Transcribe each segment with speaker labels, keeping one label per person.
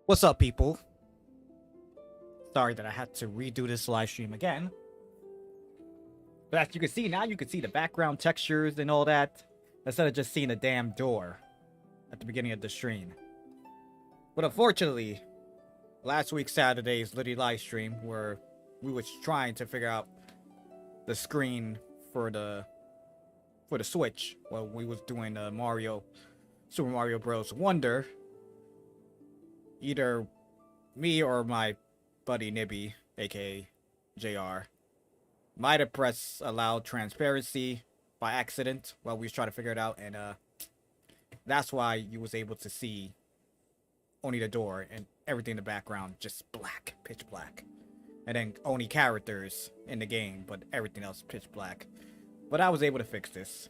Speaker 1: What's up, people? Sorry that I had to redo this live stream again. But as you can see, now you can see the background textures and all that, instead of just seeing the damn door at the beginning of the stream. But unfortunately, last week Saturday's Liddy live stream, where we was trying to figure out the screen for the Switch, while we was doing the Super Mario Bros. Wonder, either me or my buddy Nibby, aka JR, might have pressed allow transparency by accident while we was trying to figure it out, and that's why you was able to see only the door and everything in the background just black, pitch black, and then only characters in the game, but everything else pitch black. But I was able to fix this.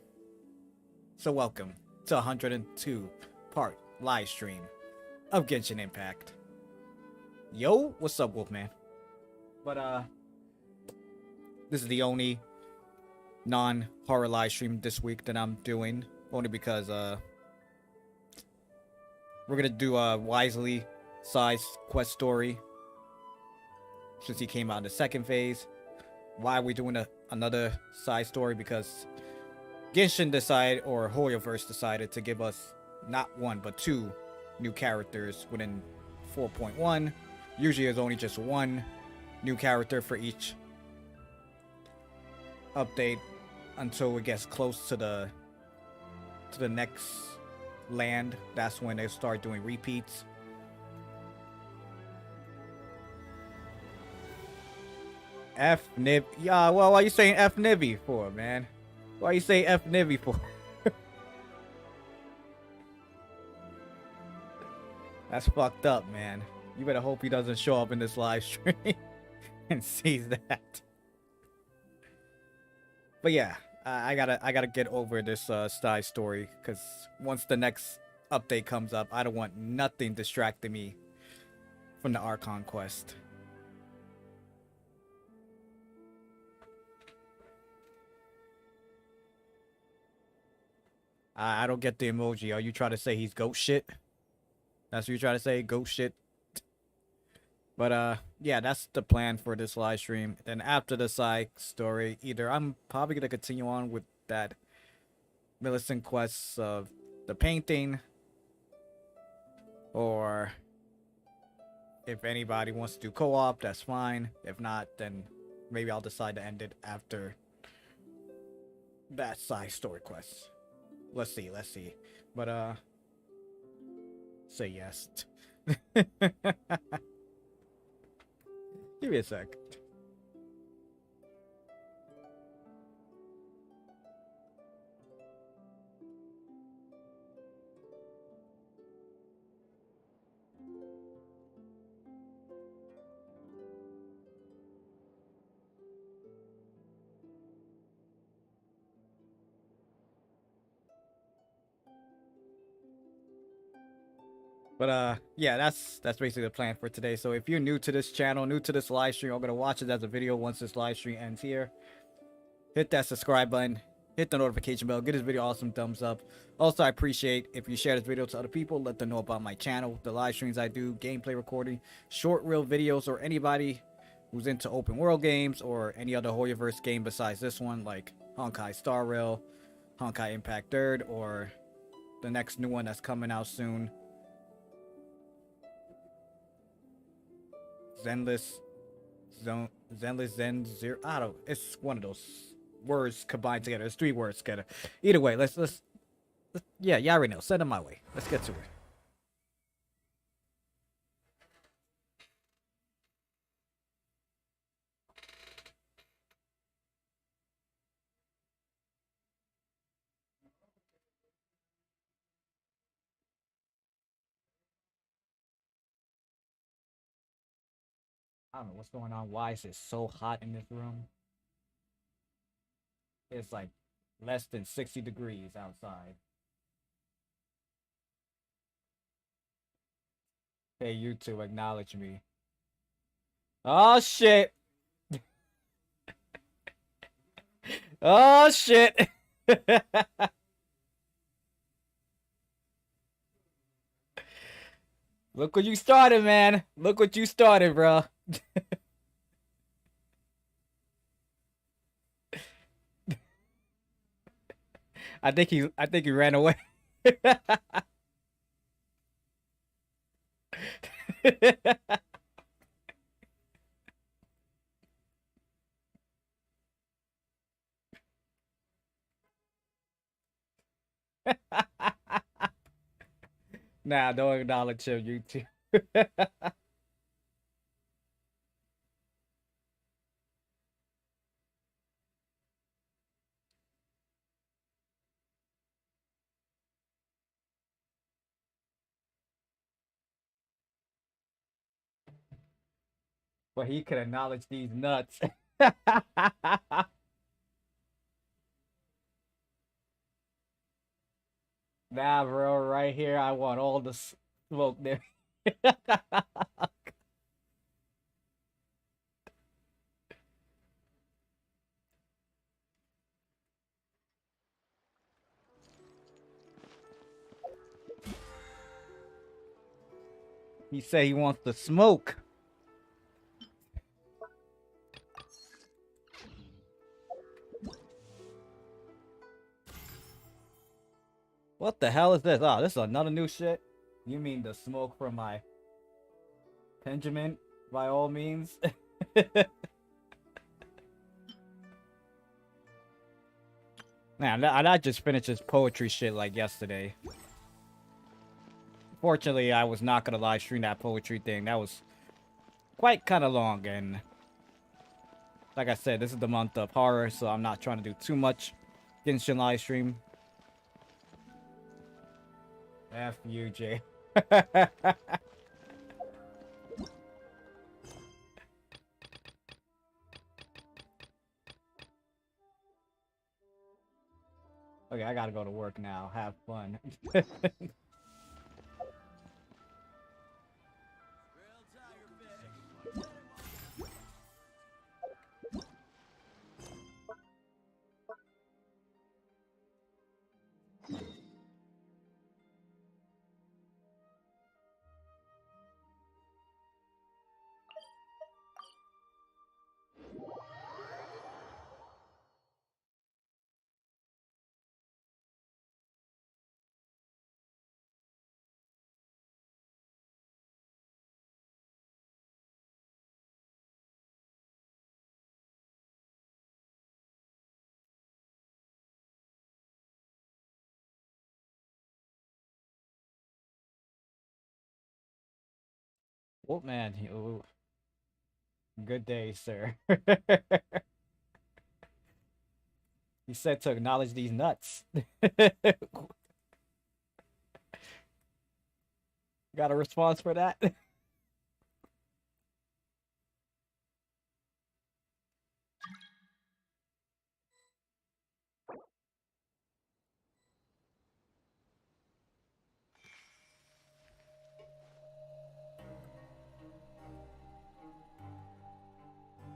Speaker 1: So welcome to 102 part live stream of Genshin Impact. Yo, what's up, Wolfman? But this is the only non-horror live stream this week that I'm doing, only because we're gonna do a wisely sized quest story since he came out in the second phase. Why are we doing another side story? Because Genshin decided, or Hoyoverse decided, to give us not one but two new characters within 4.1. Usually there's only just one new character for each update until it gets close to the next land. That's when they start doing repeats. F Nib. Yeah, well, why you saying F Nibby for, man? Why you say F Nibby for? That's fucked up, man. You better hope he doesn't show up in this live stream and sees that. But yeah, I gotta get over this side story, because once the next update comes up, I don't want nothing distracting me from the Archon quest. I don't get the emoji. Are you trying to say he's goat shit? That's what you're trying to say, goat shit? But yeah, that's the plan for this live stream. Then after the side story, either I'm probably gonna continue on with that Millicent quest of the painting, or if anybody wants to do co-op, that's fine. If not, then maybe I'll decide to end it after that side story quest. Let's see. But say yes. Give me a sec. But yeah, that's basically the plan for today. So if you're new to this channel, new to this live stream, I'm gonna watch it as a video once this live stream ends here. Hit that subscribe button, hit the notification bell, give this video awesome thumbs up. Also, I appreciate if you share this video to other people, let them know about my channel, the live streams I do, gameplay recording, short reel videos, or anybody who's into open world games or any other Hoyoverse game besides this one, like Honkai Star Rail, Honkai Impact 3rd, or the next new one that's coming out soon, Zenless Zen Zero. I don't. It's one of those words combined together. It's three words together. Either way, let's yeah, you already know. Send them my way. Let's get to it. I don't know what's going on. Why is it so hot in this room? It's like less than 60 degrees outside. Hey, you two, acknowledge me. Oh shit. Oh shit. Look what you started, man. Look what you started, bro. I think he ran away. Nah, don't acknowledge him, you too. But he could acknowledge these nuts. Nah, bro, right here, I want all the smoke there. He said he wants the smoke. What the hell is this? Oh, this is another new shit? You mean the smoke from my Benjamin? By all means. Man, I just finished this poetry shit like yesterday. Fortunately, I was not gonna live stream that poetry thing. That was quite kind of long, and like I said, this is the month of horror, so I'm not trying to do too much Genshin live stream. F you, Jay. Okay, I gotta go to work now. Have fun. Oh man, ooh, good day, sir. He said to acknowledge these nuts. Got a response for that?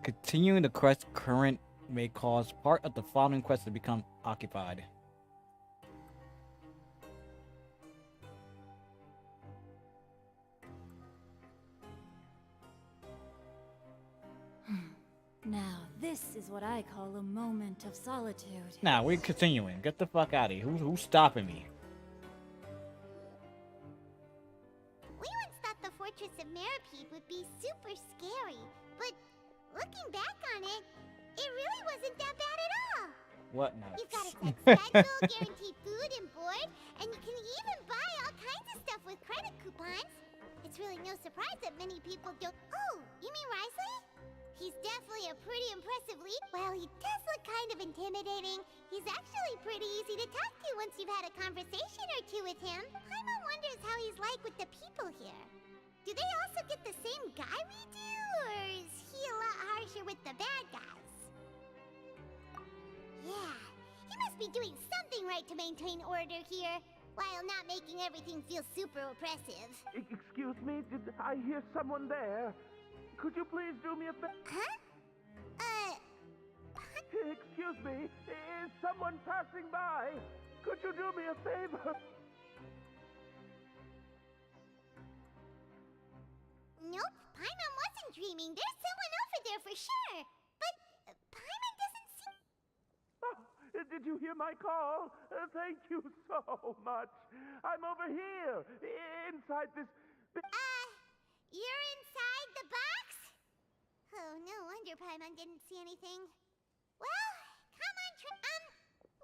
Speaker 1: Continuing the quest current may cause part of the following quest to become occupied.
Speaker 2: Now, this is what I call a moment of solitude.
Speaker 1: Now we're continuing. Get the fuck out of here. Who's stopping me?
Speaker 3: We once thought the Fortress of Maripeep would be super scary, but looking back on it, it really wasn't that bad at all.
Speaker 1: What now?
Speaker 3: You've got a set schedule, guaranteed food and board, and you can even buy all kinds of stuff with credit coupons. It's really no surprise that many people don't. Oh, you mean Risley? He's definitely a pretty impressive lead. Well, he does look kind of intimidating. He's actually pretty easy to talk to once you've had a conversation or two with him. Paimon wonders how he's like with the people here. Do they also get the same guy we do, or is he a lot harsher with the bad guys? Yeah, he must be doing something right to maintain order here, while not making everything feel super oppressive.
Speaker 4: Excuse me, did I hear someone there? Could you please do me a favor?
Speaker 3: Huh?
Speaker 4: Excuse me, is someone passing by? Could you do me a favor?
Speaker 3: Nope, Paimon wasn't dreaming. There's someone over there for sure. But Paimon doesn't seem...
Speaker 4: Oh, did you hear my call? Thank you so much. I'm over here, inside this...
Speaker 3: You're inside the box? Oh, no wonder Paimon didn't see anything. Well, come on,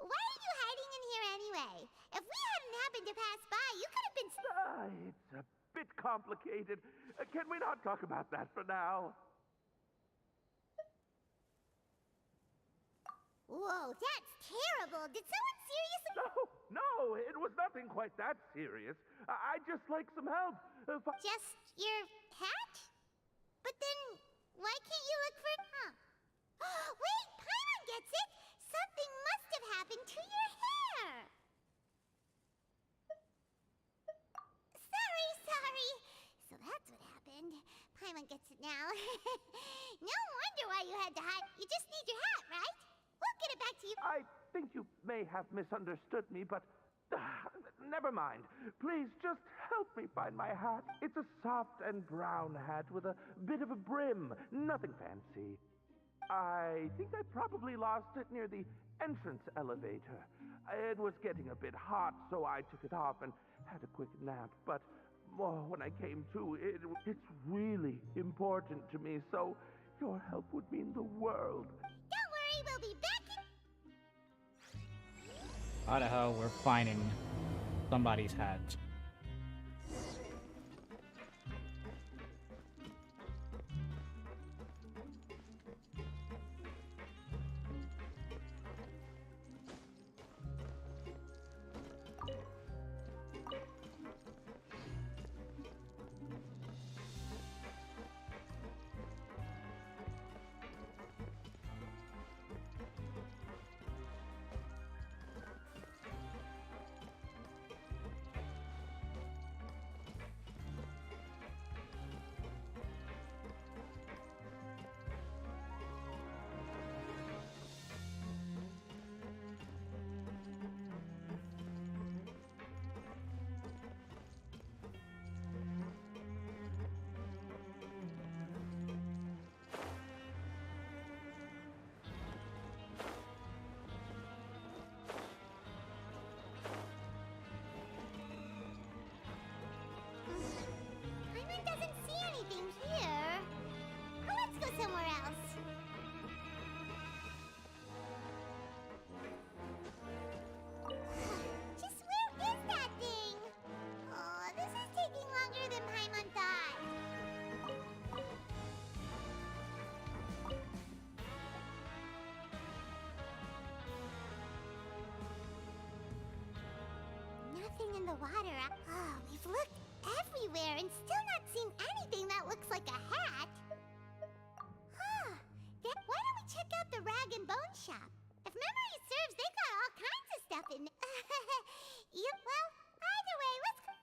Speaker 3: why are you hiding in here anyway? If we hadn't happened to pass by, you could have been...
Speaker 4: It's a bit complicated. Can we not talk about that for now?
Speaker 3: Whoa, that's terrible. Did someone seriously...
Speaker 4: No, it was nothing quite that serious. I'd just like some help.
Speaker 3: Just your hat? But then, why can't you look for... Huh. Wait, Paimon gets it! Something must have happened to your hair! Sorry. So that's what happened. Paimon gets it now. No wonder why you had to hide. You just need your hat, right? We'll get it back to you.
Speaker 4: I think you may have misunderstood me, but never mind. Please just help me find my hat. It's a soft and brown hat with a bit of a brim. Nothing fancy. I think I probably lost it near the entrance elevator. It was getting a bit hot, so I took it off and had a quick nap. But when I came to, it's really important to me, so your help would mean the world.
Speaker 3: Don't worry, we'll be back in...
Speaker 1: How the hell we're finding somebody's hat?
Speaker 3: Paimon doesn't see anything here. Well, let's go somewhere else. Just where is that thing? Oh, this is taking longer than Paimon thought. Nothing in the water. Oh, we've looked everywhere and still not seen anything that looks like a hat. Huh. Why don't we check out the rag and bone shop? If memory serves, they've got all kinds of stuff in well, either way, let's go.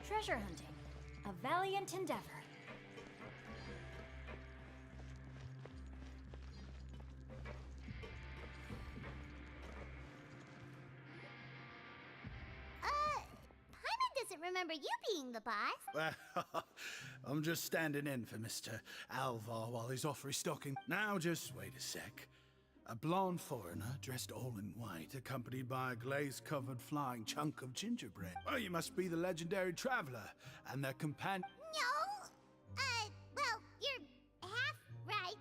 Speaker 2: Treasure hunting, a valiant endeavor.
Speaker 3: Paimon doesn't remember you being the boss.
Speaker 5: Well, I'm just standing in for Mr. Alvar while he's off restocking. Now, just wait a sec. A blonde foreigner dressed all in white, accompanied by a glaze-covered flying chunk of gingerbread. Well, you must be the legendary traveler and their companion.
Speaker 3: No! Well, you're half right.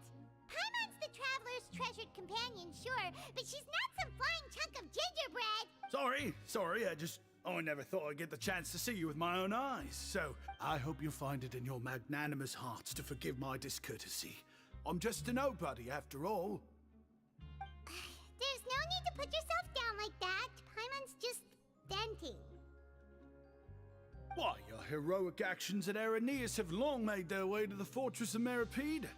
Speaker 3: Paimon's the traveler's treasured companion, sure, but she's not some flying chunk of gingerbread!
Speaker 5: Sorry, I never thought I'd get the chance to see you with my own eyes. So, I hope you find it in your magnanimous hearts to forgive my discourtesy. I'm just a nobody, after all.
Speaker 3: There's no need to put yourself down like that. Paimon's just venting.
Speaker 5: Why, your heroic actions at Araneus have long made their way to the fortress of Meripede.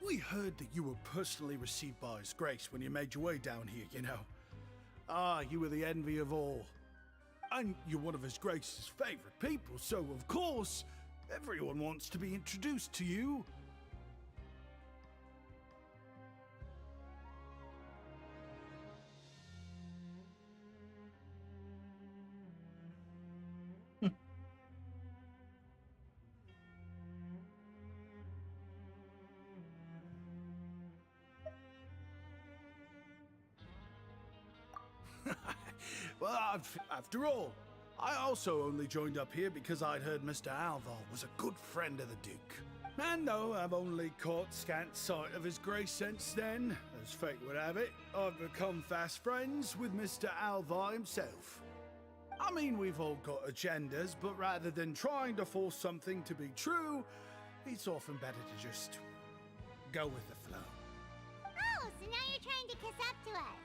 Speaker 5: We heard that you were personally received by His Grace when you made your way down here, you know. Ah, you were the envy of all. And you're one of His Grace's favorite people, so of course, everyone wants to be introduced to you. Well, after all, I also only joined up here because I'd heard Mr. Alvar was a good friend of the Duke. And though I've only caught scant sight of His Grace since then, as fate would have it, I've become fast friends with Mr. Alvar himself. I mean, we've all got agendas, but rather than trying to force something to be true, it's often better to just go with the flow.
Speaker 3: Oh, so now you're trying to kiss up to us.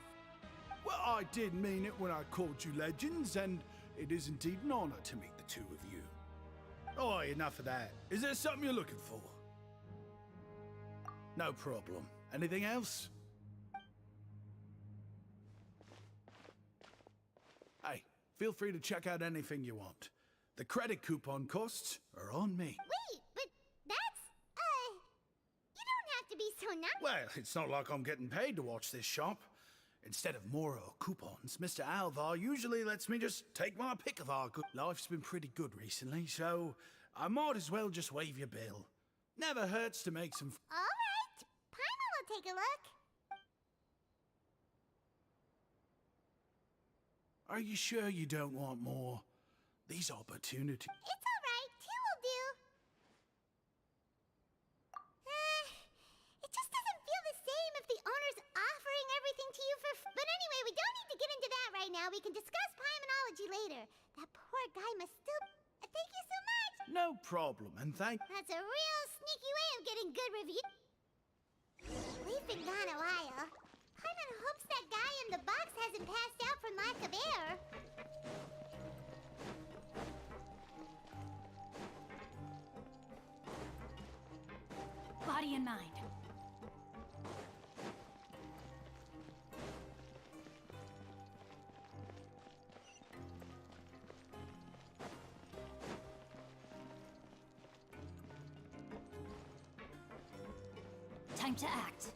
Speaker 5: Well, I did mean it when I called you legends, and it is indeed an honor to meet the two of you. Oh, enough of that. Is there something you're looking for? No problem. Anything else? Hey, feel free to check out anything you want. The credit coupon costs are on me.
Speaker 3: Wait, but that's, you don't have to be so nice.
Speaker 5: Well, it's not like I'm getting paid to watch this shop. Instead of moral coupons, Mr. Alvar usually lets me just take my pick of our good. Life's been pretty good recently, so I might as well just waive your bill. Never hurts to make some.
Speaker 3: All right, Paimon will take a look.
Speaker 5: Are you sure you don't want more? These opportunities.
Speaker 3: It's all right, two will do. It just doesn't feel the same if the owner's offering everything to you for But anyway, we don't need to get into that right now. We can discuss Paimonology later. That poor guy must still... Thank you so much!
Speaker 5: No problem, and thank.
Speaker 3: That's a real sneaky way of getting good reviews. We've been gone a while. Paimon hopes that guy in the box hasn't passed out from lack of air.
Speaker 2: Body and mind. Time to act.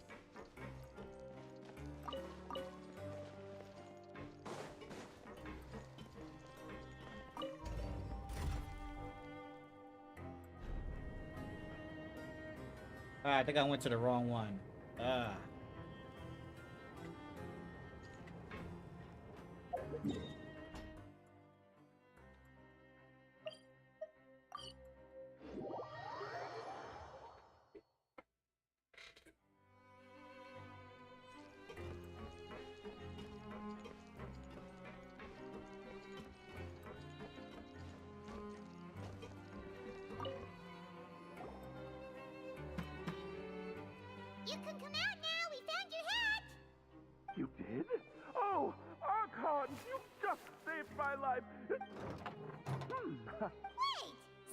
Speaker 1: I think I went to the wrong one.
Speaker 3: You can come out now. We found your hat.
Speaker 4: You did? Oh, Archon, you just saved my life.
Speaker 3: Wait,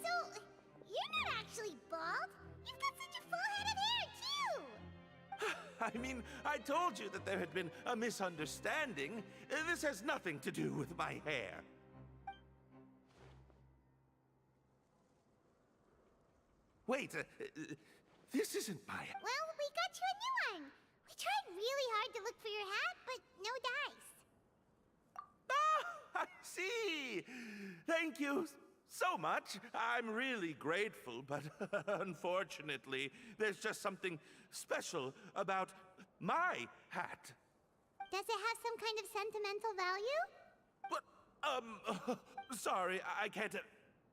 Speaker 3: so you're not actually bald? You've got such a full head of hair, too.
Speaker 4: I mean, I told you that there had been a misunderstanding. This has nothing to do with my hair. Wait, this isn't my...
Speaker 3: Well, we got you a new one. We tried really hard to look for your hat, but no dice.
Speaker 4: Ah, I see! Thank you so much. I'm really grateful, but unfortunately, there's just something special about my hat.
Speaker 3: Does it have some kind of sentimental value?
Speaker 4: But, sorry, I can't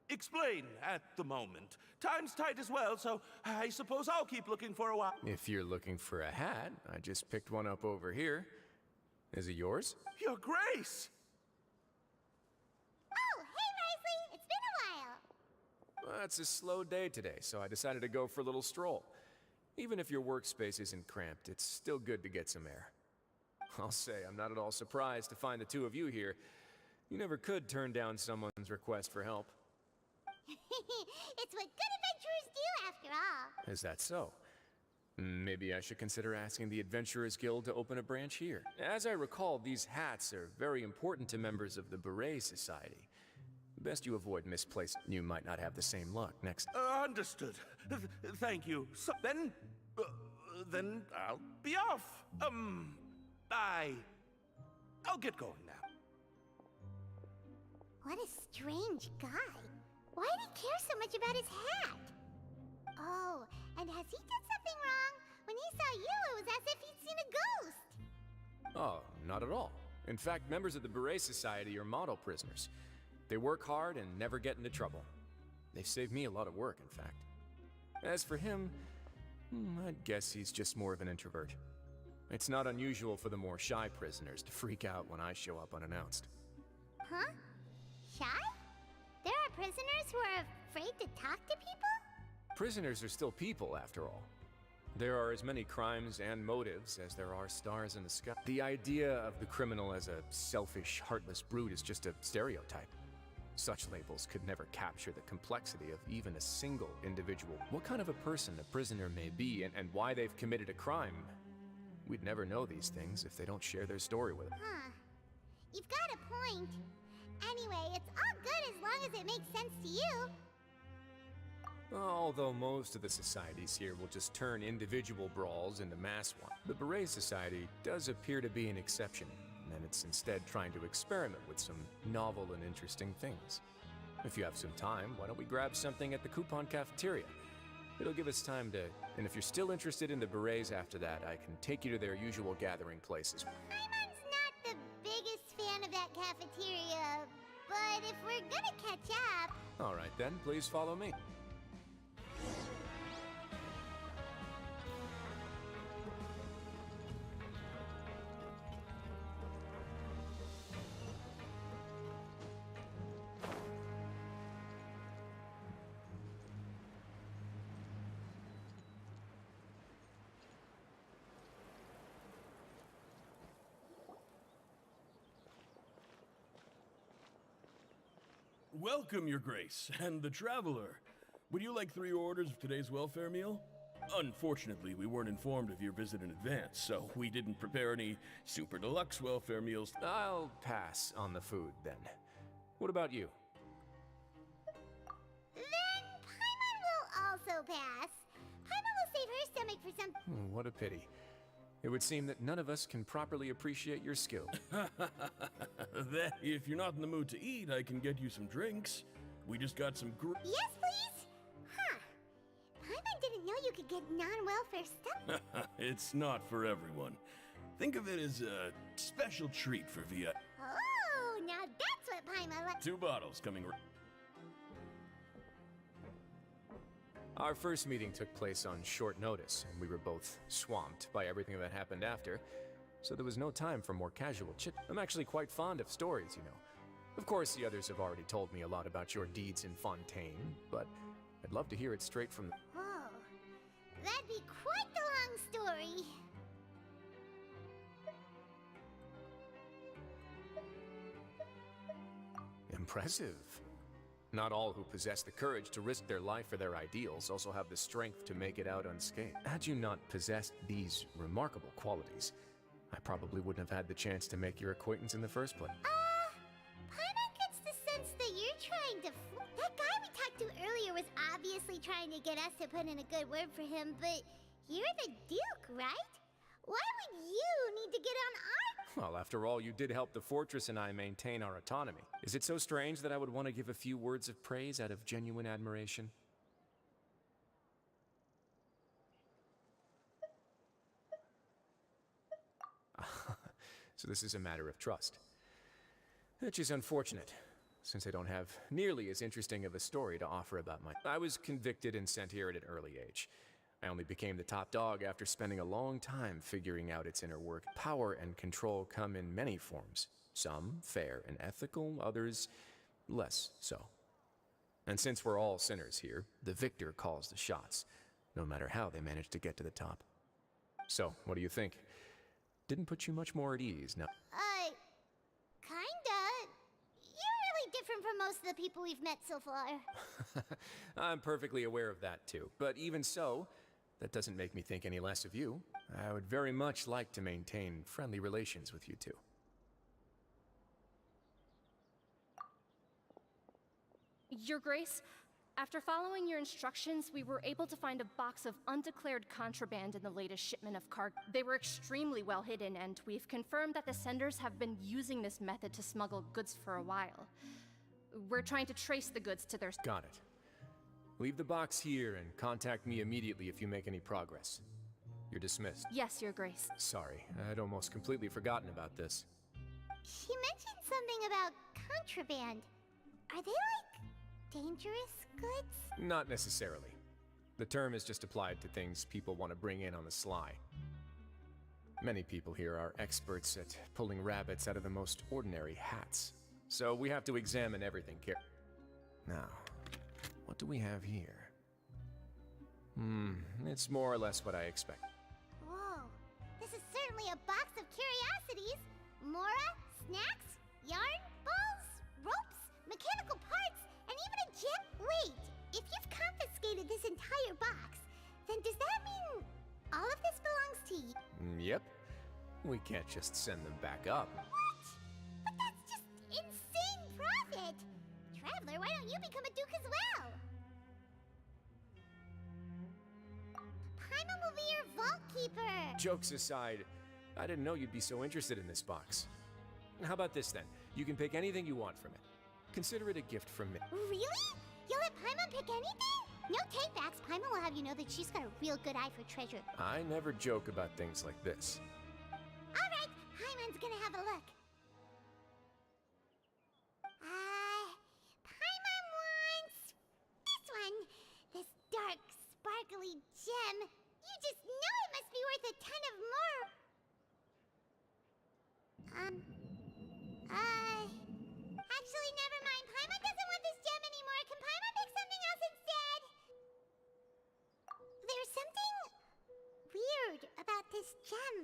Speaker 4: explain at the moment. Time's tight as well, so I suppose I'll keep looking for a while.
Speaker 6: If you're looking for a hat, I just picked one up over here. Is it yours?
Speaker 4: Your Grace!
Speaker 3: Oh, hey, Risley. It's been a while.
Speaker 6: Well, it's a slow day today, so I decided to go for a little stroll. Even if your workspace isn't cramped, it's still good to get some air. I'll say, I'm not at all surprised to find the two of you here. You never could turn down someone's request for help.
Speaker 3: It's what good adventurers do, after all.
Speaker 6: Is that so? Maybe I should consider asking the Adventurers Guild to open a branch here. As I recall, these hats are very important to members of the Beret Society. Best you avoid misplaced. You might not have the same luck next.
Speaker 4: Understood. Thank you. So then I'll be off. I'll get going now.
Speaker 3: What a strange guy. Why did he care so much about his hat? Oh, and has he done something wrong? When he saw you, it was as if he'd seen a ghost.
Speaker 6: Oh, not at all. In fact, members of the Beret Society are model prisoners. They work hard and never get into trouble. They've saved me a lot of work, in fact. As for him, I'd guess he's just more of an introvert. It's not unusual for the more shy prisoners to freak out when I show up unannounced.
Speaker 3: Huh? Shy? There are prisoners who are afraid to talk to people?
Speaker 6: Prisoners are still people, after all. There are as many crimes and motives as there are stars in the sky. The idea of the criminal as a selfish, heartless brute is just a stereotype. Such labels could never capture the complexity of even a single individual. What kind of a person a prisoner may be and why they've committed a crime. We'd never know these things if they don't share their story with us.
Speaker 3: Huh. You've got a point. Anyway, it's all good as long as it makes sense to you.
Speaker 6: Although most of the societies here will just turn individual brawls into mass ones, the Beret Society does appear to be an exception, and it's instead trying to experiment with some novel and interesting things. If you have some time, why don't we grab something at the Coupon Cafeteria? It'll give us time to... And if you're still interested in the Berets after that, I can take you to their usual gathering places.
Speaker 3: Paimon's not the biggest fan of that cafeteria, but if we're gonna catch up...
Speaker 6: All right then, please follow me.
Speaker 7: Welcome, Your Grace, and the Traveler. Would you like 3 orders of today's welfare meal? Unfortunately, we weren't informed of your visit in advance, so we didn't prepare any super deluxe welfare meals.
Speaker 6: I'll pass on the food, then. What about you?
Speaker 3: Then Paimon will also pass. Paimon will save her stomach for some...
Speaker 6: What a pity. It would seem that none of us can properly appreciate your skill.
Speaker 7: If you're not in the mood to eat, I can get you some drinks. We just got some
Speaker 3: Yes, please? Huh. Paimon didn't know you could get non-welfare stuff.
Speaker 7: It's not for everyone. Think of it as a special treat for VIP.
Speaker 3: Oh, now that's what Paimon likes.
Speaker 7: 2 bottles coming
Speaker 6: Our first meeting took place on short notice, and we were both swamped by everything that happened after, so there was no time for more casual chit. I'm actually quite fond of stories, you know. Of course, the others have already told me a lot about your deeds in Fontaine, but I'd love to hear it straight from...
Speaker 3: Oh, that'd be quite the long story.
Speaker 6: Impressive. Not all who possess the courage to risk their life for their ideals also have the strength to make it out unscathed. Had you not possessed these remarkable qualities, I probably wouldn't have had the chance to make your acquaintance in the first place.
Speaker 3: Paimon gets the sense that you're trying to that guy we talked to earlier was obviously trying to get us to put in a good word for him, but you're the Duke, right? Why would you need to get on our...
Speaker 6: Well, after all, you did help the fortress and I maintain our autonomy. Is it so strange that I would want to give a few words of praise out of genuine admiration? So this is a matter of trust. Which is unfortunate, since I don't have nearly as interesting of a story to offer about my... I was convicted and sent here at an early age. I only became the top dog after spending a long time figuring out its inner work. Power and control come in many forms. Some fair and ethical, others less so. And since we're all sinners here, the victor calls the shots, no matter how they manage to get to the top. So, what do you think? Didn't put you much more at ease, no?
Speaker 3: Kinda. You're really different from most of the people we've met so far.
Speaker 6: I'm perfectly aware of that too. But even so, that doesn't make me think any less of you. I would very much like to maintain friendly relations with you two.
Speaker 8: Your Grace, after following your instructions, we were able to find a box of undeclared contraband in the latest shipment of cargo. They were extremely well hidden, and we've confirmed that the senders have been using this method to smuggle goods for a while. We're trying to trace the goods to their...
Speaker 6: Got it. Leave the box here and contact me immediately if you make any progress. You're dismissed.
Speaker 8: Yes, Your Grace.
Speaker 6: Sorry, I'd almost completely forgotten about this.
Speaker 3: She mentioned something about contraband. Are they like dangerous goods?
Speaker 6: Not necessarily. The term is just applied to things people want to bring in on the sly. Many people here are experts at pulling rabbits out of the most ordinary hats. So we have to examine everything carefully. Now, what do we have here? It's more or less what I expect.
Speaker 3: Whoa, this is certainly a box of curiosities. Mora, snacks, yarn, balls, ropes, mechanical parts, and even a gem. Wait, if you've confiscated this entire box, then does that mean all of this belongs to you?
Speaker 6: Yep. We can't just send them back up.
Speaker 3: What? But that's just insane profit! Traveler, why don't you become a duke as well? Paimon will be your vault keeper!
Speaker 6: Jokes aside, I didn't know you'd be so interested in this box. How about this then? You can pick anything you want from it. Consider it a gift from me.
Speaker 3: Really? You'll let Paimon pick anything? No takebacks. Paimon will have you know that she's got a real good eye for treasure.
Speaker 6: I never joke about things like this.
Speaker 3: Alright, Paimon's gonna have a look. Paimon wants this one. This dark, sparkly gem. You just know it must be worth a ton of more. Actually, never mind. Paimon doesn't want this gem anymore. Can Paimon pick something else instead? There's something weird about this gem.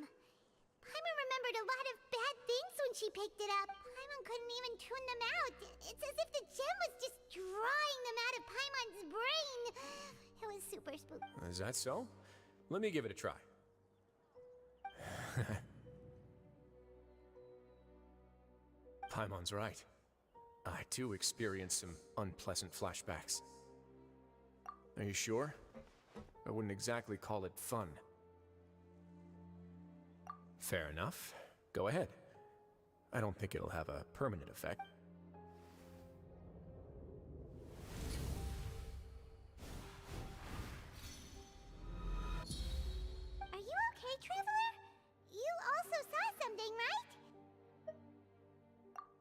Speaker 3: Paimon remembered a lot of bad things when she picked it up. Paimon couldn't even tune them out. It's as if the gem was just drawing them out of Paimon's brain. It was super spooky.
Speaker 6: Is that so? Let me give it a try. Paimon's right. I too experienced some unpleasant flashbacks. Are you sure? I wouldn't exactly call it fun. Fair enough. Go ahead. I don't think it'll have a permanent effect.
Speaker 3: Are you okay, Traveler? You also saw something, right?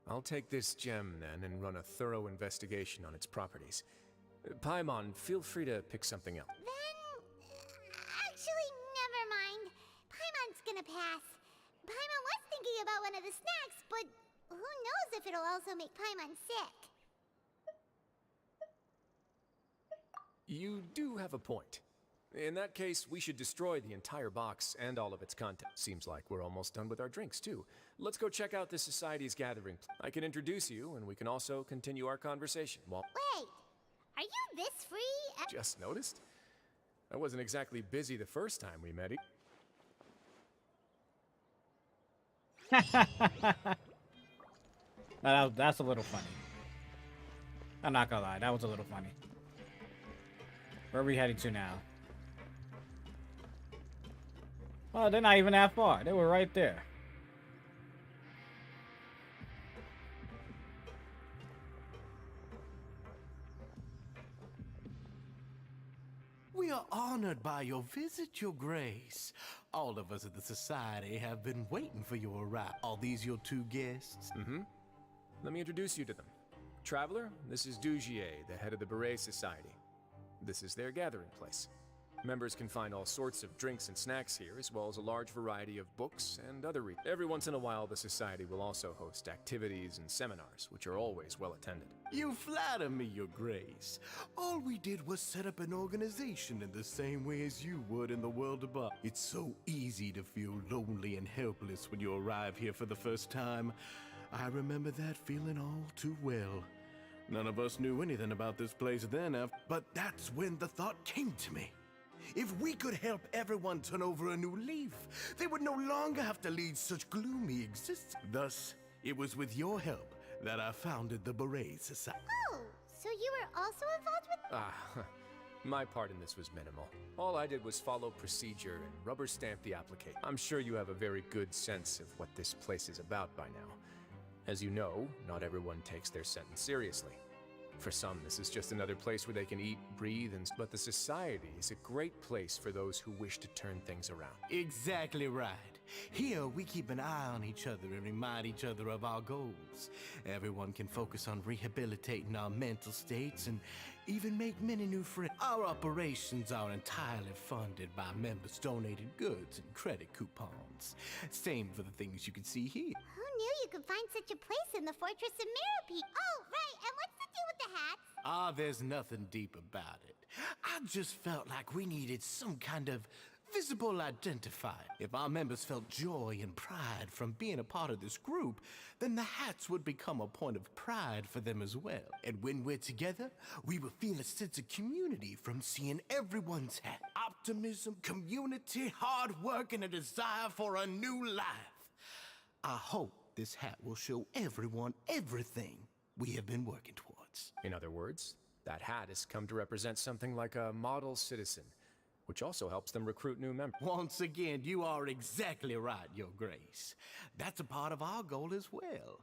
Speaker 6: I'll take this gem then and run a thorough investigation on its properties. Paimon, feel free to pick something else.
Speaker 3: Then, actually, never mind. Paimon's gonna pass. Paimon was thinking about one of the snacks, but who knows if it'll also make Paimon sick.
Speaker 6: You do have a point. In that case, we should destroy the entire box and all of its content. Seems like we're almost done with our drinks, too. Let's go check out the Society's gathering. I can introduce you, and we can also continue our conversation. Well,
Speaker 3: Wait, are you this free?
Speaker 6: just noticed? I wasn't exactly busy the first time we met.
Speaker 1: That's a little funny. I'm not gonna lie, that was a little funny. Where are we heading to now? Oh, they're not even that far. They were right there.
Speaker 9: We are honored by your visit, Your Grace. All of us at the Society have been waiting for your arrival. Are these your two guests?
Speaker 6: Mm-hmm. Let me introduce you to them. Traveler, this is Dugier, the head of the Beret Society. This is their gathering place. Members can find all sorts of drinks and snacks here, as well as a large variety of books and other reading. Every once in a while, the Society will also host activities and seminars, which are always well attended.
Speaker 9: You flatter me, Your Grace. All we did was set up an organization in the same way as you would in the world above. It's so easy to feel lonely and helpless when you arrive here for the first time. I remember that feeling all too well. None of us knew anything about this place then, but that's when the thought came to me. If we could help everyone turn over a new leaf, they would no longer have to lead such gloomy existence. Thus, it was with your help that I founded the Beret Society.
Speaker 3: Oh, so you were also involved with...
Speaker 6: Ah, my part in this was minimal. All I did was follow procedure and rubber stamp the application. I'm sure you have a very good sense of what this place is about by now. As you know, not everyone takes their sentence seriously. For some, this is just another place where they can eat, breathe, and... But the society is a great place for those who wish to turn things around.
Speaker 9: Exactly right. Here, we keep an eye on each other and remind each other of our goals. Everyone can focus on rehabilitating our mental states and even make many new friends. Our operations are entirely funded by members donating goods and credit coupons. Same for the things you can see here.
Speaker 3: Who knew you could find such a place in the Fortress of Merope? Oh, right, and what's the deal with the hats?
Speaker 9: Ah, there's nothing deep about it. I just felt like we needed some kind of visible identifier. If our members felt joy and pride from being a part of this group, then the hats would become a point of pride for them as well. And when we're together, we will feel a sense of community from seeing everyone's hat. Optimism, community, hard work, and a desire for a new life. I hope this hat will show everyone everything we have been working towards.
Speaker 6: In other words, that hat has come to represent something like a model citizen, which also helps them recruit new members.
Speaker 9: Once again, you are exactly right, Your Grace. That's a part of our goal as well.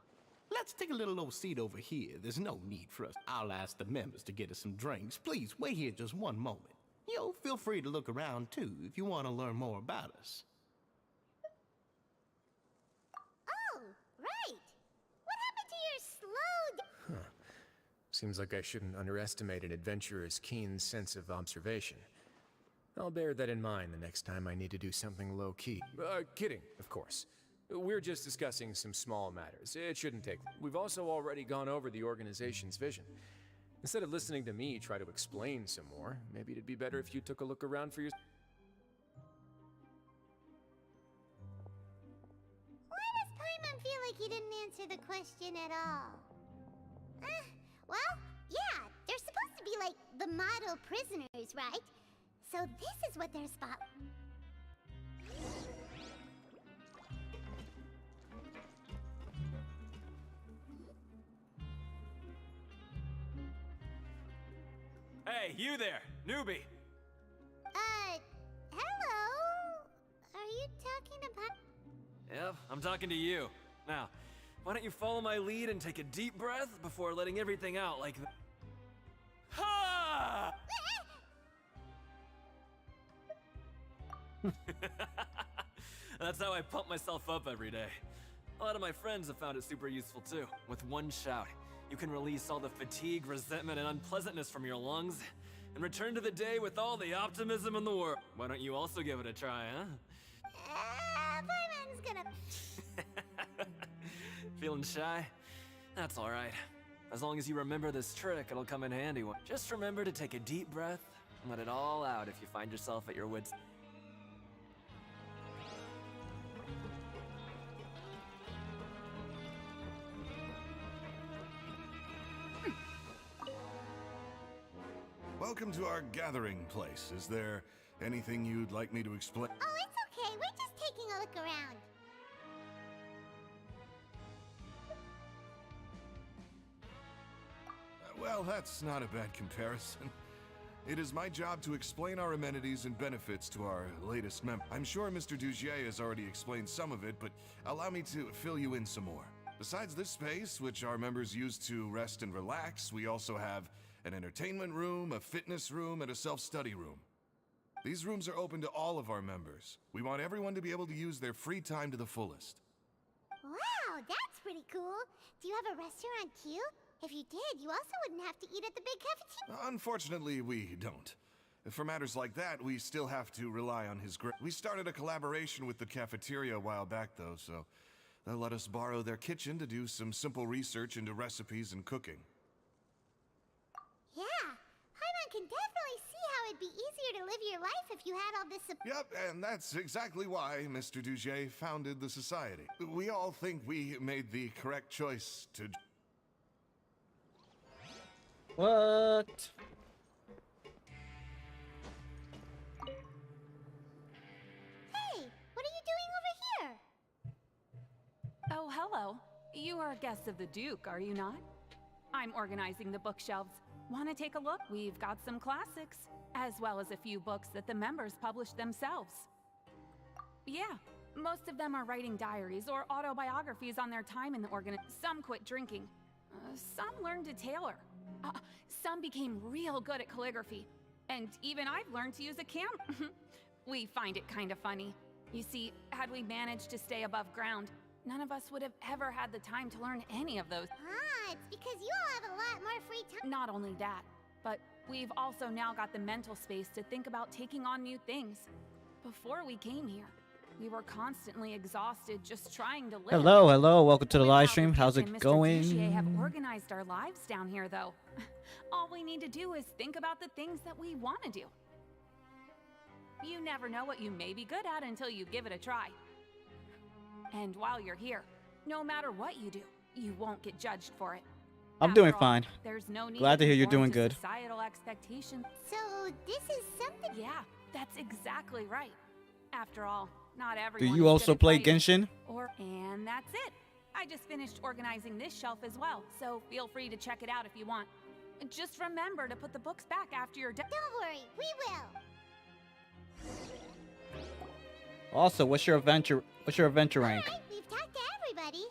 Speaker 9: Let's take a little old seat over here. There's no need for us. I'll ask the members to get us some drinks. Please, wait here just one moment. Feel free to look around, too, if you want to learn more about us.
Speaker 3: Oh, right. What happened to your slow...
Speaker 6: Seems like I shouldn't underestimate an adventurer's keen sense of observation. I'll bear that in mind the next time I need to do something low-key. Kidding, of course. We're just discussing some small matters. It shouldn't take... We've also already gone over the organization's vision. Instead of listening to me try to explain some more, maybe it'd be better if you took a look around for yourself.
Speaker 3: Why does Paimon feel like he didn't answer the question at all? Well, yeah, they're supposed to be like the model prisoners, right? So this is what their spot...
Speaker 10: Hey, you there, newbie!
Speaker 3: Hello? Are you talking about...
Speaker 10: Yep, I'm talking to you. Now, why don't you follow my lead and take a deep breath before letting everything out like that? Ha! That's how I pump myself up every day. A lot of my friends have found it super useful too. With one shout, you can release all the fatigue, resentment, and unpleasantness from your lungs and return to the day with all the optimism in the world. Why don't you also give it a try, huh?
Speaker 3: Paimon's gonna...
Speaker 10: Feeling shy? That's alright. As long as you remember this trick, it'll come in handy. Just remember to take a deep breath and let it all out if you find yourself at your wits'
Speaker 11: Welcome to our gathering place. Is there anything you'd like me to explain?
Speaker 3: Oh, it's okay. We're just taking a look around.
Speaker 11: Well, that's not a bad comparison. It is my job to explain our amenities and benefits to our latest member. I'm sure Mr. Dugier has already explained some of it, but allow me to fill you in some more. Besides this space, which our members use to rest and relax, we also have an entertainment room, a fitness room, and a self-study room. These rooms are open to all of our members. We want everyone to be able to use their free time to the fullest.
Speaker 3: Wow, that's pretty cool. Do you have a restaurant too? If you did, you also wouldn't have to eat at the big cafeteria.
Speaker 11: Unfortunately, we don't. For matters like that, we still have to rely on his We started a collaboration with the cafeteria a while back, though, so they'll let us borrow their kitchen to do some simple research into recipes and cooking.
Speaker 3: Yeah, Paimon can definitely see how it'd be easier to live your life if you had all this
Speaker 11: Yep, and that's exactly why Mr. Dugier founded the society. We all think we made the correct choice to...
Speaker 1: What?
Speaker 12: You are guests of the Duke, are you not? I'm organizing the bookshelves. Want to take a look? We've got some classics, as well as a few books that the members published themselves. Yeah, most of them are writing diaries or autobiographies on their time in the Some quit drinking. Some learned to tailor. Some became real good at calligraphy. And even I've learned to use a camera. We find it kind of funny. You see, had we managed to stay above ground, none of us would have ever had the time to learn any of those.
Speaker 3: Ah, it's because you all have a lot more free time.
Speaker 12: Not only that, but we've also now got the mental space to think about taking on new things. Before we came here, we were constantly exhausted just trying to live.
Speaker 1: Hello, welcome to the live stream. How's it
Speaker 12: Mr.
Speaker 1: going?
Speaker 12: Duchier have organized our lives down here, though. All we need to do is think about the things that we want to do. You never know what you may be good at until you give it a try. And while you're here, no matter what you do, you won't get judged for it.
Speaker 1: I'm
Speaker 12: After
Speaker 1: doing
Speaker 12: all,
Speaker 1: fine.
Speaker 12: There's no need
Speaker 1: Glad to hear you're
Speaker 12: conform
Speaker 1: doing
Speaker 12: to
Speaker 1: good.
Speaker 12: Societal expectations.
Speaker 3: So this is something.
Speaker 12: Yeah, that's exactly right. After all, not
Speaker 1: Do
Speaker 12: everyone.
Speaker 1: you
Speaker 12: is
Speaker 1: also
Speaker 12: good at
Speaker 1: play
Speaker 12: writing.
Speaker 1: Genshin?
Speaker 12: And that's it. I just finished organizing this shelf as well, so feel free to check it out if you want. Just remember to put the books back after you're done.
Speaker 3: Don't worry, we will.
Speaker 1: Also, what's your adventure rank?
Speaker 3: Alright, we've talked to everybody.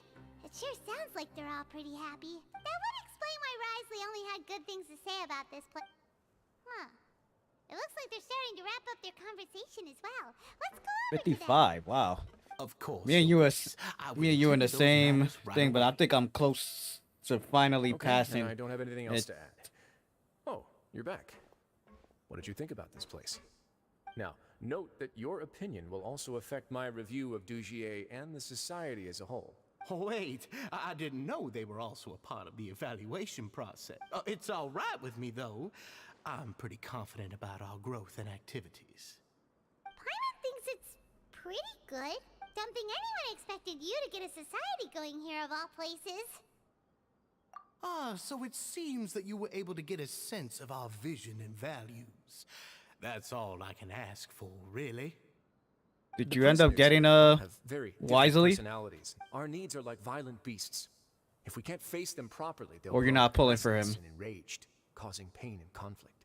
Speaker 3: It sure sounds like they're all pretty happy. That would explain why Risley only had good things to say about this place. Huh. It looks like they're starting to wrap up their conversation as well. Let's go over to them.
Speaker 1: 55. Wow.
Speaker 9: Of course.
Speaker 1: Me and you in the
Speaker 9: those
Speaker 1: same
Speaker 9: matters right
Speaker 1: thing, but I
Speaker 9: away.
Speaker 1: think I'm close to finally
Speaker 6: Okay,
Speaker 1: passing.
Speaker 6: and I don't have anything else
Speaker 1: it.
Speaker 6: to add. Oh, you're back. What did you think about this place? Now, note that your opinion will also affect my review of Dugier and the society as a whole.
Speaker 9: Oh, wait, I didn't know they were also a part of the evaluation process. It's all right with me, though. I'm pretty confident about our growth and activities.
Speaker 3: Paimon thinks it's pretty good. Don't think anyone expected you to get a society going here of all places.
Speaker 9: Ah, so it seems that you were able to get a sense of our vision and values. That's all I can ask for, really.
Speaker 1: Did
Speaker 6: The
Speaker 1: you end up
Speaker 6: prisoners
Speaker 1: getting
Speaker 6: have very different
Speaker 1: wisely?
Speaker 6: personalities. Our needs are like violent beasts. If we can't face them properly, they'll
Speaker 1: Or you're
Speaker 6: grow
Speaker 1: not pulling for
Speaker 6: restless
Speaker 1: him.
Speaker 6: and enraged, causing pain and conflict.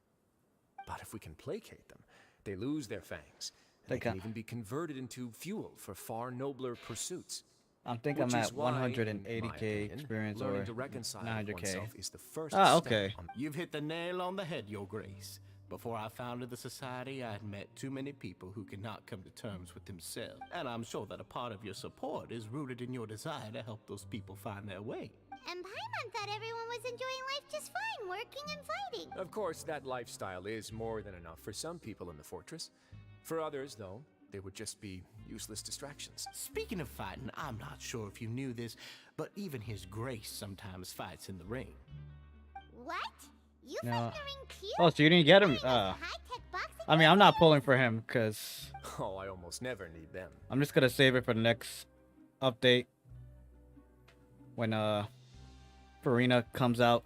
Speaker 6: But if we can placate them, they lose their fangs. And they can even be converted into fuel for far nobler pursuits.
Speaker 1: I think
Speaker 6: Which
Speaker 1: I'm
Speaker 6: is
Speaker 1: at
Speaker 6: why, in my
Speaker 1: 180k
Speaker 6: opinion,
Speaker 1: experience
Speaker 6: learning
Speaker 1: or
Speaker 6: to reconcile with
Speaker 1: 900k.
Speaker 6: oneself is the first
Speaker 1: Ah,
Speaker 6: step
Speaker 1: okay.
Speaker 6: on
Speaker 9: You've hit the nail on the head, Your Grace. Before I founded the Society, I had met too many people who could not come to terms with themselves. And I'm sure that a part of your support is rooted in your desire to help those people find their way.
Speaker 3: And Paimon thought everyone was enjoying life just fine, working and fighting.
Speaker 6: Of course, that lifestyle is more than enough for some people in the fortress. For others, though, they would just be useless distractions.
Speaker 9: Speaking of fighting, I'm not sure if you knew this, but even His Grace sometimes fights in the ring.
Speaker 3: What? You
Speaker 1: No.
Speaker 3: fight in the ring too?
Speaker 1: Oh, so you didn't get him?
Speaker 3: High-tech boxing
Speaker 1: I mean, I'm not pulling for him because
Speaker 6: Oh, I almost never need them.
Speaker 1: I'm just gonna save it for the next update when Farina comes out.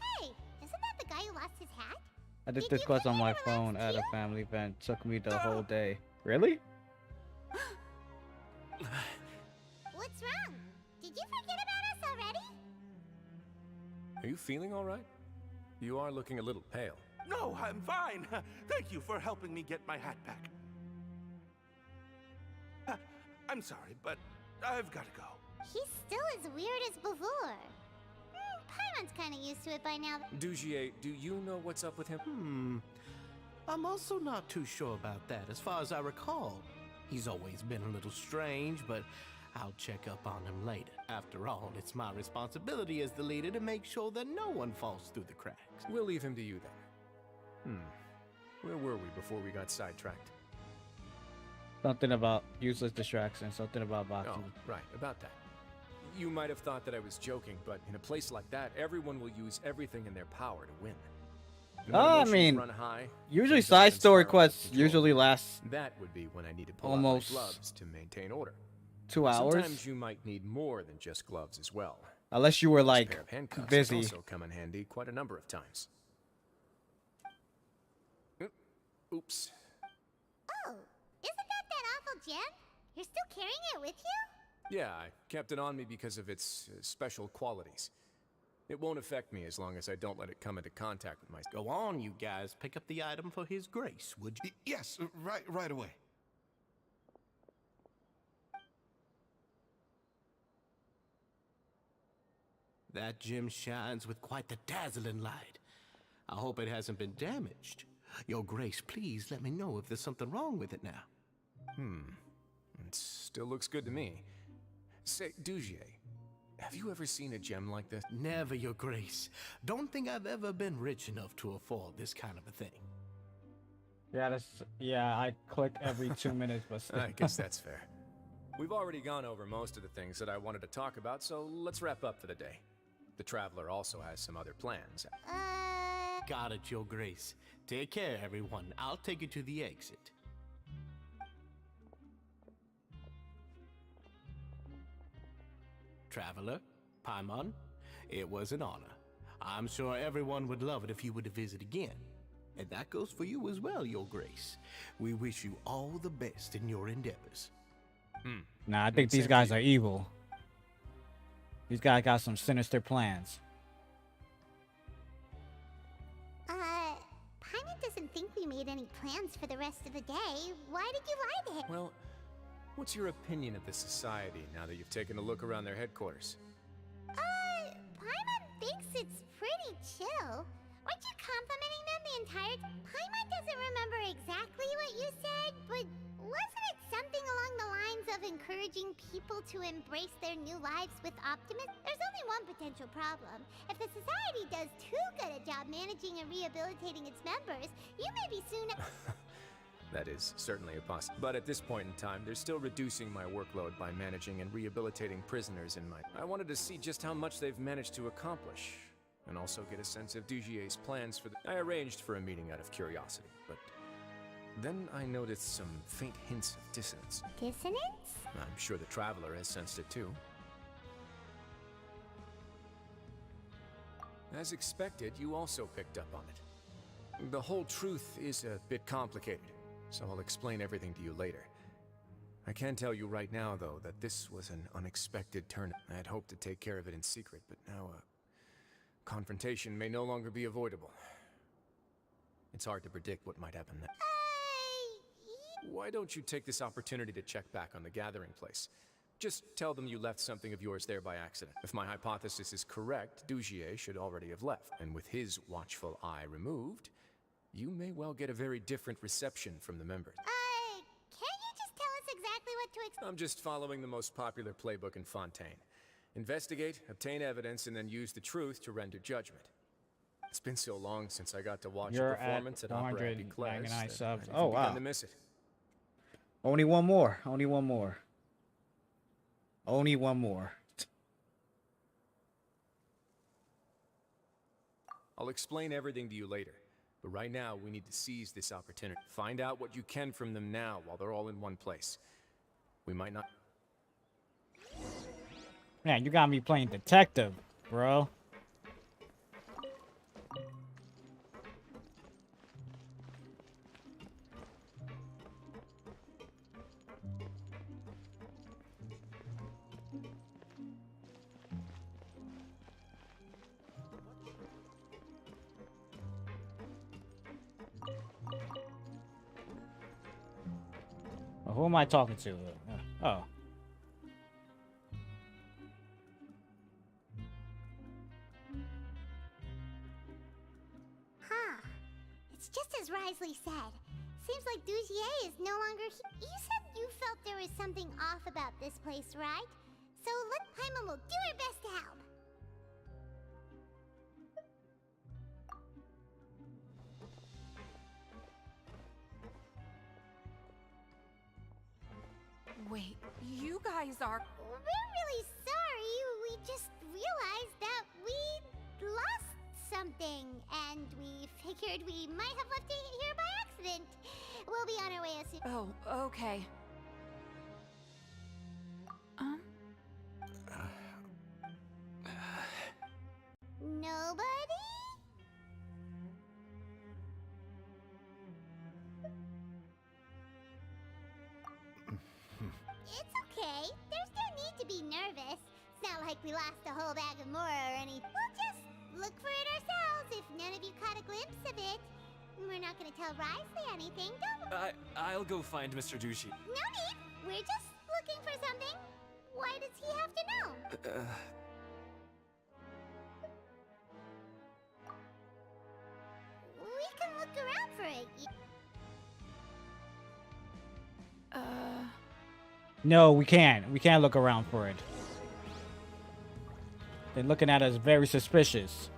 Speaker 3: Hey, isn't that the guy who lost his hat?
Speaker 1: I did
Speaker 3: Did
Speaker 1: this
Speaker 3: you
Speaker 1: quest
Speaker 3: come
Speaker 1: on
Speaker 3: here
Speaker 1: my
Speaker 3: to relax
Speaker 1: phone at a
Speaker 3: too?
Speaker 1: family event. Took me the whole day. Really?
Speaker 3: What's wrong? Did you forget about us already?
Speaker 6: Are you feeling all right? You are looking a little pale.
Speaker 4: No, I'm fine. Thank you for helping me get my hat back. I'm sorry, but I've got to go.
Speaker 3: He's still as weird as before. Paimon's kind of used to it by now.
Speaker 6: Dugier, do you know what's up with him?
Speaker 9: I'm also not too sure about that. As far as I recall, he's always been a little strange, but I'll check up on him later. After all, it's my responsibility as the leader to make sure that no one falls through the cracks.
Speaker 6: We'll leave him to you then. Where were we before we got sidetracked?
Speaker 1: Something about useless distractions. Something about boxing.
Speaker 6: Oh, right, about that. You might have thought that I was joking, but in a place like that, everyone will use everything in their power to win. When
Speaker 1: I
Speaker 6: emotions
Speaker 1: mean,
Speaker 6: run high,
Speaker 1: usually
Speaker 6: things
Speaker 1: side
Speaker 6: often
Speaker 1: story
Speaker 6: spiral out of
Speaker 1: quests
Speaker 6: control.
Speaker 1: usually last
Speaker 6: That would be when I need to pull
Speaker 1: almost
Speaker 6: out my gloves to maintain order.
Speaker 1: 2 hours.
Speaker 6: Sometimes you might need more than just gloves as well.
Speaker 1: Unless you were
Speaker 6: This
Speaker 1: like
Speaker 6: pair of handcuffs
Speaker 1: busy.
Speaker 6: has also come in handy quite a number of times. Oops.
Speaker 3: Oh, isn't that awful gem? You're still carrying it with you?
Speaker 6: Yeah, I kept it on me because of its special qualities. It won't affect me as long as I don't let it come into contact with my...
Speaker 9: Go on, you guys. Pick up the item for his grace, would you?
Speaker 11: Yes, right away.
Speaker 9: That gem shines with quite the dazzling light. I hope it hasn't been damaged. Your Grace, please let me know if there's something wrong with it now.
Speaker 6: It still looks good to me. Say, Dugier, have you ever seen a gem like this?
Speaker 9: Never, Your Grace. Don't think I've ever been rich enough to afford this kind of a thing.
Speaker 1: Yeah, I click every 2 minutes, but still.
Speaker 6: I guess that's fair. We've already gone over most of the things that I wanted to talk about, so let's wrap up for the day. The Traveler also has some other plans.
Speaker 9: Got it, Your Grace. Take care, everyone. I'll take you to the exit. Traveler, Paimon, it was an honor. I'm sure everyone would love it if you were to visit again. And that goes for you as well, Your Grace. We wish you all the best in your endeavors.
Speaker 1: Nah, I think these guys are evil. These guys got some sinister plans.
Speaker 3: Paimon doesn't think we made any plans for the rest of the day. Why did you lie to him?
Speaker 6: Well, what's your opinion of the society now that you've taken a look around their headquarters?
Speaker 3: Paimon thinks it's pretty chill. Weren't you complimenting them the entire time? Paimon doesn't remember exactly what you said, but wasn't it something along the lines of encouraging people to embrace their new lives with optimism? There's only one potential problem. If the society does too good a job managing and rehabilitating its members, you may be soon...
Speaker 6: That is certainly a possibility. But at this point in time, they're still reducing my workload by managing and rehabilitating prisoners in my... I wanted to see just how much they've managed to accomplish, and also get a sense of Dugier's plans for the... I arranged for a meeting out of curiosity, but then I noticed some faint hints of dissonance.
Speaker 3: Dissonance?
Speaker 6: I'm sure the Traveler has sensed it too. As expected, you also picked up on it. The whole truth is a bit complicated, so I'll explain everything to you later. I can tell you right now, though, that this was an unexpected turn. I had hoped to take care of it in secret, but now confrontation may no longer be avoidable. It's hard to predict what might happen next. Why don't you take this opportunity to check back on the gathering place? Just tell them you left something of yours there by accident. If my hypothesis is correct, Dugier should already have left. And with his watchful eye removed, you may well get a very different reception from the members.
Speaker 3: Can't you just tell us exactly what to expect?
Speaker 6: I'm just following the most popular playbook in Fontaine. Investigate, obtain evidence, and then use the truth to render judgment. It's been so long since I got to watch a performance at Opera Eclair.
Speaker 1: subs.
Speaker 6: Oh,
Speaker 1: wow.
Speaker 6: To miss it.
Speaker 1: Only one more. Only one more. Only one more.
Speaker 6: I'll explain everything to you later. But right now, we need to seize this opportunity. Find out what you can from them now while they're all in one place. We might not...
Speaker 1: Man, you got me playing detective, bro. Well, who am I talking to? Oh.
Speaker 3: It's just as Risley said. Seems like Dugier is no longer here. You said you felt there was something off about this place, right? So let Paimon will do her best to help.
Speaker 12: Wait, you guys are...
Speaker 3: We're really sorry. We just realized that we lost something, and we figured we might have left it here by accident. We'll be on our way as soon.
Speaker 12: Oh, okay.
Speaker 3: Nobody? to be nervous. It's not like we lost a whole bag of Mora or anything. We'll just look for it ourselves if none of you caught a glimpse of it. We're not gonna tell Risley anything, don't we?
Speaker 10: I'll go find Mr. Dushi.
Speaker 3: No need. We're just looking for something. Why does he have to know? We can look around for it.
Speaker 1: No, we can't. We can't look around for it. They're looking at us very suspicious.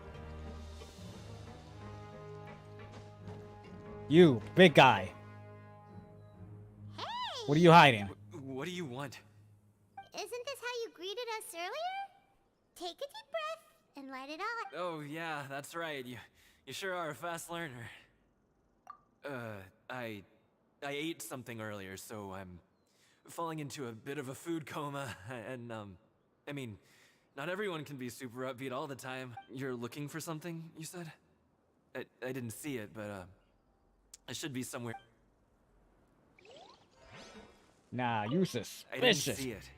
Speaker 1: You, big guy.
Speaker 3: Hey!
Speaker 1: What are you hiding?
Speaker 10: What do you want?
Speaker 3: Isn't this how you greeted us earlier? Take a deep breath and let it all out.
Speaker 10: Oh yeah, that's right. You sure are a fast learner. I ate something earlier, so I'm falling into a bit of a food coma, and I mean, not everyone can be super upbeat all the time. You're looking for something, you said? I didn't see it, but it should be somewhere.
Speaker 1: Nah, you
Speaker 10: I didn't
Speaker 1: suspicious.
Speaker 10: see it.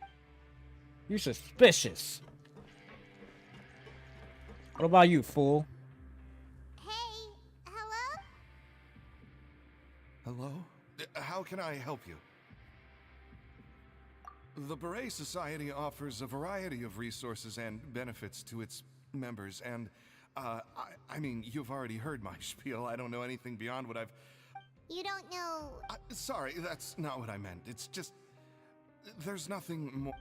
Speaker 1: You suspicious. What about you, fool?
Speaker 3: Hey, hello?
Speaker 11: Hello? How can I help you? The Beret Society offers a variety of resources and benefits to its members, and, I mean, you've already heard my spiel. I don't know anything beyond what I've...
Speaker 3: You don't know...
Speaker 11: Sorry, that's not what I meant. It's just... There's nothing more...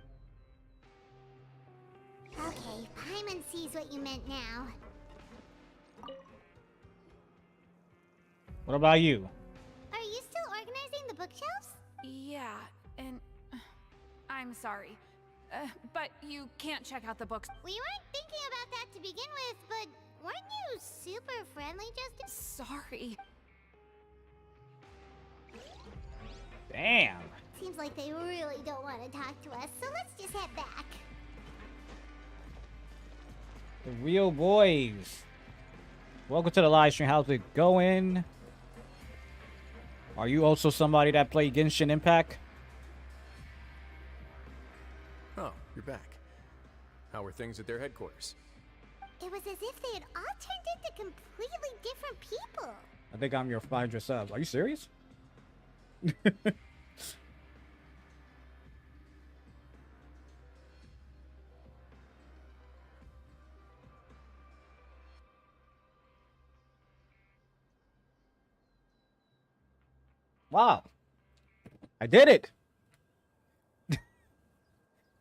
Speaker 3: Okay, Paimon sees what you meant now.
Speaker 1: What about you?
Speaker 3: Are you still organizing the bookshelves?
Speaker 12: Yeah, and I'm sorry. But you can't check out the books.
Speaker 3: We weren't thinking about that to begin with, but weren't you super friendly just
Speaker 12: Sorry.
Speaker 1: Damn.
Speaker 3: Seems like they really don't want to talk to us, so let's just head back.
Speaker 1: The real boys. Welcome to the live stream. How's it going? Are you also somebody that played Genshin Impact?
Speaker 6: Oh, you're back. How were things at their headquarters?
Speaker 3: It was as if they had all turned into completely different people.
Speaker 1: I think I'm your 500 subs. Are you serious? Wow. I did it.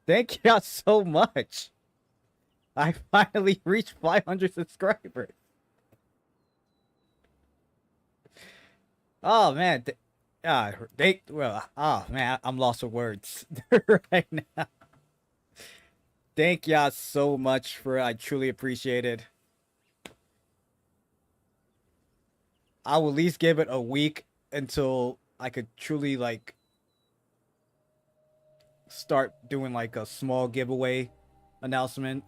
Speaker 1: Thank y'all so much. I finally reached 500 subscribers. Oh man. Oh man, I'm lost for words right now. Thank y'all so much I truly appreciate it. I will at least give it a week until I could truly like start doing like a small giveaway announcement.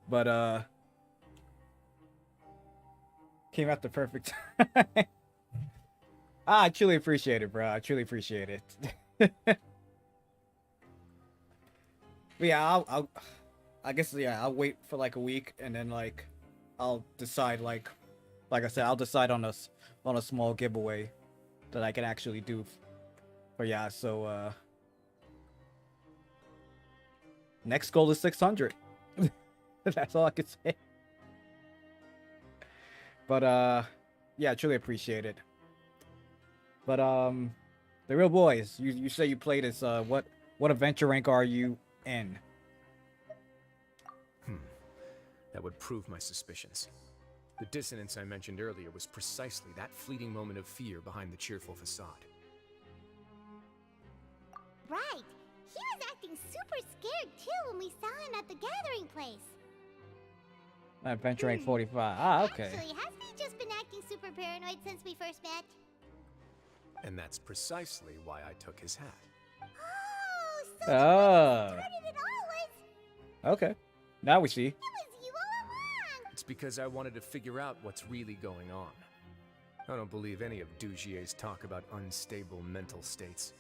Speaker 1: But came at the perfect time. I truly appreciate it, bro. I truly appreciate it. But yeah, I guess yeah, I'll wait for like a week and then like I'll decide like I said, I'll decide on a small giveaway that I can actually do. But yeah, so next goal is 600. That's all I can say. But yeah, I truly appreciate it. But the real boys, you say you played this. What adventure rank are you in?
Speaker 6: That would prove my suspicions. The dissonance I mentioned earlier was precisely that fleeting moment of fear behind the cheerful facade.
Speaker 3: Right. He was acting super scared too when we saw him at the gathering place.
Speaker 1: Adventure rank 45. Ah, okay.
Speaker 3: Actually, hasn't he just been acting super paranoid since we first met?
Speaker 6: And that's precisely why I took his hat.
Speaker 3: Oh, so
Speaker 1: Oh.
Speaker 3: started it all was...
Speaker 1: Okay. Now we see.
Speaker 3: It was you all along!
Speaker 6: It's because I wanted to figure out what's really going on. I don't believe any of Dugier's talk about unstable mental states.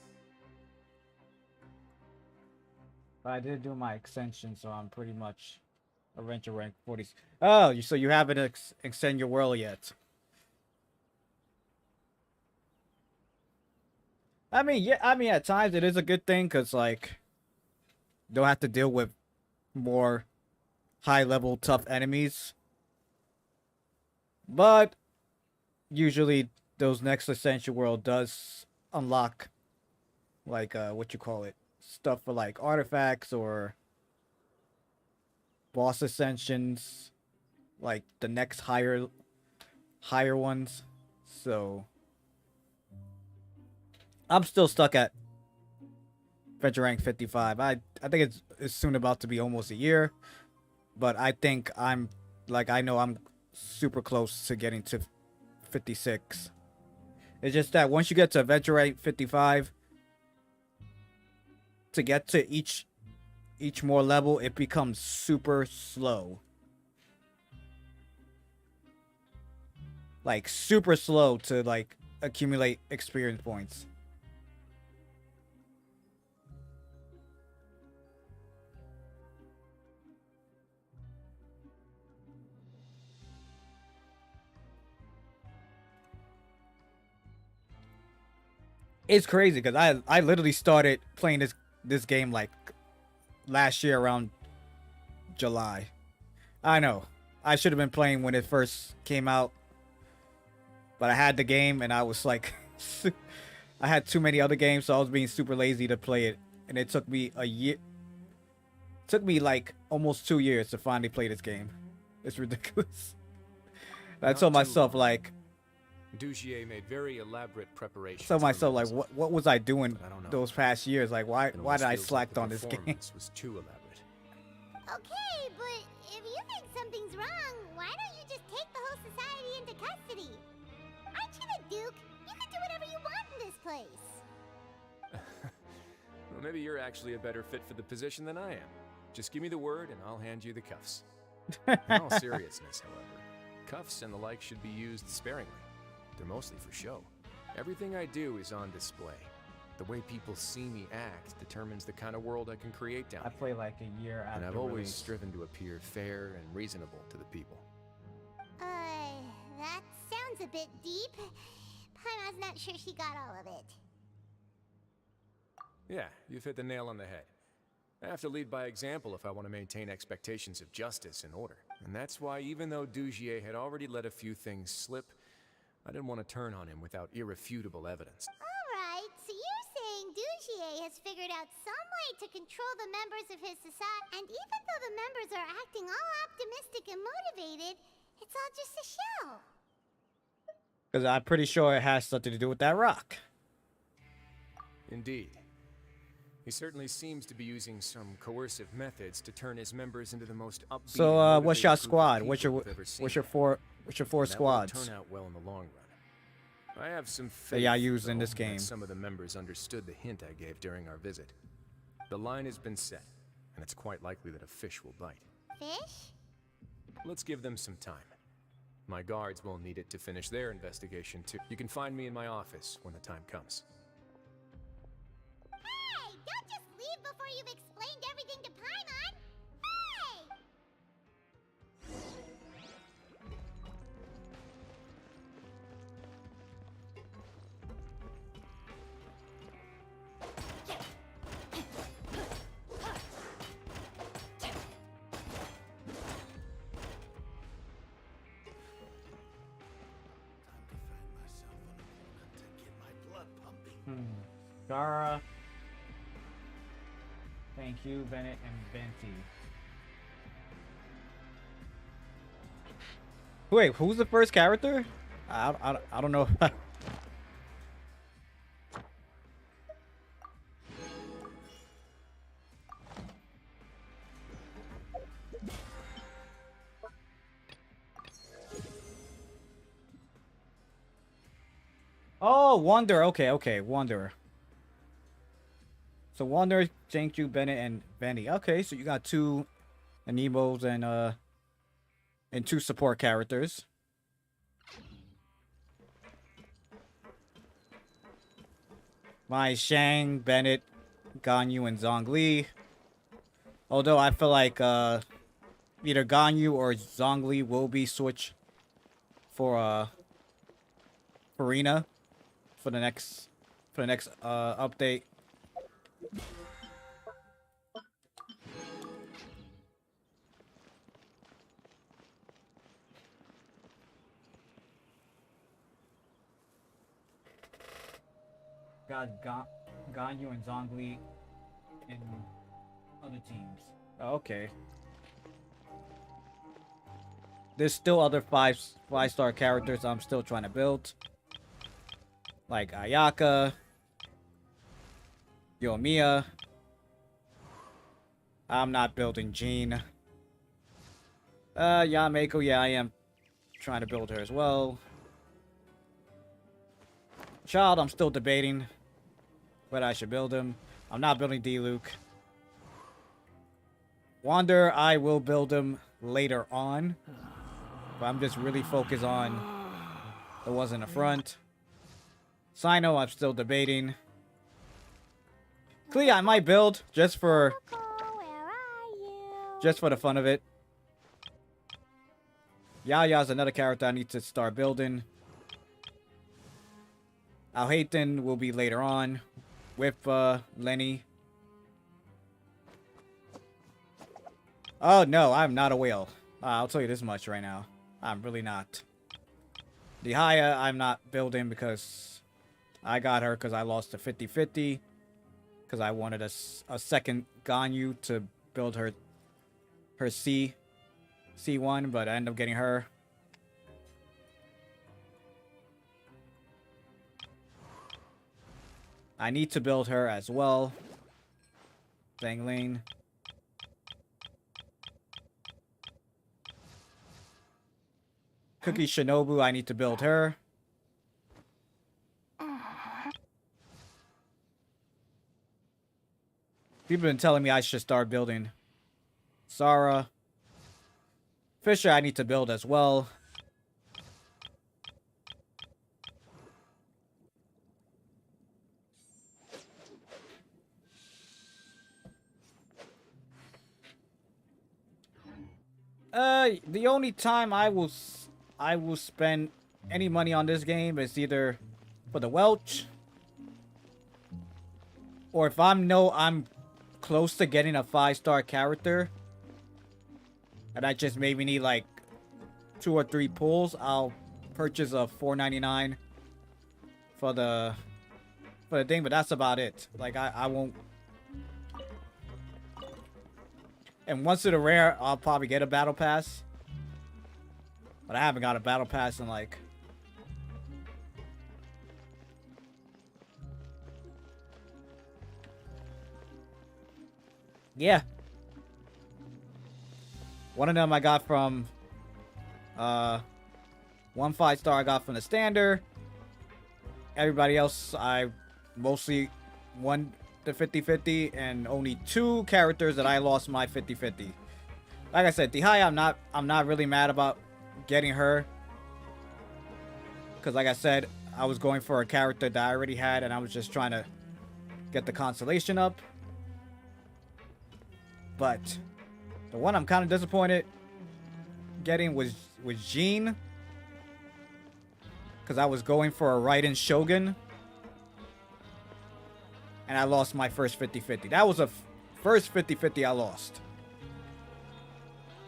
Speaker 1: But I did do my extension, so I'm pretty much adventure rank 40. Oh, so you haven't extend your world yet. I mean, yeah, I mean, at times it is a good thing, because, like, don't have to deal with more high-level tough enemies. But usually those next Ascension world does unlock, like, what you call it, stuff for, like, artifacts or boss ascensions, like the next higher ones. So I'm still stuck at Adventure rank 55. I think it's soon about to be almost a year, but I think I know I'm super close to getting to 56. It's just that once you get to Adventure rank 55, to get to each more level, it becomes super slow. Like super slow to like accumulate experience points. It's crazy because I literally started playing this game like last year around July. I know. I should have been playing when it first came out. But I had the game and I was like I had too many other games, so I was being super lazy to play it. And it took me a year. It took me like almost 2 years to finally play this game. It's ridiculous. I told myself like
Speaker 6: Dugier made very elaborate preparations.
Speaker 1: Told myself like what was I doing those past years? Like why did I slack on this game?
Speaker 6: Was too elaborate.
Speaker 3: Okay, but if you think something's wrong, why don't you just take the whole society into custody? Aren't you the Duke? You can do whatever you want in this place.
Speaker 6: Well, maybe you're actually a better fit for the position than I am. Just give me the word and I'll hand you the cuffs. In all seriousness, however, cuffs and the like should be used sparingly. They're mostly for show. Everything I do is on display. The way people see me act determines the kind of world I can create down here.
Speaker 1: I play like a year after
Speaker 6: And I've always
Speaker 1: release.
Speaker 6: striven to appear fair and reasonable to the people.
Speaker 3: That sounds a bit deep. Paimon's not sure she got all of it.
Speaker 6: Yeah, you've hit the nail on the head. I have to lead by example if I want to maintain expectations of justice and order. And that's why even though Dugier had already let a few things slip, I didn't want to turn on him without irrefutable evidence.
Speaker 3: Alright, so you're saying Dugier has figured out some way to control the members of his society, and even though the members are acting all optimistic and motivated, it's all just a show.
Speaker 1: Because I'm pretty sure it has something to do with that rock.
Speaker 6: Indeed. He certainly seems to be using some coercive methods to turn his members into the most upbeat.
Speaker 1: So what's your
Speaker 6: motivated group of
Speaker 1: squad?
Speaker 6: people I've ever seen.
Speaker 1: What's your four
Speaker 6: That
Speaker 1: squads?
Speaker 6: will turn out well in the long run. I have some faith
Speaker 1: That y'all use in
Speaker 6: though,
Speaker 1: this game.
Speaker 6: that some of the members understood the hint I gave during our visit. The line has been set, and it's quite likely that a fish will bite.
Speaker 3: Fish?
Speaker 6: Let's give them some time. My guards will need it to finish their investigation too. You can find me in my office when the time comes.
Speaker 3: Hey! Don't just leave before you've explained everything to Paimon! Hey!
Speaker 1: Gara. Thank you, Bennett and Venti. Wait, who's the first character? I don't know. Oh, Wonder. Okay, Wonder. So Wonder, Jiangju, Bennett, and Vanny. Okay, so you got two Anemos and two support characters. Mai Shang, Bennett, Ganyu, and Zhongli. Although I feel like either Ganyu or Zhongli will be switched for Farina for the next update. Got Ganyu and Zhongli in other teams. Oh, okay. There's still other five-star characters I'm still trying to build. Like Ayaka, Yoimiya. I'm not building Jean. Yameko, yeah, I am trying to build her as well. Child, I'm still debating whether I should build him. I'm not building D-Luke. Wander, I will build him later on. But I'm just really focused on the ones in the front. Sino, I'm still debating. Clea, I might build just for the fun of it. Yaya's another character I need to start building. Alhaithon will be later on with Lenny. Oh no, I'm not a whale. I'll tell you this much right now. I'm really not. Dehaya, I'm not building because I got her because I lost to 50-50. Because I wanted a second Ganyu to build her C1, but I ended up getting her. I need to build her as well. Zhang Lin. Cookie Shinobu, I need to build her. People have been telling me I should start building Sarah. Fisher, I need to build as well. The only time I will spend any money on this game is either for the Welch, or if I'm close to getting a 5-star character, and I just maybe need like 2 or 3 pulls, I'll purchase a $4.99 for the thing, but that's about it. Like I won't. And once in a rare, I'll probably get a battle pass. But I haven't got a battle pass in like... Yeah. One of them I got from... one 5-star I got from the standard. Everybody else I mostly won the 50-50, and only 2 characters that I lost my 50-50. Like I said, Dehaya, I'm not really mad about getting her, because like I said, I was going for a character that I already had, and I was just trying to get the constellation up. But the one I'm kind of disappointed getting was Jean, because I was going for a Raiden Shogun, and I lost my first 50-50. That was a first 50-50 I lost.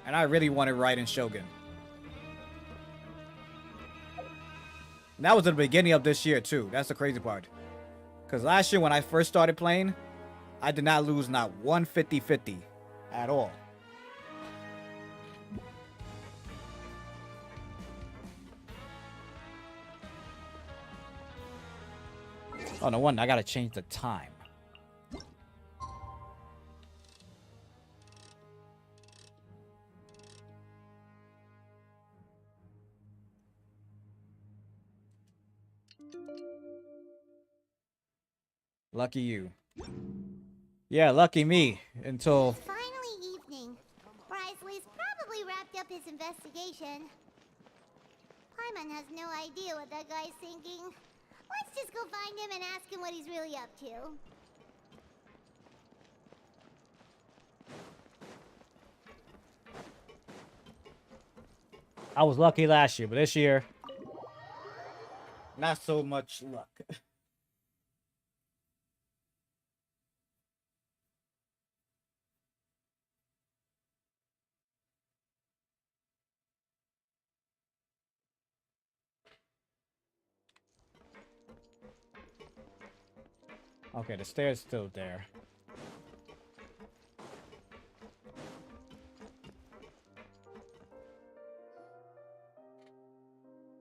Speaker 1: And I really wanted Raiden Shogun. And that was at the beginning of this year, too. That's the crazy part. Because last year, when I first started playing, I did not lose not one 50-50 at all. Oh, no wonder. I gotta change the time. Lucky you. Yeah, lucky me. Until...
Speaker 3: Finally evening. Brysley's probably wrapped up his investigation. Paimon has no idea what that guy's thinking. Let's just go find him and ask him what he's really up to.
Speaker 1: I was lucky last year, but this year, not so much luck. Okay, the stairs still there.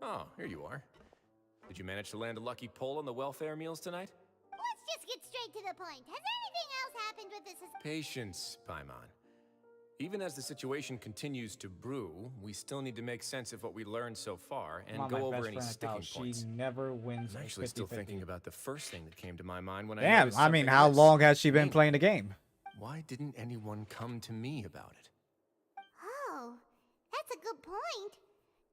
Speaker 6: Oh, here you are. Did you manage to land a lucky pull on the welfare meals tonight?
Speaker 3: Let's just get straight to the point. Has anything else happened with this?
Speaker 6: Patience, Paimon. Even as the situation continues to brew, we still need to make sense of what we learned so far and go over any sticking points.
Speaker 1: She never wins.
Speaker 6: I'm actually still thinking about the first thing that came to my mind when I
Speaker 1: Damn,
Speaker 6: noticed
Speaker 1: I mean,
Speaker 6: something
Speaker 1: how
Speaker 6: amiss.
Speaker 1: long has she been playing the game?
Speaker 6: Why didn't anyone come to me about it?
Speaker 3: Oh, that's a good point.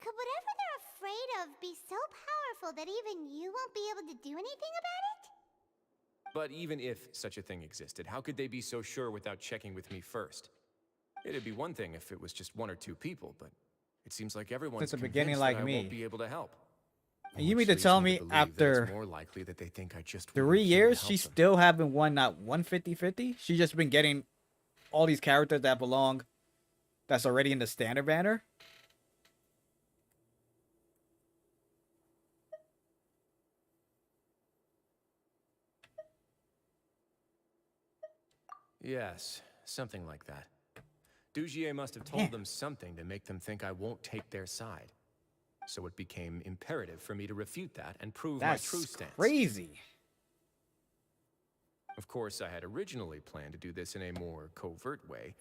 Speaker 3: Could whatever they're afraid of be so powerful that even you won't be able to do anything about it?
Speaker 6: But even if such a thing existed, how could they be so sure without checking with me first? It'd be one thing if it was just one or two people, but it seems like everyone's
Speaker 1: Since the beginning, like
Speaker 6: that I
Speaker 1: me.
Speaker 6: won't be able to help.
Speaker 1: And you mean
Speaker 6: Which
Speaker 1: to tell
Speaker 6: leads
Speaker 1: me
Speaker 6: to believe that
Speaker 1: after
Speaker 6: it's more likely that they think I just
Speaker 1: 3
Speaker 6: can't
Speaker 1: years,
Speaker 6: help
Speaker 1: she
Speaker 6: them.
Speaker 1: still haven't won not 150-50? She's just been getting all these characters that belong, that's already in the standard banner?
Speaker 6: Yes, something like that. Dugier must have told them something to make them think I won't take their side. So it became imperative for me to refute that and prove my true stance.
Speaker 1: Crazy.
Speaker 6: Of course, I had originally planned to do this in a more covert way,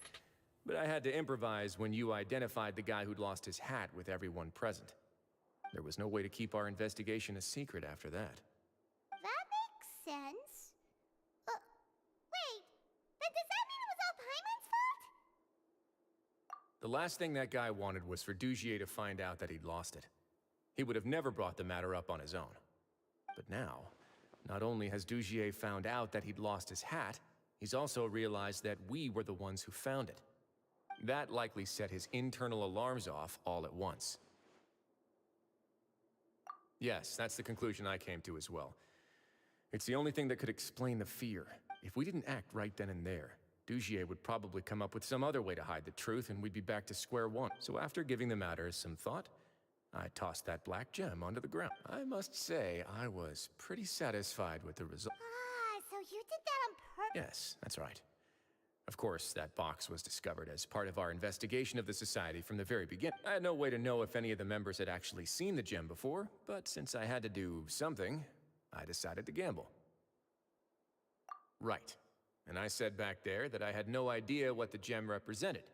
Speaker 6: but I had to improvise when you identified the guy who'd lost his hat with everyone present. There was no way to keep our investigation a secret after that.
Speaker 3: That makes sense. Wait, then does that mean it was all Paimon's fault?
Speaker 6: The last thing that guy wanted was for Dugier to find out that he'd lost it. He would have never brought the matter up on his own. But now, not only has Dugier found out that he'd lost his hat, he's also realized that we were the ones who found it. That likely set his internal alarms off all at once. Yes, that's the conclusion I came to as well. It's the only thing that could explain the fear. If we didn't act right then and there, Dugier would probably come up with some other way to hide the truth and we'd be back to square one. So after giving the matter some thought, I tossed that black gem onto the ground. I must say, I was pretty satisfied with the result.
Speaker 3: Ah, so you did that on purpose?
Speaker 6: Yes, that's right. Of course, that box was discovered as part of our investigation of the Society from the very beginning. I had no way to know if any of the members had actually seen the gem before, but since I had to do something, I decided to gamble. Right. And I said back there that I had no idea what the gem represented.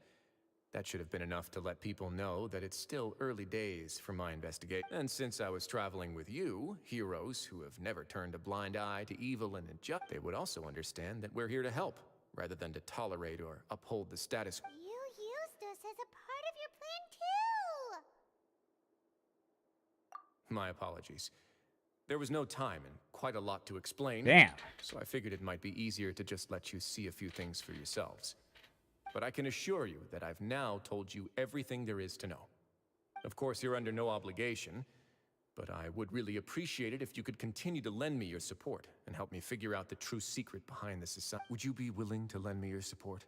Speaker 6: That should have been enough to let people know that it's still early days for my investigation. And since I was traveling with you, heroes who have never turned a blind eye to evil and injustice, they would also understand that we're here to help, rather than to tolerate or uphold the status quo.
Speaker 3: You used us as a part of your plan too!
Speaker 6: My apologies. There was no time and quite a lot to explain.
Speaker 1: Damn.
Speaker 6: So I figured it might be easier to just let you see a few things for yourselves. But I can assure you that I've now told you everything there is to know. Of course, you're under no obligation, but I would really appreciate it if you could continue to lend me your support and help me figure out the true secret behind the society. Would you be willing to lend me your support?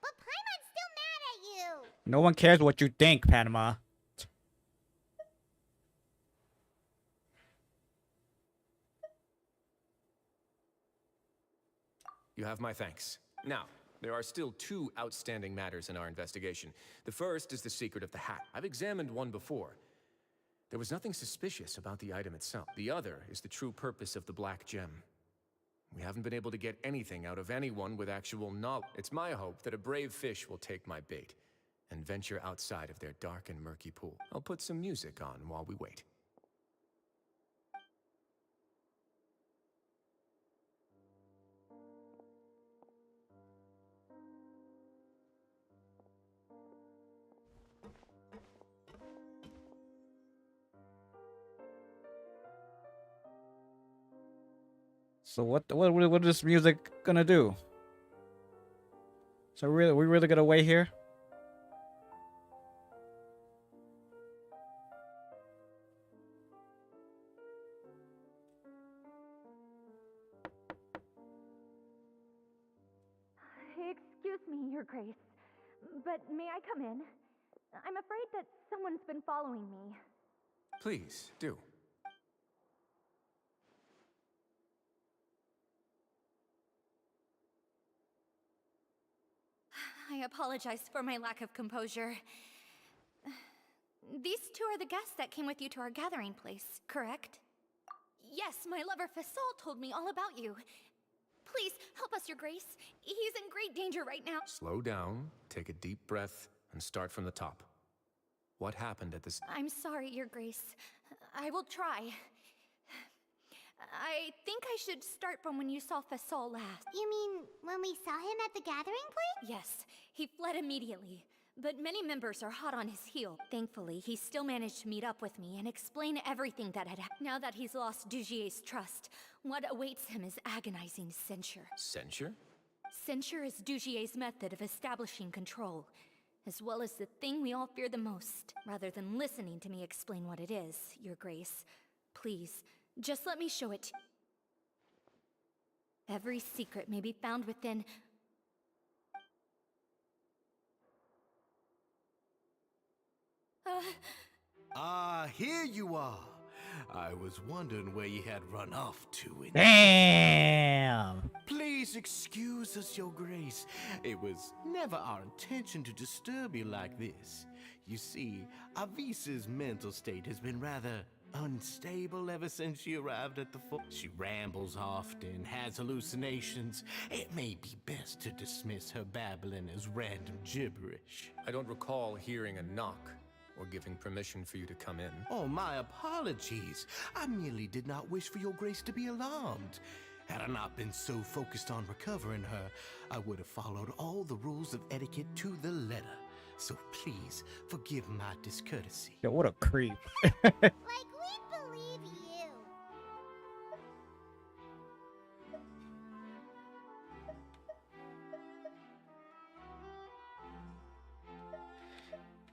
Speaker 3: But Paimon's still mad at you!
Speaker 1: No one cares what you think, Panama.
Speaker 6: You have my thanks. Now, there are still two outstanding matters in our investigation. The first is the secret of the hat. I've examined one before. There was nothing suspicious about the item itself. The other is the true purpose of the black gem. We haven't been able to get anything out of anyone with actual knowledge. It's my hope that a brave fish will take my bait and venture outside of their dark and murky pool. I'll put some music on while we wait.
Speaker 1: So what is this music gonna do? So we really gonna wait here?
Speaker 13: Your Grace. But may I come in? I'm afraid that someone's been following me.
Speaker 6: Please, do.
Speaker 14: I apologize for my lack of composure. These two are the guests that came with you to our gathering place, correct? Yes, my lover Fasol told me all about you. Please, help us, Your Grace. He's in great danger right now.
Speaker 6: Slow down, take a deep breath, and start from the top. What happened at this?
Speaker 14: I'm sorry, Your Grace. I will try. I think I should start from when you saw Fasol last.
Speaker 3: You mean when we saw him at the gathering place?
Speaker 14: Yes, he fled immediately. But many members are hot on his heel. Thankfully, he still managed to meet up with me and explain everything that had happened. Now that he's lost Dugier's trust, what awaits him is agonizing censure.
Speaker 6: Censure?
Speaker 14: Censure is Dugier's method of establishing control, as well as the thing we all fear the most. Rather than listening to me explain what it is, Your Grace, please, just let me show it to you. Every secret may be found within...
Speaker 9: Here you are. I was wondering where you had run off to.
Speaker 1: Damn.
Speaker 9: Please excuse us, Your Grace. It was never our intention to disturb you like this. You see, Avisa's mental state has been rather unstable ever since she arrived at the fort. She rambles often, has hallucinations. It may be best to dismiss her babbling as random gibberish.
Speaker 6: I don't recall hearing a knock or giving permission for you to come in.
Speaker 9: Oh, my apologies. I merely did not wish for Your Grace to be alarmed. Had I not been so focused on recovering her, I would have followed all the rules of etiquette to the letter. So please, forgive my discourtesy.
Speaker 1: Yo, what a creep.
Speaker 3: Like, we believe you.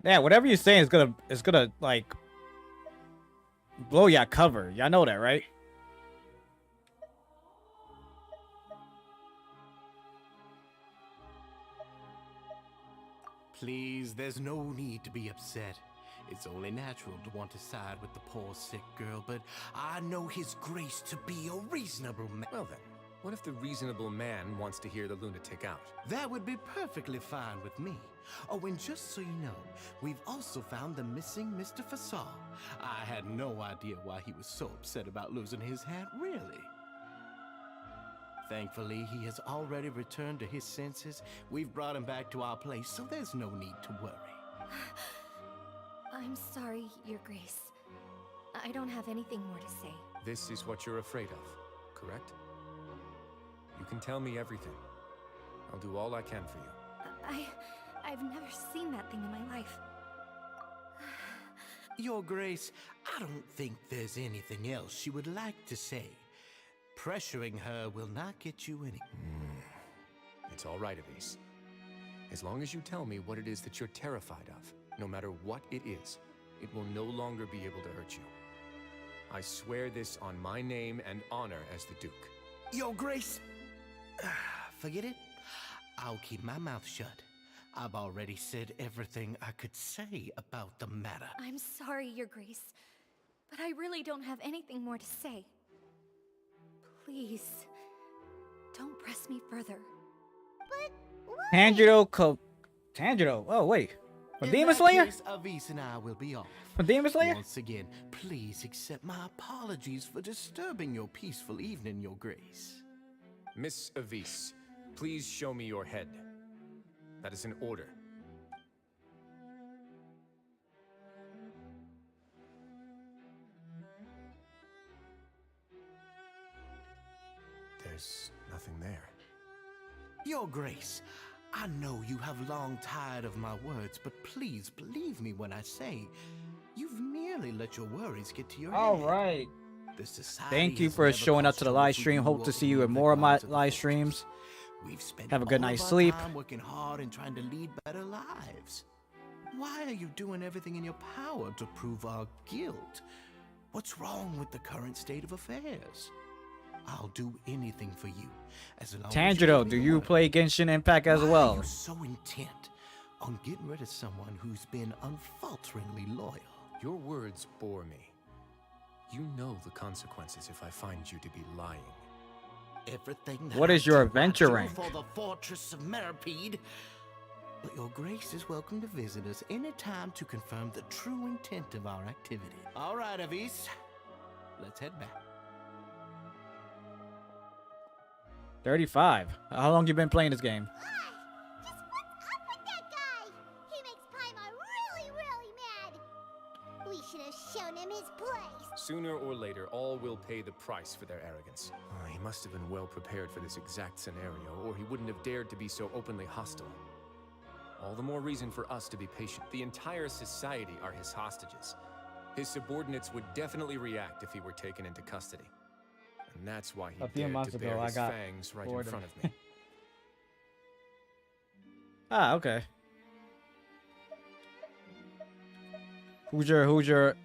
Speaker 1: Yeah, whatever you're saying is gonna like blow your cover. Y'all know that, right?
Speaker 9: Please, there's no need to be upset. It's only natural to want to side with the poor sick girl, but I know His Grace to be a reasonable man.
Speaker 6: Well then, what if the reasonable man wants to hear the lunatic out?
Speaker 9: That would be perfectly fine with me. Oh, and just so you know, we've also found the missing Mr. Fasol. I had no idea why he was so upset about losing his hat, really. Thankfully, he has already returned to his senses. We've brought him back to our place, so there's no need to worry.
Speaker 14: I'm sorry, Your Grace. I don't have anything more to say.
Speaker 6: This is what you're afraid of, correct? You can tell me everything. I'll do all I can for you.
Speaker 14: I've never seen that thing in my life.
Speaker 9: Your Grace, I don't think there's anything else she would like to say. Pressuring her will not get you any...
Speaker 6: It's all right, Avise. As long as you tell me what it is that you're terrified of, no matter what it is, it will no longer be able to hurt you. I swear this on my name and honor as the Duke.
Speaker 9: Your Grace, forget it. I'll keep my mouth shut. I've already said everything I could say about the matter.
Speaker 14: I'm sorry, Your Grace, but I really don't have anything more to say. Please, don't press me further.
Speaker 3: But what?
Speaker 1: Tanjiro. Oh, wait. From Demon Slayer?
Speaker 9: Avise and I will be off.
Speaker 1: From Demon Slayer?
Speaker 9: Once again, please accept my apologies for disturbing your peaceful evening, Your Grace.
Speaker 6: Miss Avise, please show me your head. That is an order. There's nothing there.
Speaker 9: Your Grace, I know you have long tired of my words, but please believe me when I say you've merely let your worries get to your head.
Speaker 1: All right.
Speaker 9: The society
Speaker 1: Thank you
Speaker 9: has
Speaker 1: for
Speaker 9: never
Speaker 1: showing up to the
Speaker 9: questioned
Speaker 1: live
Speaker 9: who
Speaker 1: stream.
Speaker 9: you
Speaker 1: Hope to
Speaker 9: are
Speaker 1: see you
Speaker 9: or
Speaker 1: in
Speaker 9: the
Speaker 1: more of my
Speaker 9: guards of the
Speaker 1: live
Speaker 9: fortress.
Speaker 1: streams.
Speaker 9: We've spent
Speaker 1: Have a good
Speaker 9: all
Speaker 1: night's
Speaker 9: of our
Speaker 1: sleep.
Speaker 9: time working hard and trying to lead better lives. Why are you doing everything in your power to prove our guilt? What's wrong with the current state of affairs? I'll do anything for you. As long as
Speaker 1: Tanjiro,
Speaker 9: give
Speaker 1: do
Speaker 9: me
Speaker 1: you
Speaker 9: the word.
Speaker 1: play Genshin Impact as
Speaker 9: Why
Speaker 1: well?
Speaker 9: are you so intent on getting rid of someone who's been unfalteringly loyal?
Speaker 6: Your words bore me. You know the consequences if I find you to be lying.
Speaker 9: Everything that
Speaker 1: What
Speaker 9: I
Speaker 1: is your
Speaker 9: do, I
Speaker 1: adventure
Speaker 9: do
Speaker 1: rank?
Speaker 9: for the Fortress of Meripede. But your grace is welcome to visit us anytime to confirm the true intent of our activity. All right, Avis. Let's head back.
Speaker 1: 35. How long you been playing this game?
Speaker 3: Just what's up with that guy? He makes Paimon really, really mad. We should have shown him his place.
Speaker 6: Sooner or later, all will pay the price for their arrogance. He must have been well prepared for this exact scenario, or he wouldn't have dared to be so openly hostile. All the more reason for us to be patient. The entire society are his hostages. His subordinates would definitely react if he were taken into custody. And that's why he
Speaker 1: A few
Speaker 6: dared
Speaker 1: months
Speaker 6: to
Speaker 1: ago,
Speaker 6: bare
Speaker 1: I
Speaker 6: his
Speaker 1: got
Speaker 6: fangs right in
Speaker 1: bored of-
Speaker 6: front of me.
Speaker 1: Ah, okay. Who's your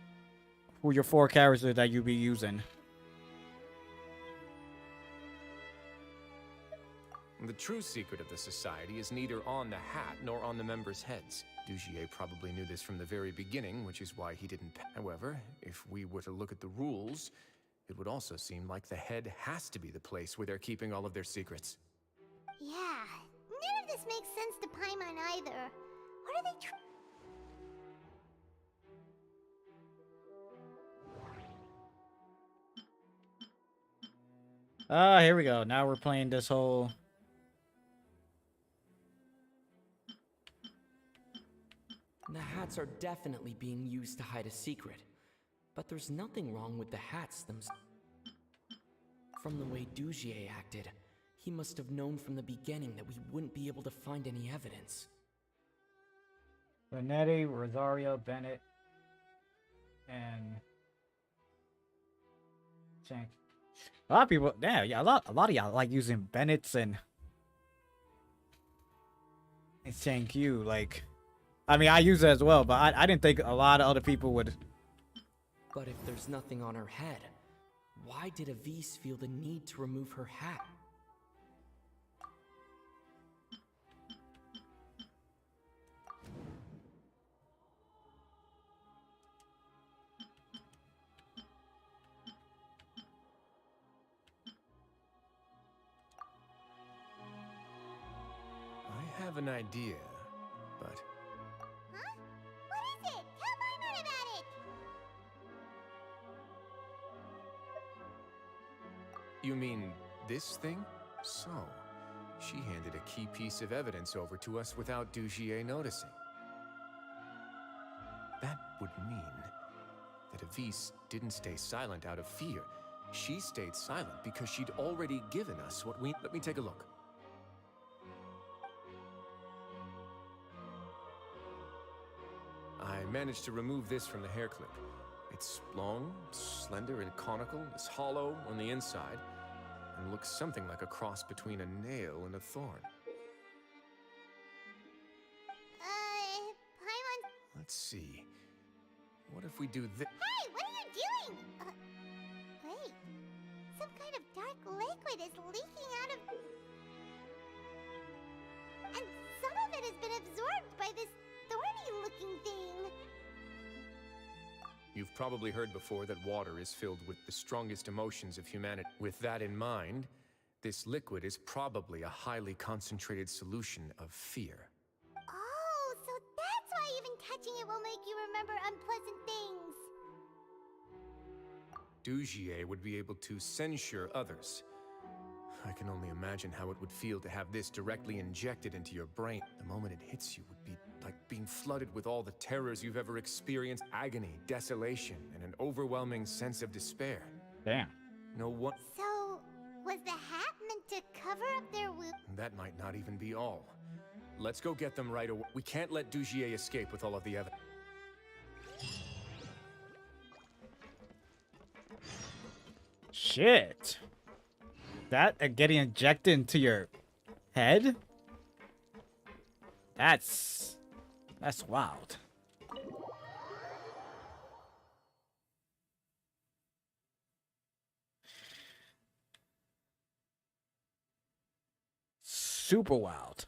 Speaker 1: 4 characters that you be using?
Speaker 6: The true secret of the society is neither on the hat nor on the members' heads. Dugier probably knew this from the very beginning, which is why he didn't. However, if we were to look at the rules, it would also seem like the head has to be the place where they're keeping all of their secrets.
Speaker 3: Yeah, none of this makes sense to Paimon either. What are they
Speaker 1: Ah, here we go. Now we're playing this whole...
Speaker 15: The hats are definitely being used to hide a secret. But there's nothing wrong with the hats themselves. From the way Dugier acted, he must have known from the beginning that we wouldn't be able to find any evidence.
Speaker 1: Benetti, Rosario, Bennett, and... Shank. A lot of people... Yeah, a lot of y'all like using Bennett's and Shank Yu, like... I mean, I use it as well, but I didn't think a lot of other people would...
Speaker 15: But if there's nothing on her head, why did Avis feel the need to remove her hat?
Speaker 6: I have an idea, but...
Speaker 3: Huh? What is it? Tell Paimon about it!
Speaker 6: You mean this thing? So, she handed a key piece of evidence over to us without Dugier noticing. That would mean that Avis didn't stay silent out of fear. She stayed silent because she'd already given us what we... Let me take a look. I managed to remove this from the hair clip. It's long, slender, and conical. It's hollow on the inside, and looks something like a cross between a nail and a thorn.
Speaker 3: Paimon...
Speaker 6: Let's see. What if we do this?
Speaker 3: Hey, what are you doing? Wait. Some kind of dark liquid is leaking out of... And some of it has been absorbed by this thorny-looking thing.
Speaker 6: You've probably heard before that water is filled with the strongest emotions of humanity. With that in mind, this liquid is probably a highly concentrated solution of fear.
Speaker 3: Oh, so that's why even touching it will make you remember unpleasant things.
Speaker 6: Dugier would be able to censure others. I can only imagine how it would feel to have this directly injected into your brain. The moment it hits you would be like being flooded with all the terrors you've ever experienced. Agony, desolation, and an overwhelming sense of despair.
Speaker 1: Damn.
Speaker 6: No one...
Speaker 3: So, was the hat meant to cover up their wound?
Speaker 6: That might not even be all. Let's go get them right away. We can't let Dugier escape with all of the evidence.
Speaker 1: Shit. That getting injected into your head? That's wild. super wild.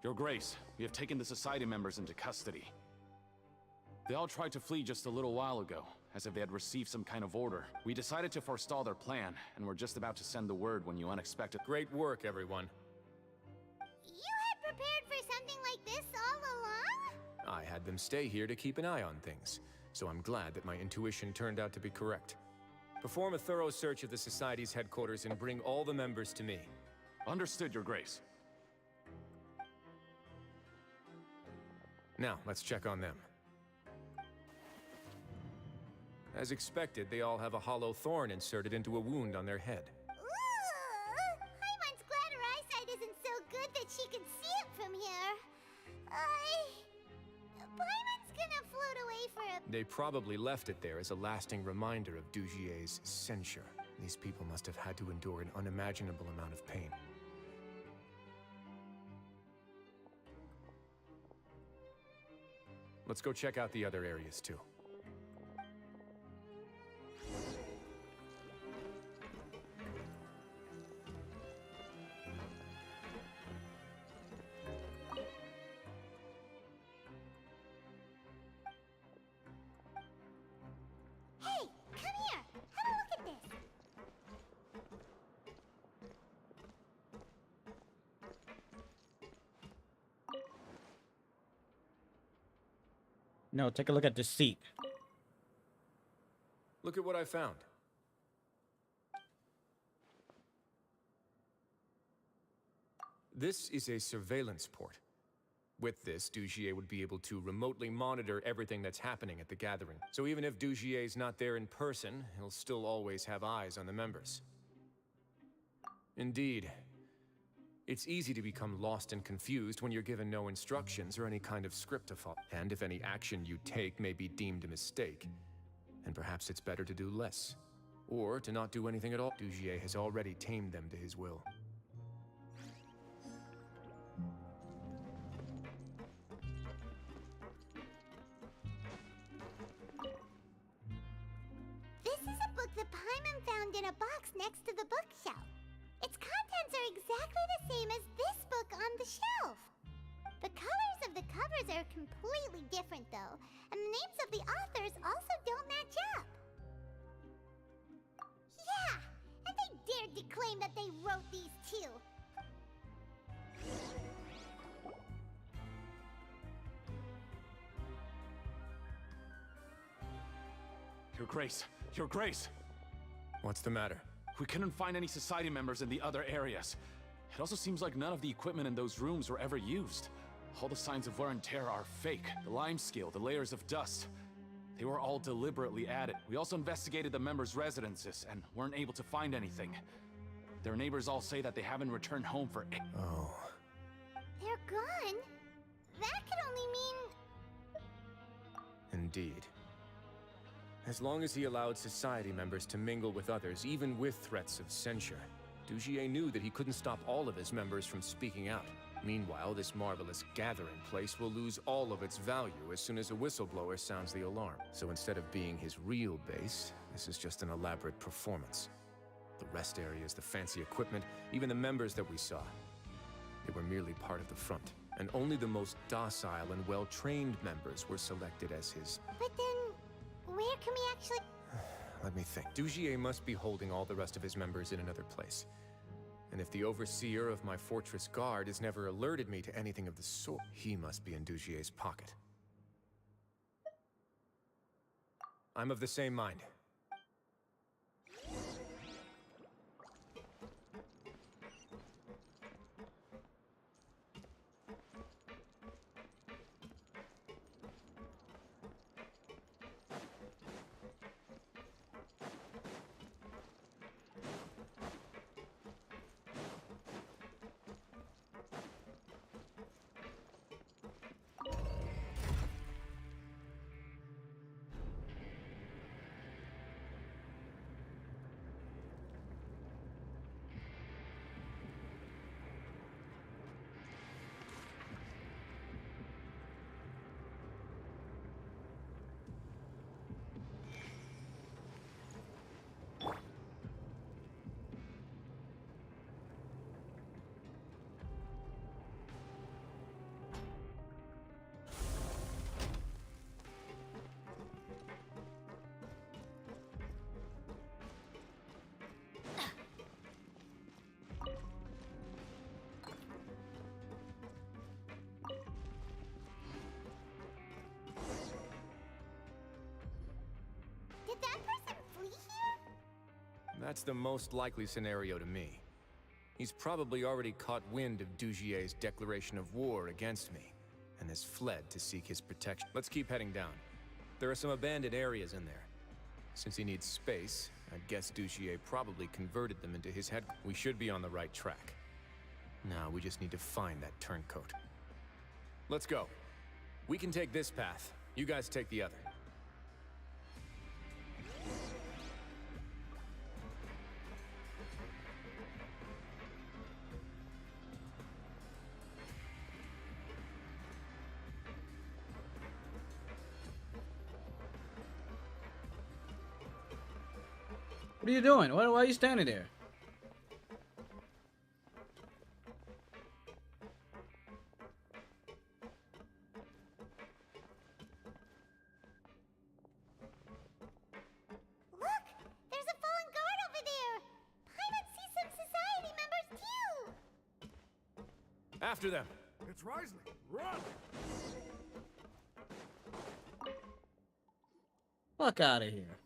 Speaker 16: Your Grace, we have taken the Society members into custody. They all tried to flee just a little while ago, as if they had received some kind of order. We decided to forestall their plan, and we're just about to send the word when you unexpected—
Speaker 6: Great work, everyone.
Speaker 3: You had prepared for something like this all along?
Speaker 6: I had them stay here to keep an eye on things, so I'm glad that my intuition turned out to be correct. Perform a thorough search of the Society's headquarters and bring all the members to me.
Speaker 16: Understood, Your Grace.
Speaker 6: Now, let's check on them. As expected, they all have a hollow thorn inserted into a wound on their head.
Speaker 3: Ooh, Paimon's glad her eyesight isn't so good that she can see it from here. Paimon's gonna float away for a—
Speaker 6: They probably left it there as a lasting reminder of Dugier's censure. These people must have had to endure an unimaginable amount of pain. Let's go check out the other areas too.
Speaker 3: Hey, come here! Have a look at this!
Speaker 1: No, take a look at this seat.
Speaker 6: Look at what I found. This is a surveillance port. With this, Dugier would be able to remotely monitor everything that's happening at the gathering. So even if Dugier's not there in person, he'll still always have eyes on the members. Indeed. It's easy to become lost and confused when you're given no instructions or any kind of script to follow. And if any action you take may be deemed a mistake, then perhaps it's better to do less. Or to not do anything at all. Dugier has already tamed them to his will.
Speaker 3: This is a book that Paimon found in a box next to the bookshelf. Its contents are exactly the same as this book on the shelf. The colors of the covers are completely different, though, and the names of the authors also don't match up. Yeah, and they dared to claim that they wrote these too.
Speaker 16: Your Grace, Your Grace!
Speaker 6: What's the matter?
Speaker 16: We couldn't find any Society members in the other areas. It also seems like none of the equipment in those rooms were ever used. All the signs of wear and tear are fake. The lime scale, the layers of dust. They were all deliberately added. We also investigated the members' residences and weren't able to find anything. Their neighbors all say that they haven't returned home for—
Speaker 6: Oh.
Speaker 3: They're gone? That could only mean—
Speaker 6: Indeed. As long as he allowed Society members to mingle with others, even with threats of censure, Dugier knew that he couldn't stop all of his members from speaking out. Meanwhile, this marvelous gathering place will lose all of its value as soon as a whistleblower sounds the alarm. So instead of being his real base, this is just an elaborate performance. The rest areas, the fancy equipment, even the members that we saw, they were merely part of the front. And only the most docile and well-trained members were selected as his—
Speaker 3: But then, where can we actually—
Speaker 6: Let me think. Dugier must be holding all the rest of his members in another place. And if the overseer of my fortress guard has never alerted me to anything of the sort, he must be in Dugier's pocket. I'm of the same mind. That's the most likely scenario to me. He's probably already caught wind of Dugier's declaration of war against me, and has fled to seek his protection. Let's keep heading down. There are some abandoned areas in there. Since he needs space, I'd guess Dugier probably converted them into his head. We should be on the right track. Now we just need to find that turncoat. Let's go. We can take this path. You guys take the other.
Speaker 1: What are you doing? Why are you standing there?
Speaker 3: Look! There's a fallen guard over there! Pirates see some society members too!
Speaker 6: After them!
Speaker 5: It's Risley! Run!
Speaker 1: Fuck out of here.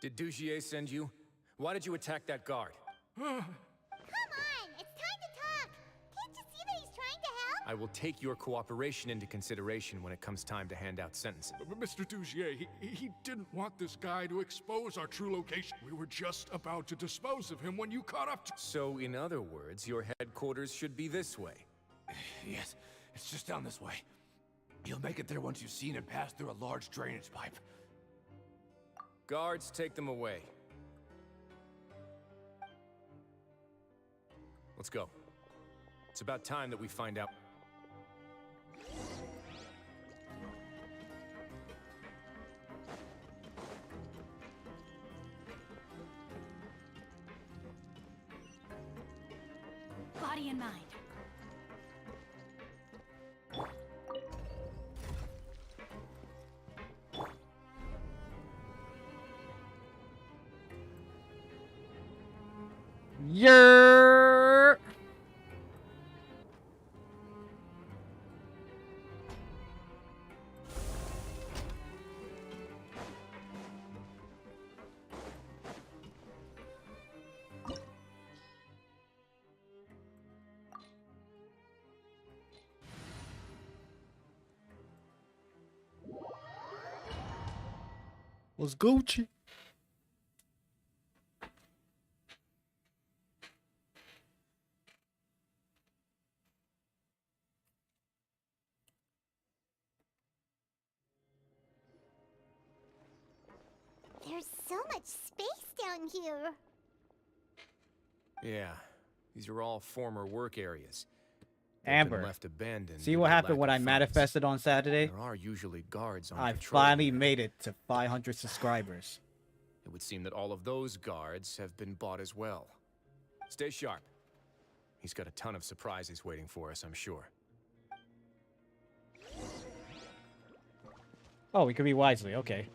Speaker 6: Did Dugier send you? Why did you attack that guard?
Speaker 3: Come on! It's time to talk! Can't you see that he's trying to help?
Speaker 6: I will take your cooperation into consideration when it comes time to hand out sentences.
Speaker 17: But Mr. Dugier, he didn't want this guy to expose our true location. We were just about to dispose of him when you caught up to—
Speaker 6: So, in other words, your headquarters should be this way.
Speaker 18: Yes, it's just down this way. You'll make it there once you've seen him pass through a large drainage pipe.
Speaker 6: Guards, take them away. Let's go. It's about time that we find out.
Speaker 2: Body and mind.
Speaker 1: Yeah. Was Gucci?
Speaker 3: There's so much space down here.
Speaker 6: Yeah, these are all former work areas. They've been
Speaker 1: Amber,
Speaker 6: left abandoned
Speaker 1: see
Speaker 6: due
Speaker 1: what
Speaker 6: to
Speaker 1: happened
Speaker 6: lack
Speaker 1: when
Speaker 6: of
Speaker 1: I
Speaker 6: funds.
Speaker 1: manifested on Saturday?
Speaker 6: There are usually guards on
Speaker 1: I
Speaker 6: patrol
Speaker 1: finally
Speaker 6: here.
Speaker 1: made it to 500 subscribers.
Speaker 6: It would seem that all of those guards have been bought as well. Stay sharp. He's got a ton of surprises waiting for us, I'm sure.
Speaker 1: Oh, we could be wisely. Okay.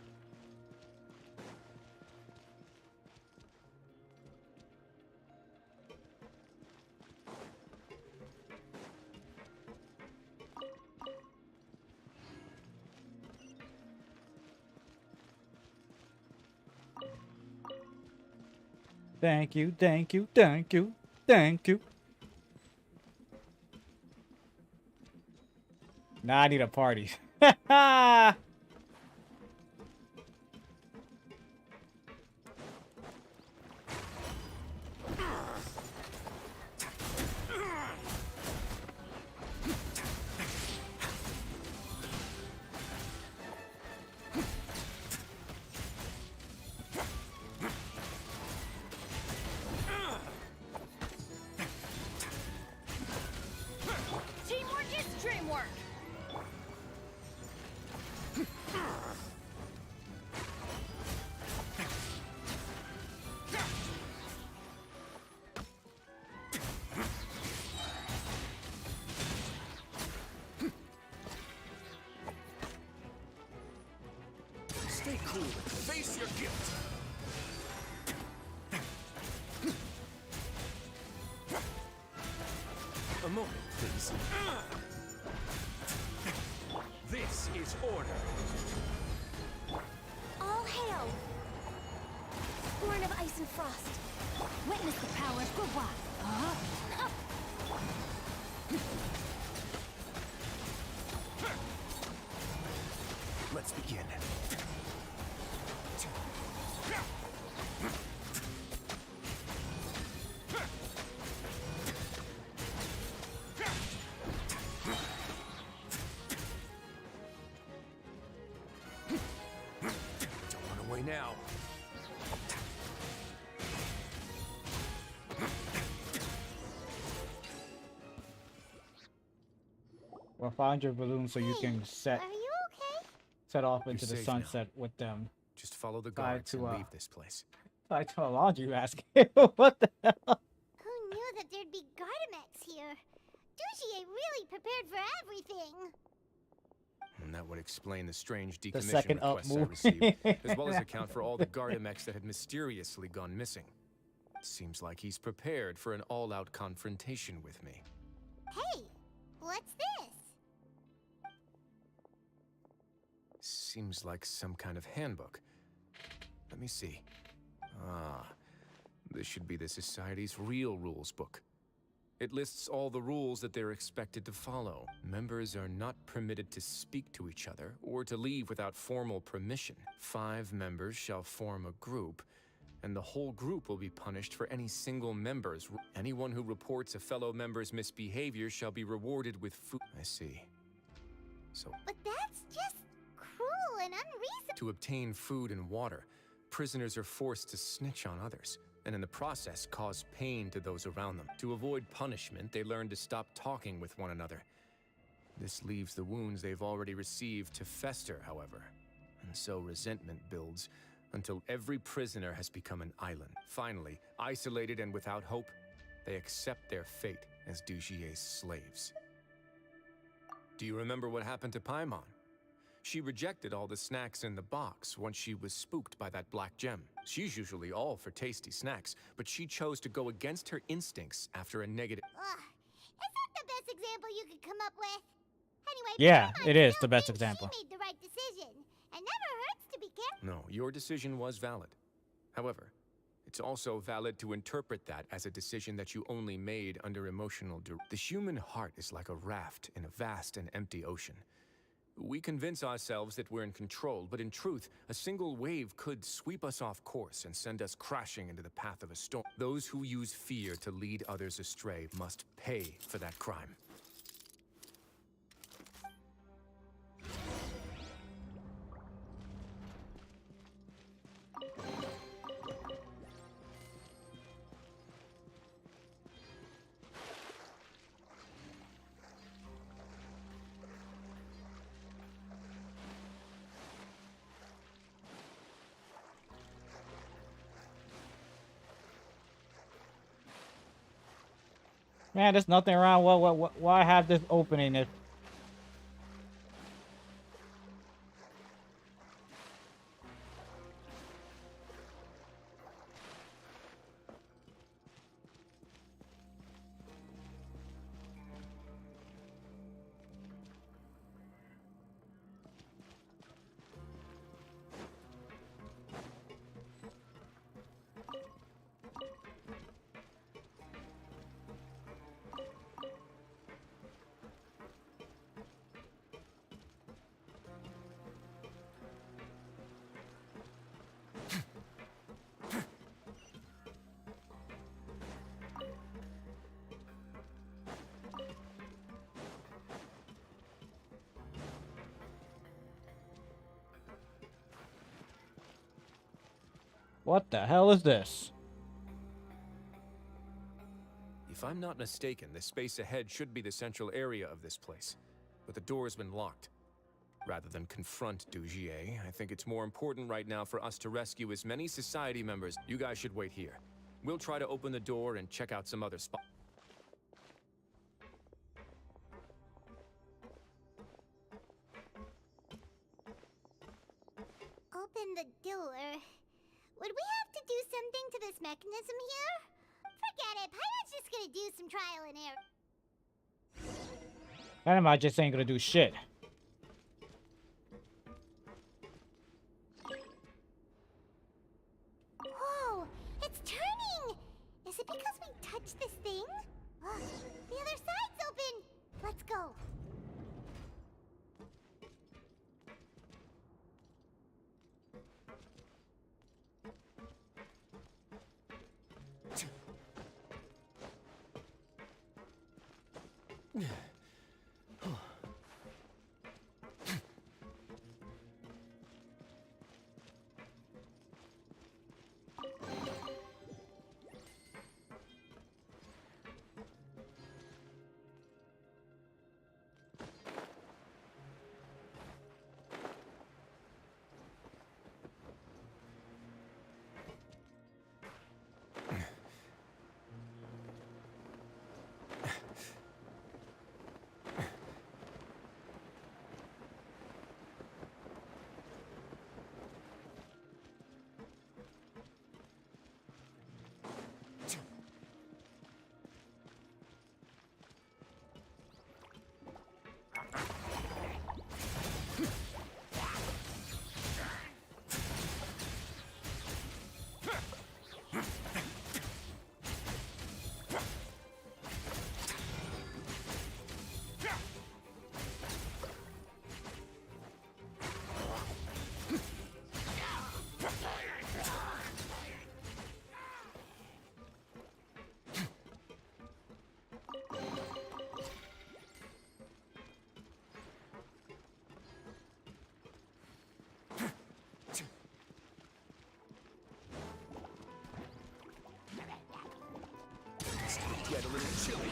Speaker 1: Thank you, thank you, thank you, thank you. Now I need a party.
Speaker 8: Teamwork is dreamwork!
Speaker 9: Stay cool. Face your guilt.
Speaker 6: A moment, please. This is order.
Speaker 14: All hail! Born of ice and frost. Witness the power of Gurwa.
Speaker 6: Let's begin. Don't run away now.
Speaker 1: Well, find your balloon so you can set
Speaker 3: Are you okay?
Speaker 1: set off into
Speaker 6: You're
Speaker 1: the
Speaker 6: safe now.
Speaker 1: sunset with them.
Speaker 6: Just follow the
Speaker 1: Tied
Speaker 6: guards
Speaker 1: to,
Speaker 6: and
Speaker 1: uh,
Speaker 6: leave this place.
Speaker 1: Tied to a laundry basket. What the hell?
Speaker 3: Who knew that there'd be Gardamex here? Dougie really prepared for everything.
Speaker 6: And that would explain the strange
Speaker 1: The
Speaker 6: decommission
Speaker 1: second up
Speaker 6: requests I
Speaker 1: move.
Speaker 6: received, as well as account for all the Gardamex that had mysteriously gone missing. Seems like he's prepared for an all-out confrontation with me.
Speaker 3: Hey, what's this?
Speaker 6: Seems like some kind of handbook. Let me see. Ah, this should be the Society's real rules book. It lists all the rules that they're expected to follow. Members are not permitted to speak to each other or to leave without formal permission. 5 members shall form a group, and the whole group will be punished for any single member's. Anyone who reports a fellow member's misbehavior shall be rewarded with food. I see. So,
Speaker 3: But that's just cruel and unreasonable.
Speaker 6: to obtain food and water, prisoners are forced to snitch on others, and in the process cause pain to those around them. To avoid punishment, they learn to stop talking with one another. This leaves the wounds they've already received to fester, however, and so resentment builds until every prisoner has become an island. Finally, isolated and without hope, they accept their fate as Dougier's slaves. Do you remember what happened to Paimon? She rejected all the snacks in the box once she was spooked by that black gem. She's usually all for tasty snacks, but she chose to go against her instincts after a negative...
Speaker 3: Ugh, is that the best example you could come up with? Anyway,
Speaker 1: Yeah,
Speaker 3: Paimon
Speaker 1: it is
Speaker 3: still
Speaker 1: the best
Speaker 3: thinks
Speaker 1: example.
Speaker 3: She made the right decision. It never hurts to be careful.
Speaker 6: No, your decision was valid. However, it's also valid to interpret that as a decision that you only made under emotional duress. The human heart is like a raft in a vast and empty ocean. We convince ourselves that we're in control, but in truth, a single wave could sweep us off course and send us crashing into the path of a storm. Those who use fear to lead others astray must pay for that crime.
Speaker 1: Man, there's nothing around. Why have this opening if what the hell is this?
Speaker 6: If I'm not mistaken, the space ahead should be the central area of this place, but the door has been locked. Rather than confront Dougier, I think it's more important right now for us to rescue as many society members. You guys should wait here. We'll try to open the door and check out some other spots.
Speaker 3: Open the door. Would we have to do something to this mechanism here? Forget it. Pirate's just gonna do some trial and error.
Speaker 1: Dynamite just ain't gonna do shit.
Speaker 6: get a little chilly.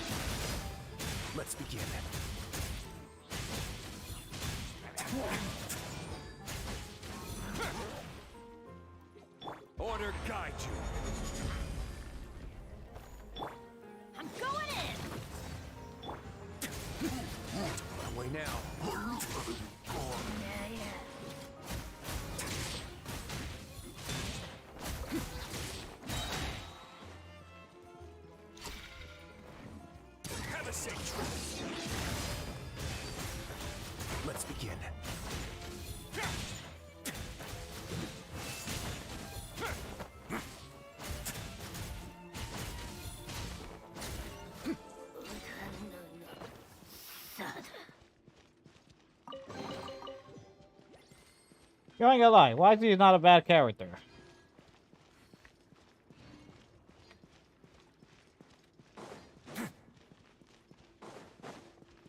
Speaker 6: Let's begin. Order guide you.
Speaker 8: I'm going in!
Speaker 6: Away now. Have a safe trip. Let's begin.
Speaker 1: You ain't gonna lie, why is he not a bad character?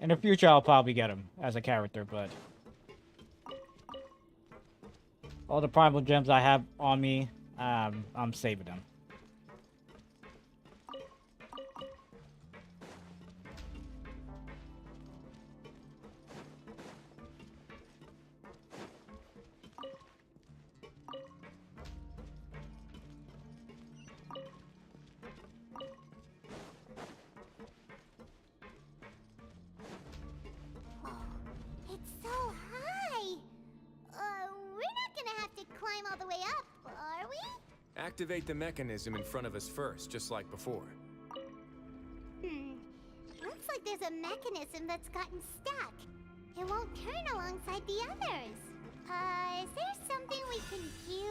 Speaker 1: In the future, I'll probably get him as a character, but all the primal gems I have on me, I'm saving them.
Speaker 3: It's so high. We're not gonna have to climb all the way up, are we?
Speaker 6: Activate the mechanism in front of us first, just like before.
Speaker 3: Looks like there's a mechanism that's gotten stuck. It won't turn alongside the others. Is there something we can do?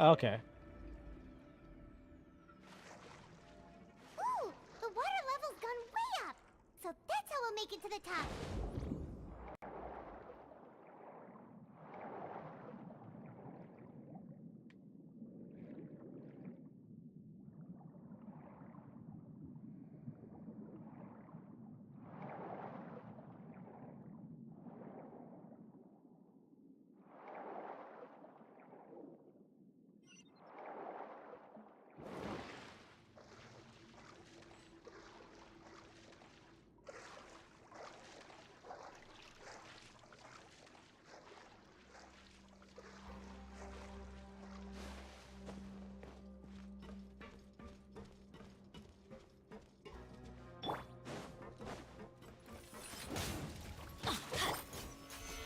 Speaker 1: Okay.
Speaker 3: Ooh, the water level's gone way up. So that's how we'll make it to the top.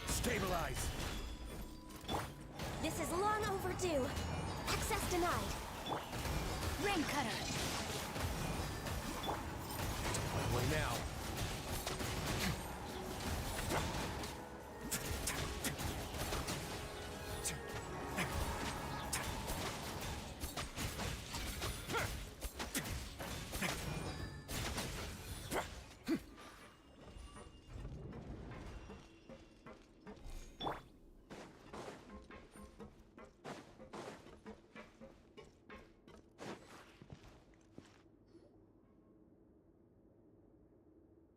Speaker 6: Stabilize.
Speaker 14: This is long overdue. Access denied. Ring cutter.
Speaker 6: Away now.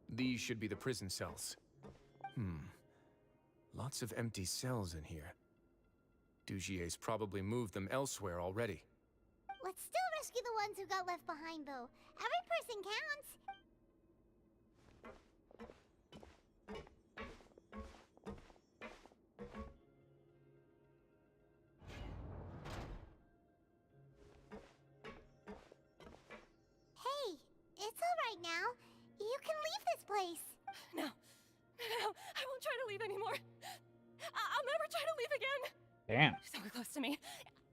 Speaker 6: These should be the prison cells. Lots of empty cells in here. Dugier's probably moved them elsewhere already.
Speaker 3: Let's still rescue the ones who got left behind, though. Every person counts. Hey, it's all right now. You can leave this place.
Speaker 8: No. No, I won't try to leave anymore. I'll never try to leave again.
Speaker 1: Damn.
Speaker 8: So close to me.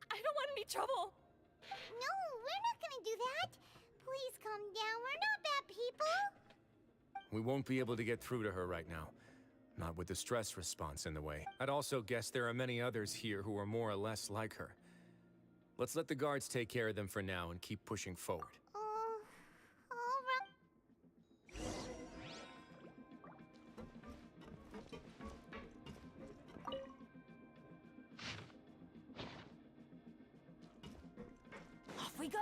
Speaker 8: I don't want any trouble.
Speaker 3: No, we're not gonna do that. Please calm down. We're not bad people.
Speaker 6: We won't be able to get through to her right now. Not with the stress response in the way. I'd also guess there are many others here who are more or less like her. Let's let the guards take care of them for now and keep pushing forward.
Speaker 3: All right.
Speaker 14: we go!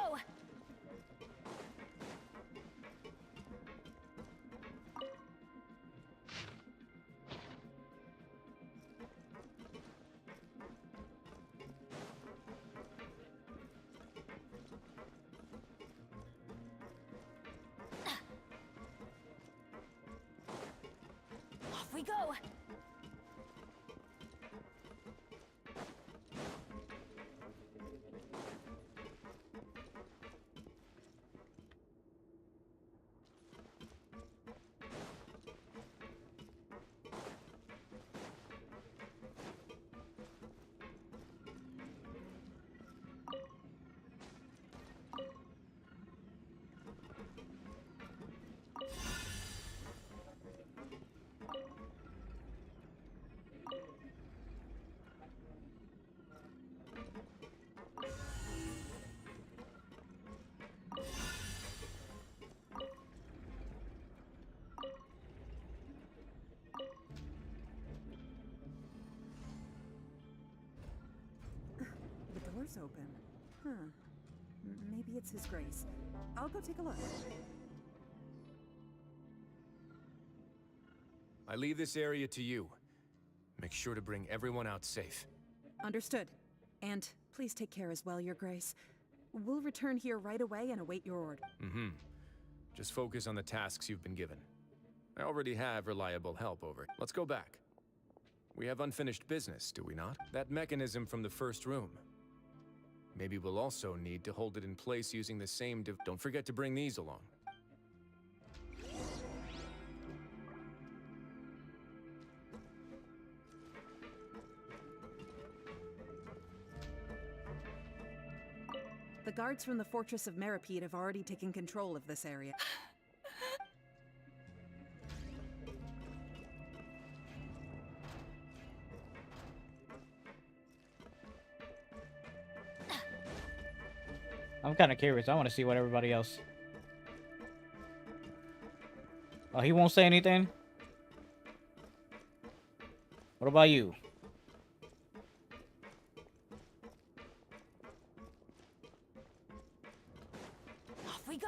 Speaker 14: Off we go!
Speaker 19: The door's open. Huh. Maybe it's His Grace. I'll go take a look.
Speaker 6: I leave this area to you. Make sure to bring everyone out safe.
Speaker 19: Understood. And please take care as well, Your Grace. We'll return here right away and await your order.
Speaker 6: Mm-hmm. Just focus on the tasks you've been given. I already have reliable help over. Let's go back. We have unfinished business, do we not? That mechanism from the first room. Maybe we'll also need to hold it in place using the same Don't forget to bring these along.
Speaker 19: The guards from the Fortress of Meripede have already taken control of this area.
Speaker 1: I'm kind of curious. I want to see what everybody else. Oh, he won't say anything? What about you?
Speaker 14: Off we go!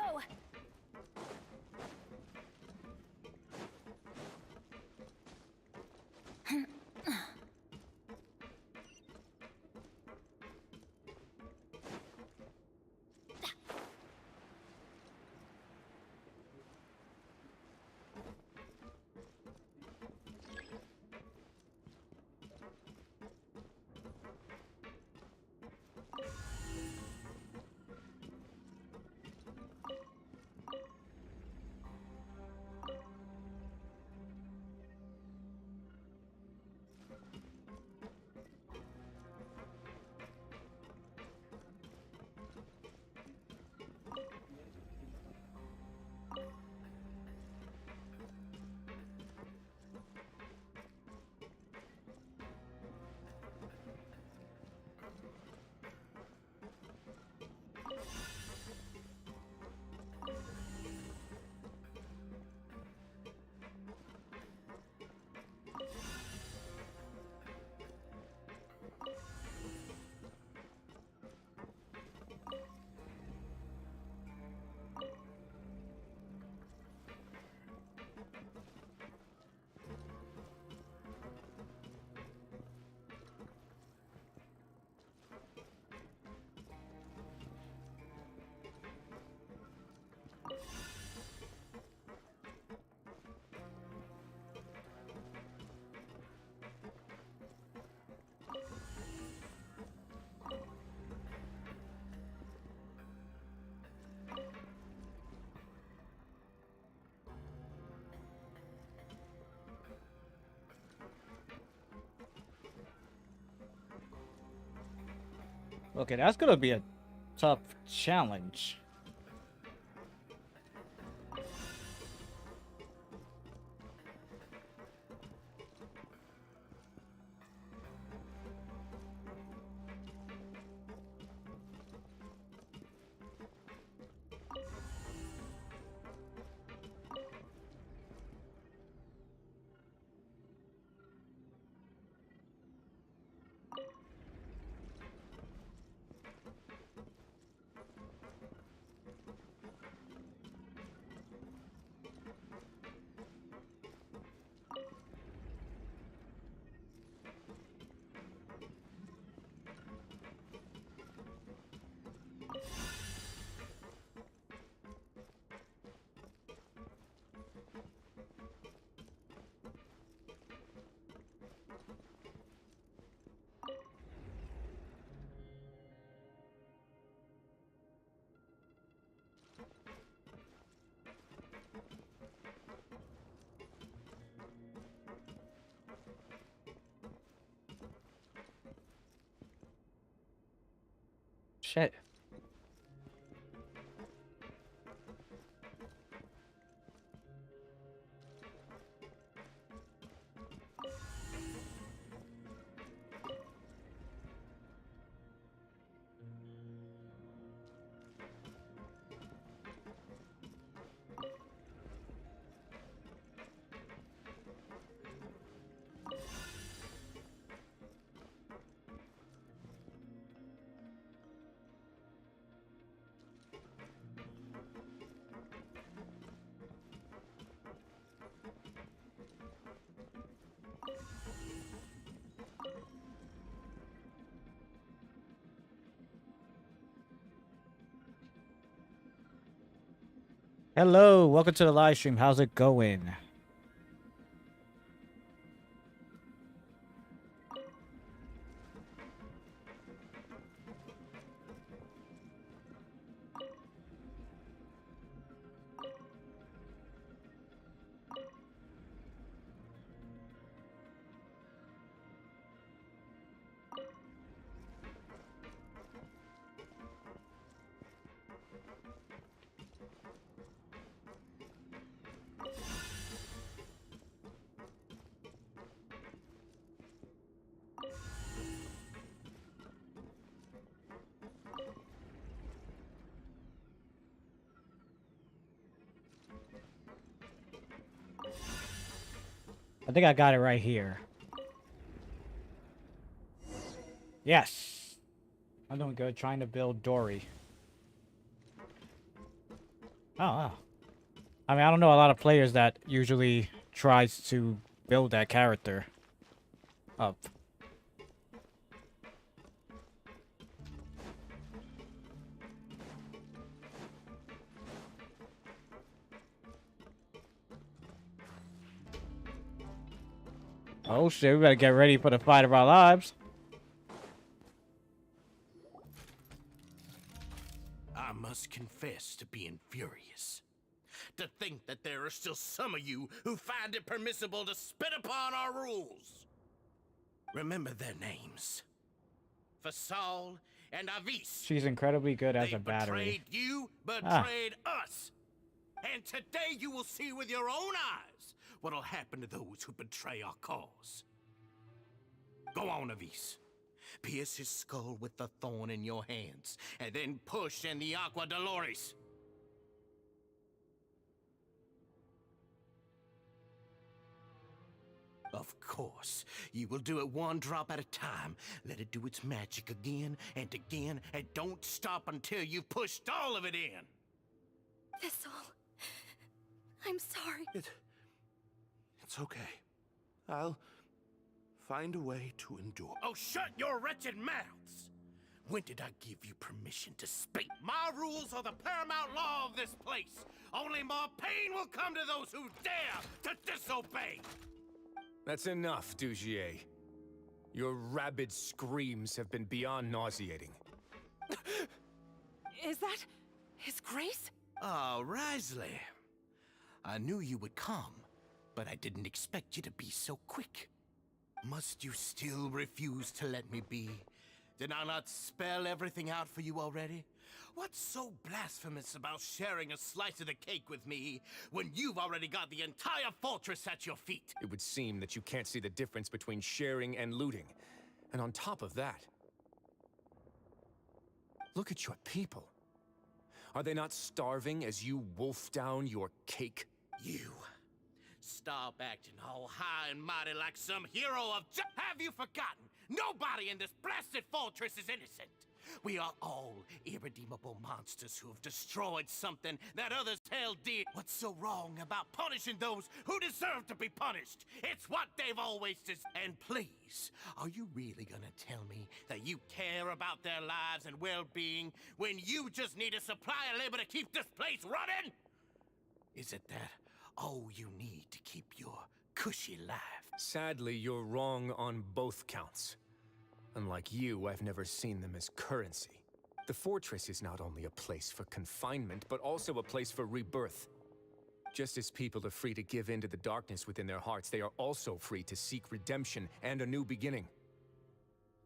Speaker 1: Okay, that's gonna be a tough challenge. shit. Hello, welcome to the live stream. How's it going? I think I got it right here. Yes! I'm doing good, trying to build Dory. Oh, wow. I mean, I don't know a lot of players that usually tries to build that character up. Oh shit, we better get ready for the fight of our lives.
Speaker 9: I must confess to being furious. To think that there are still some of you who find it permissible to spit upon our rules. Remember their names. Fasal and Avis.
Speaker 1: She's incredibly good as
Speaker 9: They
Speaker 1: a battery.
Speaker 9: betrayed you, betrayed us. And today you will see with your own eyes what'll happen to those who betray our cause. Go on, Avis. Pierce his skull with the thorn in your hands, and then push in the Aqua Dolores. Of course, you will do it one drop at a time. Let it do its magic again and again, and don't stop until you've pushed all of it in.
Speaker 14: Thistle, I'm sorry.
Speaker 11: It's okay. I'll find a way to endure.
Speaker 9: Oh, shut your wretched mouths! When did I give you permission to speak? My rules are the paramount law of this place. Only more pain will come to those who dare to disobey.
Speaker 6: That's enough, Dugier. Your rabid screams have been beyond nauseating.
Speaker 12: Is that His Grace?
Speaker 9: Oh, Risley. I knew you would come, but I didn't expect you to be so quick. Must you still refuse to let me be? Did I not spell everything out for you already? What's so blasphemous about sharing a slice of the cake with me when you've already got the entire fortress at your feet?
Speaker 6: It would seem that you can't see the difference between sharing and looting. And on top of that, look at your people. Are they not starving as you wolf down your cake?
Speaker 9: You. Stop acting all high and mighty like some hero of Have you forgotten? Nobody in this blasted fortress is innocent. We are all irredeemable monsters who have destroyed something that others held dear. What's so wrong about punishing those who deserve to be punished? It's what they've always And please, are you really gonna tell me that you care about their lives and well-being when you just need a supply of labor to keep this place running? Is it that all you need to keep your cushy life?
Speaker 6: Sadly, you're wrong on both counts. Unlike you, I've never seen them as currency. The fortress is not only a place for confinement, but also a place for rebirth. Just as people are free to give in to the darkness within their hearts, they are also free to seek redemption and a new beginning.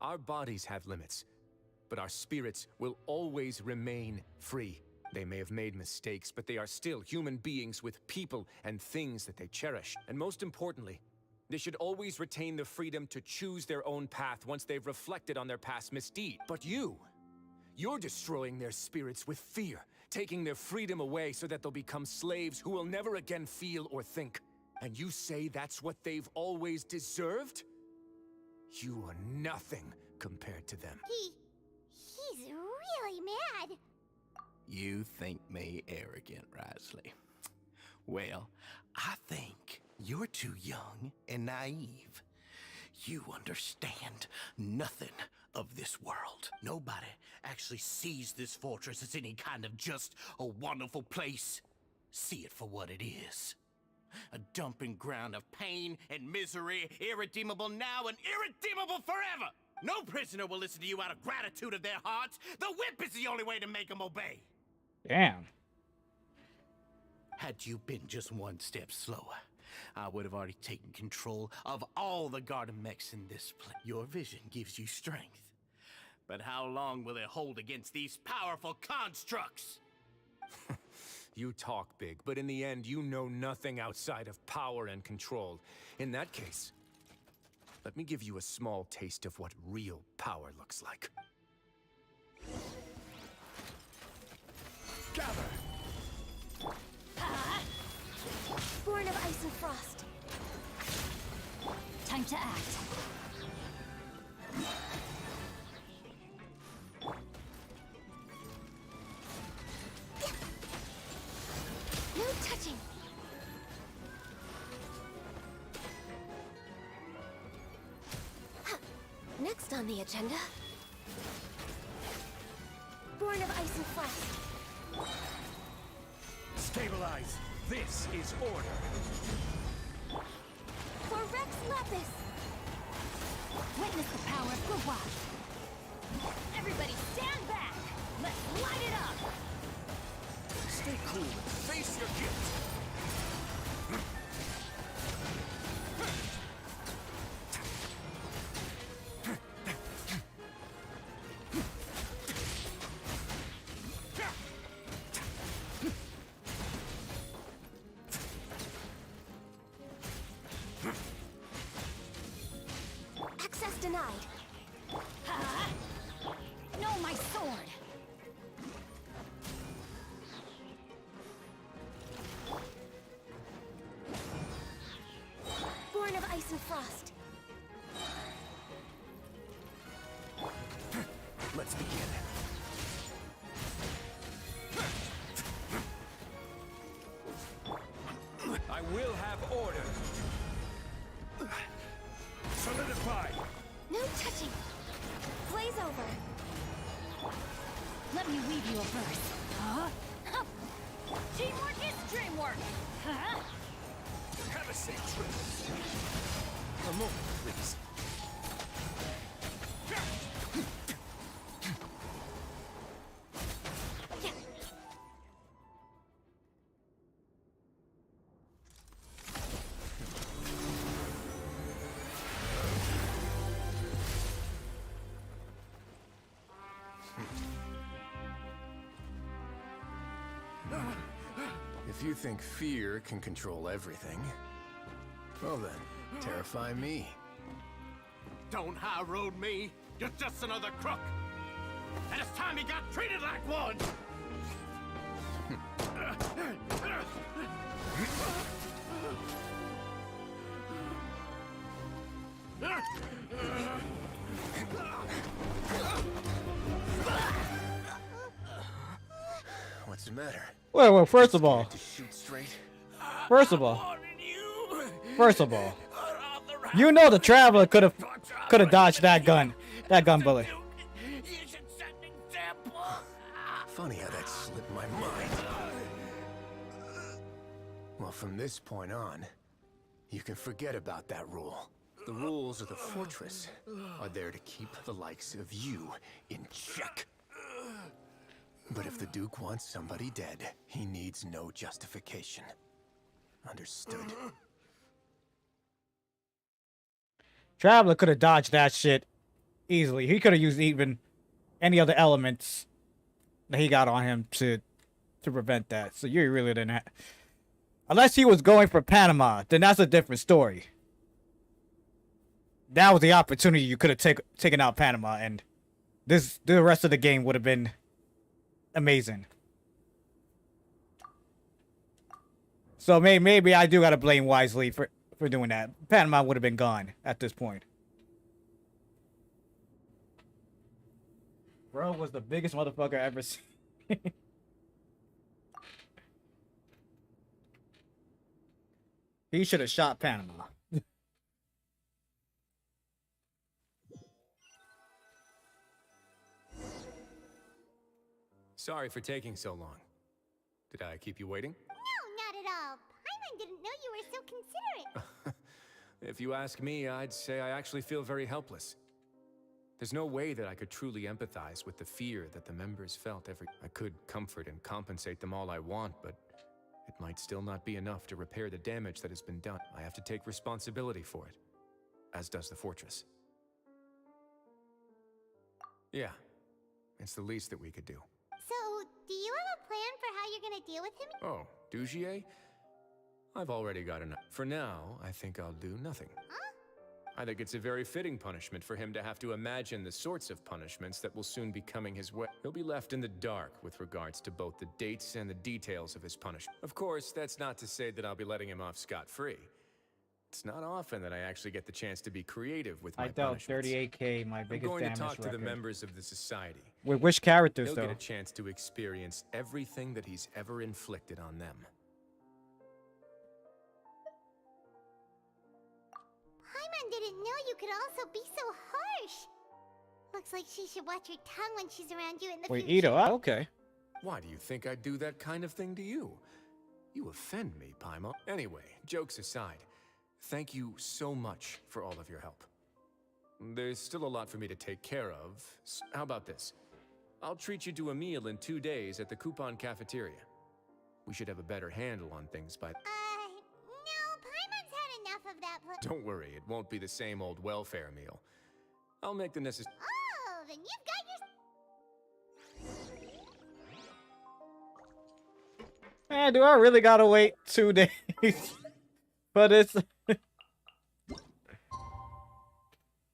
Speaker 6: Our bodies have limits, but our spirits will always remain free. They may have made mistakes, but they are still human beings with people and things that they cherish. And most importantly, they should always retain the freedom to choose their own path once they've reflected on their past misdeed. But you're destroying their spirits with fear, taking their freedom away so that they'll become slaves who will never again feel or think. And you say that's what they've always deserved? You are nothing compared to them.
Speaker 3: He's really mad.
Speaker 9: You think me arrogant, Risley? Well, I think you're too young and naive. You understand nothing of this world. Nobody actually sees this fortress as any kind of just a wonderful place. See it for what it is. A dumping ground of pain and misery, irredeemable now and irredeemable forever. No prisoner will listen to you out of gratitude of their hearts. The whip is the only way to make them obey.
Speaker 1: Damn.
Speaker 9: Had you been just one step slower, I would have already taken control of all the garden mechs in this place. Your vision gives you strength. But how long will it hold against these powerful constructs?
Speaker 6: You talk big, but in the end, you know nothing outside of power and control. In that case, let me give you a small taste of what real power looks like.
Speaker 9: Gather!
Speaker 14: Born of ice and frost.
Speaker 2: Time to act.
Speaker 14: No touching. Next on the agenda. Born of ice and frost.
Speaker 6: Stabilize. This is order.
Speaker 14: For Rex Lapis.
Speaker 2: Witness the power of Gua.
Speaker 14: Everybody stand back. Let's light it up.
Speaker 6: Stay cool and face your guilt.
Speaker 14: Access denied.
Speaker 2: No, my sword.
Speaker 14: Born of ice and frost.
Speaker 6: Let's begin. I will have order. Solidify.
Speaker 14: No touching. Blaze over.
Speaker 2: Let me weave you a verse. Huh?
Speaker 14: Teamwork is dreamwork.
Speaker 2: Huh?
Speaker 6: Have a safe trip. A moment, please. If you think fear can control everything, well then, terrify me.
Speaker 9: Don't high road me. You're just another crook. And it's time you got treated like one.
Speaker 6: What's the matter?
Speaker 1: Well, first of all,
Speaker 6: To shoot straight?
Speaker 1: first of all, you know the Traveler could have dodged that gun bullet.
Speaker 6: Funny how that slipped my mind. Well, from this point on, you can forget about that rule. The rules of the fortress are there to keep the likes of you in check. But if the Duke wants somebody dead, he needs no justification. Understood?
Speaker 1: Traveler could have dodged that shit easily. He could have used even any other elements that he got on him to prevent that. So you really didn't have... Unless he was going for Panama, then that's a different story. That was the opportunity you could have taken out Panama, and the rest of the game would have been amazing. So maybe I do gotta blame Wisely for doing that. Panama would have been gone at this point. Bro was the biggest motherfucker I ever seen. He should have shot Panama.
Speaker 6: Sorry for taking so long. Did I keep you waiting?
Speaker 3: No, not at all. Paimon didn't know you were so considerate.
Speaker 6: If you ask me, I'd say I actually feel very helpless. There's no way that I could truly empathize with the fear that the members felt I could comfort and compensate them all I want, but it might still not be enough to repair the damage that has been done. I have to take responsibility for it, as does the fortress. Yeah, it's the least that we could do.
Speaker 3: So, do you have a plan for how you're gonna deal with him?
Speaker 6: Oh, Dugier? I've already got enough. For now, I think I'll do nothing.
Speaker 3: Huh?
Speaker 6: I think it's a very fitting punishment for him to have to imagine the sorts of punishments that will soon be coming his way. He'll be left in the dark with regards to both the dates and the details of his punishment. Of course, that's not to say that I'll be letting him off scot-free. It's not often that I actually get the chance to be creative with my
Speaker 1: I dealt
Speaker 6: punishments.
Speaker 1: 38k, my biggest
Speaker 6: I'm going
Speaker 1: damage
Speaker 6: to talk to the
Speaker 1: record.
Speaker 6: members of the society.
Speaker 1: With which characters,
Speaker 6: They'll
Speaker 1: though?
Speaker 6: get a chance to experience everything that he's ever inflicted on them.
Speaker 3: Paimon didn't know you could also be so harsh. Looks like she should watch her tongue when she's around you in the
Speaker 1: Wait,
Speaker 3: future.
Speaker 1: Ito, okay.
Speaker 6: Why do you think I'd do that kind of thing to you? You offend me, Paimon. Anyway, jokes aside, thank you so much for all of your help. There's still a lot for me to take care of. How about this? I'll treat you to a meal in 2 days at the Coupon Cafeteria. We should have a better handle on things by...
Speaker 3: No, Paimon's had enough of that place.
Speaker 6: Don't worry, it won't be the same old welfare meal. I'll make the necessary...
Speaker 3: Oh, then you've got your...
Speaker 1: Man, do I really gotta wait 2 days for this?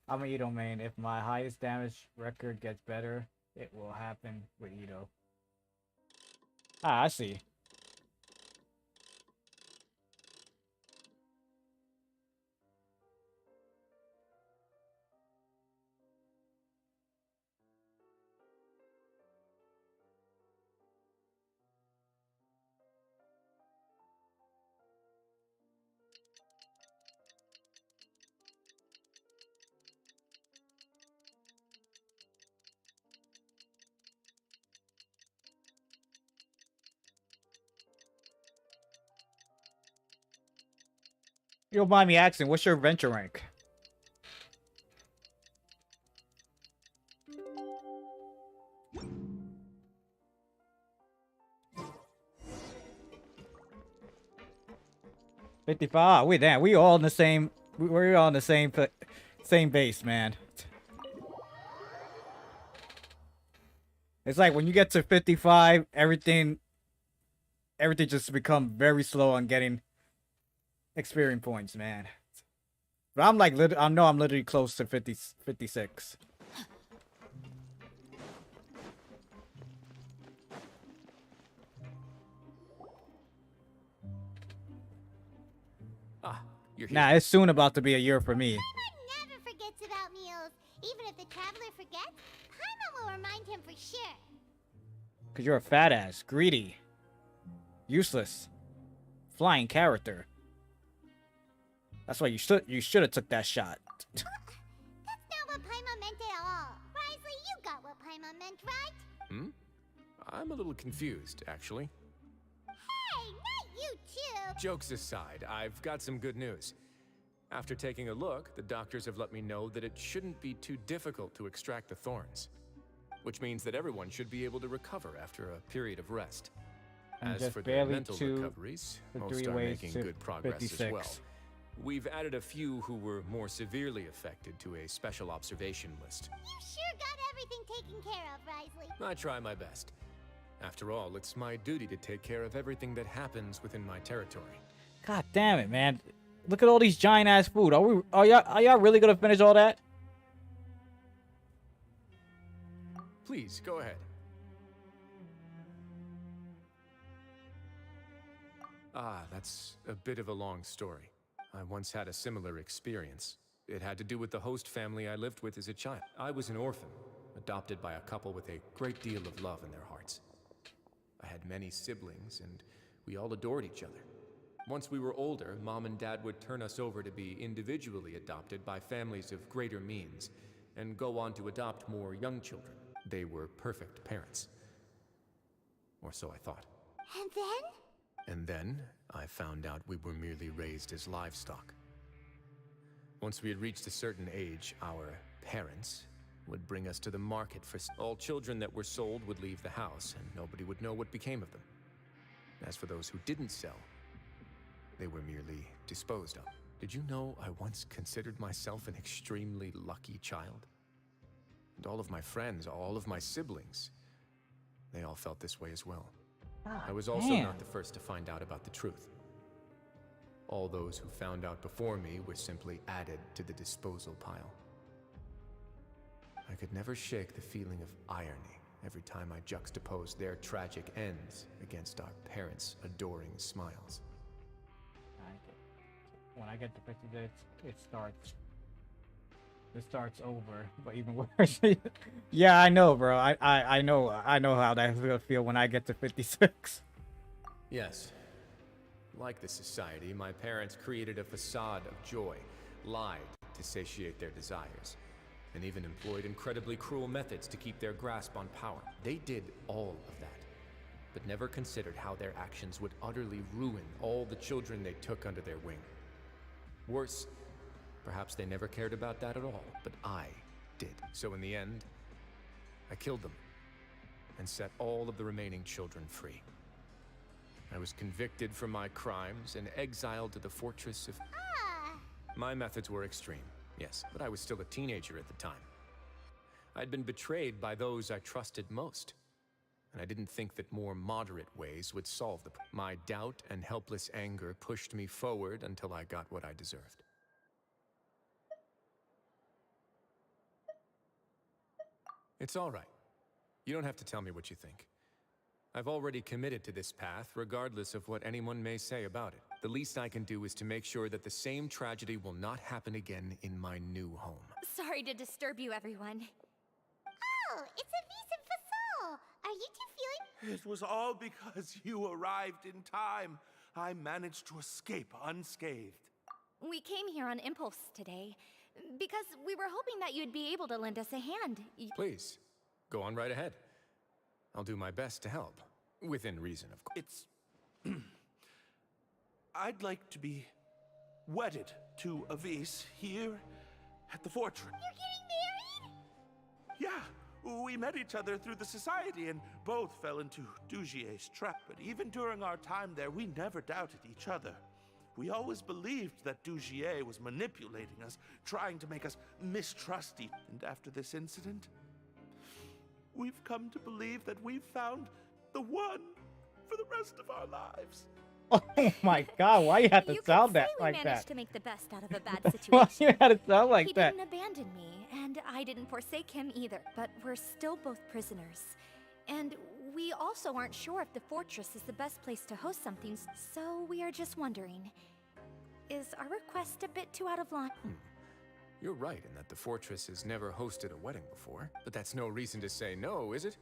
Speaker 1: I'm an Ito main. If my highest damage record gets better, it will happen with Ito. Ah, I see. You don't mind me asking, what's your venture rank? $55. Wait, damn, we all in the same. We're all in the same base, man. It's like when you get to 55, everything just become very slow on getting experience points, man. But I'm like, I know I'm literally close to 56.
Speaker 6: You're here.
Speaker 1: Nah, it's soon about to be a year for me.
Speaker 3: Paimon never forgets about meals. Even if the traveler forgets, Paimon will remind him for sure.
Speaker 1: Cause you're a fat ass, greedy, useless, flying character. That's why you should have took that shot.
Speaker 3: That's not what Paimon meant at all. Risley, you got what Paimon meant, right?
Speaker 6: I'm a little confused, actually.
Speaker 3: Hey, not you too.
Speaker 6: Jokes aside, I've got some good news. After taking a look, the doctors have let me know that it shouldn't be too difficult to extract the thorns. Which means that everyone should be able to recover after a period of rest.
Speaker 1: And
Speaker 6: As
Speaker 1: just
Speaker 6: for their
Speaker 1: barely
Speaker 6: mental
Speaker 1: 2
Speaker 6: recoveries,
Speaker 1: to
Speaker 6: most
Speaker 1: 3
Speaker 6: are
Speaker 1: ways
Speaker 6: making
Speaker 1: to
Speaker 6: good progress
Speaker 1: 56.
Speaker 6: as well. We've added a few who were more severely affected to a special observation list.
Speaker 3: You sure got everything taken care of,
Speaker 6: I try my best. After all, it's my duty to take care of everything that happens within my territory.
Speaker 1: God damn it, man. Look at all these giant ass food. Are y'all really gonna finish all that?
Speaker 6: Please, go ahead. Ah, that's a bit of a long story. I once had a similar experience. It had to do with the host family I lived with as a child. I was an orphan, adopted by a couple with a great deal of love in their hearts. I had many siblings, and we all adored each other. Once we were older, Mom and Dad would turn us over to be individually adopted by families of greater means, and go on to adopt more young children. They were perfect parents. Or so I thought.
Speaker 3: And then?
Speaker 6: And then, I found out we were merely raised as livestock. Once we had reached a certain age, our parents would bring us to the market for all children that were sold would leave the house, and nobody would know what became of them. As for those who didn't sell, they were merely disposed of. Did you know I once considered myself an extremely lucky child? And all of my friends, all of my siblings, they all felt this way as well. I was also not the first to find out about the truth. All those who found out before me were simply added to the disposal pile. I could never shake the feeling of irony every time I juxtaposed their tragic ends against our parents' adoring smiles.
Speaker 1: When I get to 50, it starts over, but even worse. Yeah, I know, bro. I know how that will feel when I get to 56.
Speaker 6: Yes. Like the society, my parents created a facade of joy, lied to satiate their desires, and even employed incredibly cruel methods to keep their grasp on power. They did all of that, but never considered how their actions would utterly ruin all the children they took under their wing. Worse, perhaps they never cared about that at all, but I did. So in the end, I killed them and set all of the remaining children free. I was convicted for my crimes and exiled to the fortress of... My methods were extreme, yes, but I was still a teenager at the time. I'd been betrayed by those I trusted most, and I didn't think that more moderate ways would solve the problem. My doubt and helpless anger pushed me forward until I got what I deserved. It's all right. You don't have to tell me what you think. I've already committed to this path, regardless of what anyone may say about it. The least I can do is to make sure that the same tragedy will not happen again in my new home.
Speaker 14: Sorry to disturb you, everyone.
Speaker 3: Oh, it's Avis and Fasol. Are you two feeling...
Speaker 4: It was all because you arrived in time. I managed to escape unscathed.
Speaker 14: We came here on impulse today, because we were hoping that you'd be able to lend us a hand.
Speaker 6: Please, go on right ahead. I'll do my best to help. Within reason, of course.
Speaker 4: It's... I'd like to be wedded to Avis here at the fortress.
Speaker 3: You're getting married?
Speaker 4: Yeah, we met each other through the society and both fell into Dugier's trap. But even during our time there, we never doubted each other. We always believed that Dugier was manipulating us, trying to make us mistrust each other. And after this incident, we've come to believe that we've found the one for the rest of our lives.
Speaker 1: Oh my god, why you have to sound that like
Speaker 14: We
Speaker 1: that?
Speaker 14: managed to make the best out of a bad
Speaker 1: Why
Speaker 14: situation.
Speaker 1: you had to sound like that?
Speaker 14: He didn't abandon me, and I didn't forsake him either. But we're still both prisoners. And we also aren't sure if the fortress is the best place to host something, so we are just wondering. Is our request a bit too out of line?
Speaker 6: You're right in that the fortress has never hosted a wedding before, but that's no reason to say no, is it?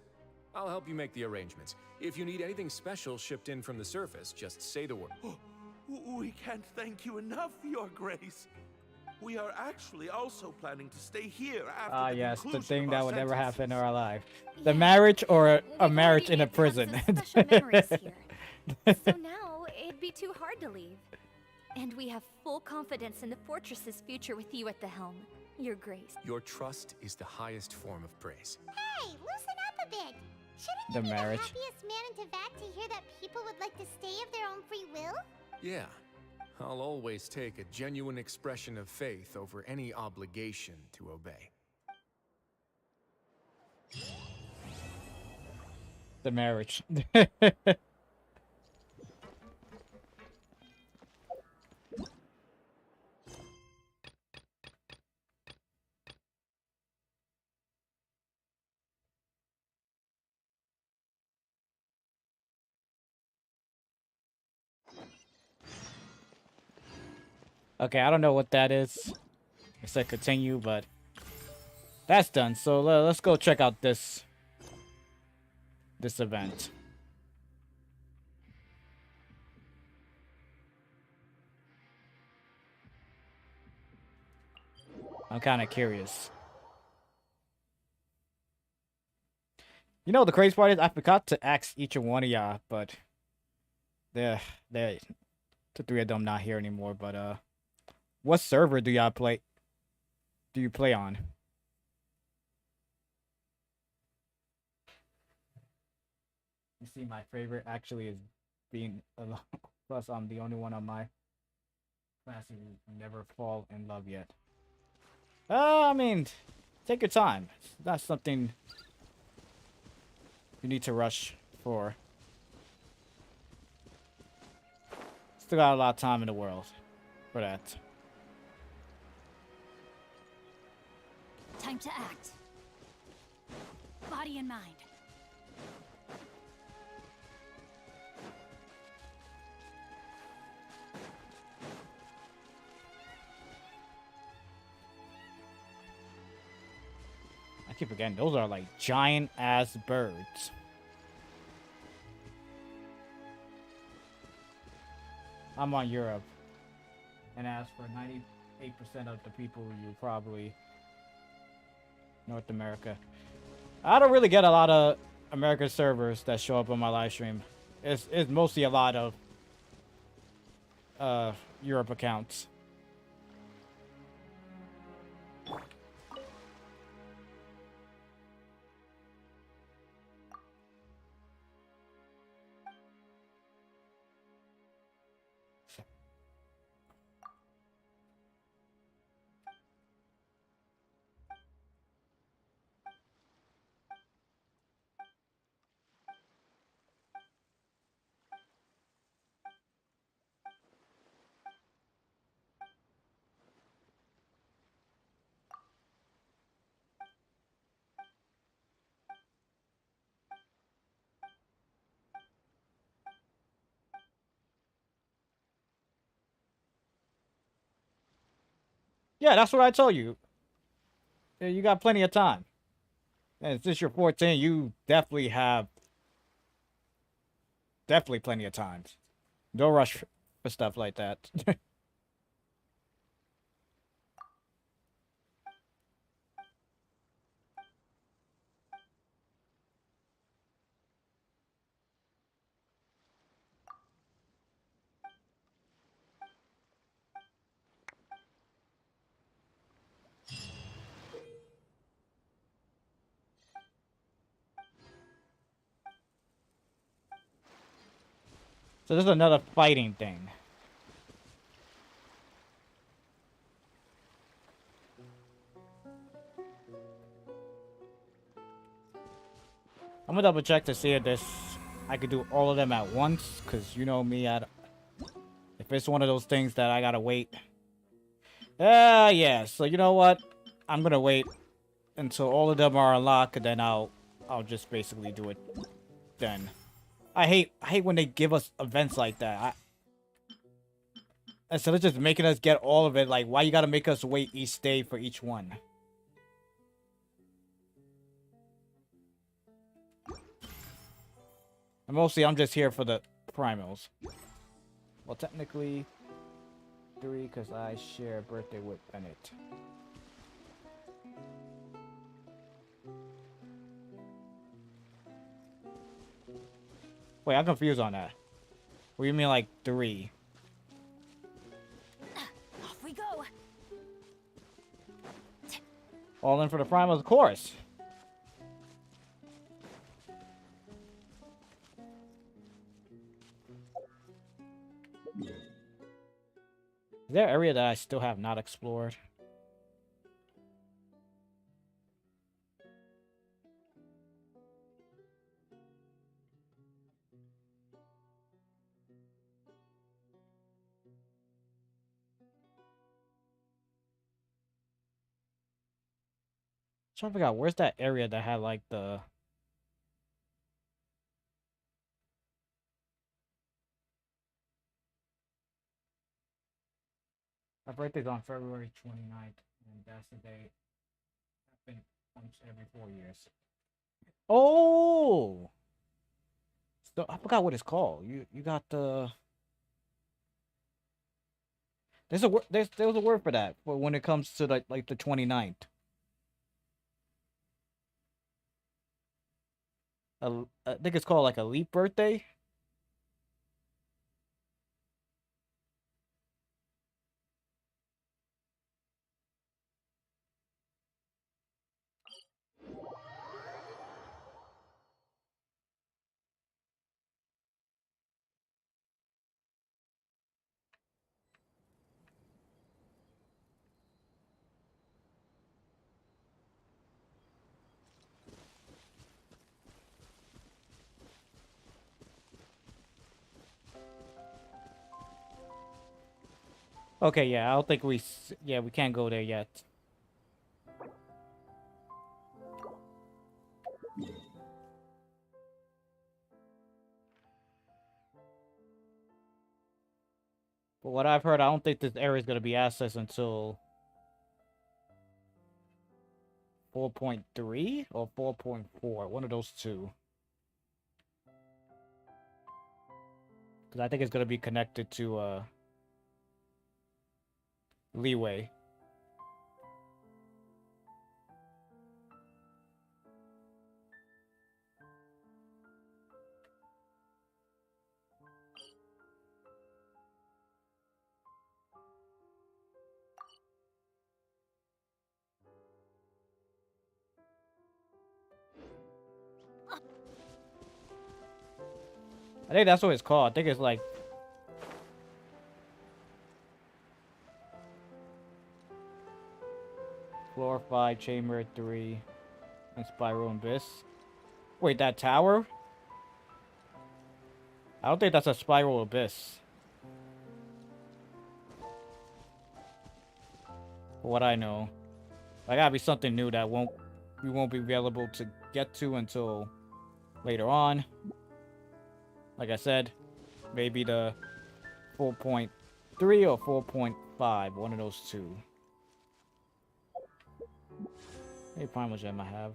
Speaker 6: I'll help you make the arrangements. If you need anything special shipped in from the surface, just say the word.
Speaker 4: We can't thank you enough, Your Grace. We are actually also planning to stay here after the
Speaker 1: Yes, the
Speaker 4: conclusion
Speaker 1: thing
Speaker 4: of
Speaker 1: that
Speaker 4: our
Speaker 1: would never
Speaker 4: sentences.
Speaker 1: happen in our life. The marriage or a marriage in a prison.
Speaker 14: Special memories here. So now, it'd be too hard to leave. And we have full confidence in the fortress's future with you at the helm, Your Grace.
Speaker 6: Your trust is the highest form of praise.
Speaker 3: Hey, loosen up a bit. Shouldn't
Speaker 1: The
Speaker 3: you be
Speaker 1: marriage.
Speaker 3: the happiest man in Teyvat to hear that people would like to stay of their own free will?
Speaker 6: Yeah, I'll always take a genuine expression of faith over any obligation to obey.
Speaker 1: The marriage. Okay, I don't know what that is. It said continue, but that's done. So let's go check out this event. I'm kind of curious. You know, the crazy part is I forgot to ask each and one of y'all, but they're the three of them not here anymore. But what server do y'all play? Do you play on? You see, my favorite actually is being alone. Plus, I'm the only one on my class who never fall in love yet. I mean, take your time. It's not something you need to rush for. Still got a lot of time in the world for that.
Speaker 2: Time to act. Body and mind.
Speaker 1: I keep forgetting, those are like giant ass birds. I'm on Europe. And as for 98% of the people, you probably North America. I don't really get a lot of American servers that show up on my live stream. It's mostly a lot of Europe accounts. Yeah, that's what I told you. Yeah, you got plenty of time. And since you're 14, you definitely have plenty of time. Don't rush for stuff like that. So this is another fighting thing. I'm gonna double check to see if I could do all of them at once, cause you know me, if it's one of those things that I gotta wait. Yeah. So you know what? I'm gonna wait until all of them are unlocked, and then I'll just basically do it then. I hate when they give us events like that. Instead of just making us get all of it, like, why you gotta make us wait each day for each one? And mostly, I'm just here for the primals. Well, technically, 3, because I share a birthday with Bennett. Wait, I'm confused on that. What do you mean, like, 3?
Speaker 2: Off we go.
Speaker 1: All in for the primals, of course. Is there an area that I still have not explored? trying to figure out where's that area that had like the. My birthday's on February 29th, and that's the day. Happens once every 4 years. Oh, so I forgot what it's called. You got the. There's a word. There was a word for that for when it comes to like the 29th. I think it's called like a leap birthday. Okay, yeah, I don't think yeah, we can't go there yet. But what I've heard, I don't think this area is going to be accessed until 4.3 or 4.4, one of those two. Because I think it's going to be connected to Leeway. I think that's what it's called. I think it's like Floor 5, Chamber 3, and Spiral Abyss. Wait, that tower? I don't think that's a Spiral Abyss. For what I know. There gotta be something new that we won't be available to get to until later on. Like I said, maybe the 4.3 or 4.5, one of those two. Hey, Primal Gem I have.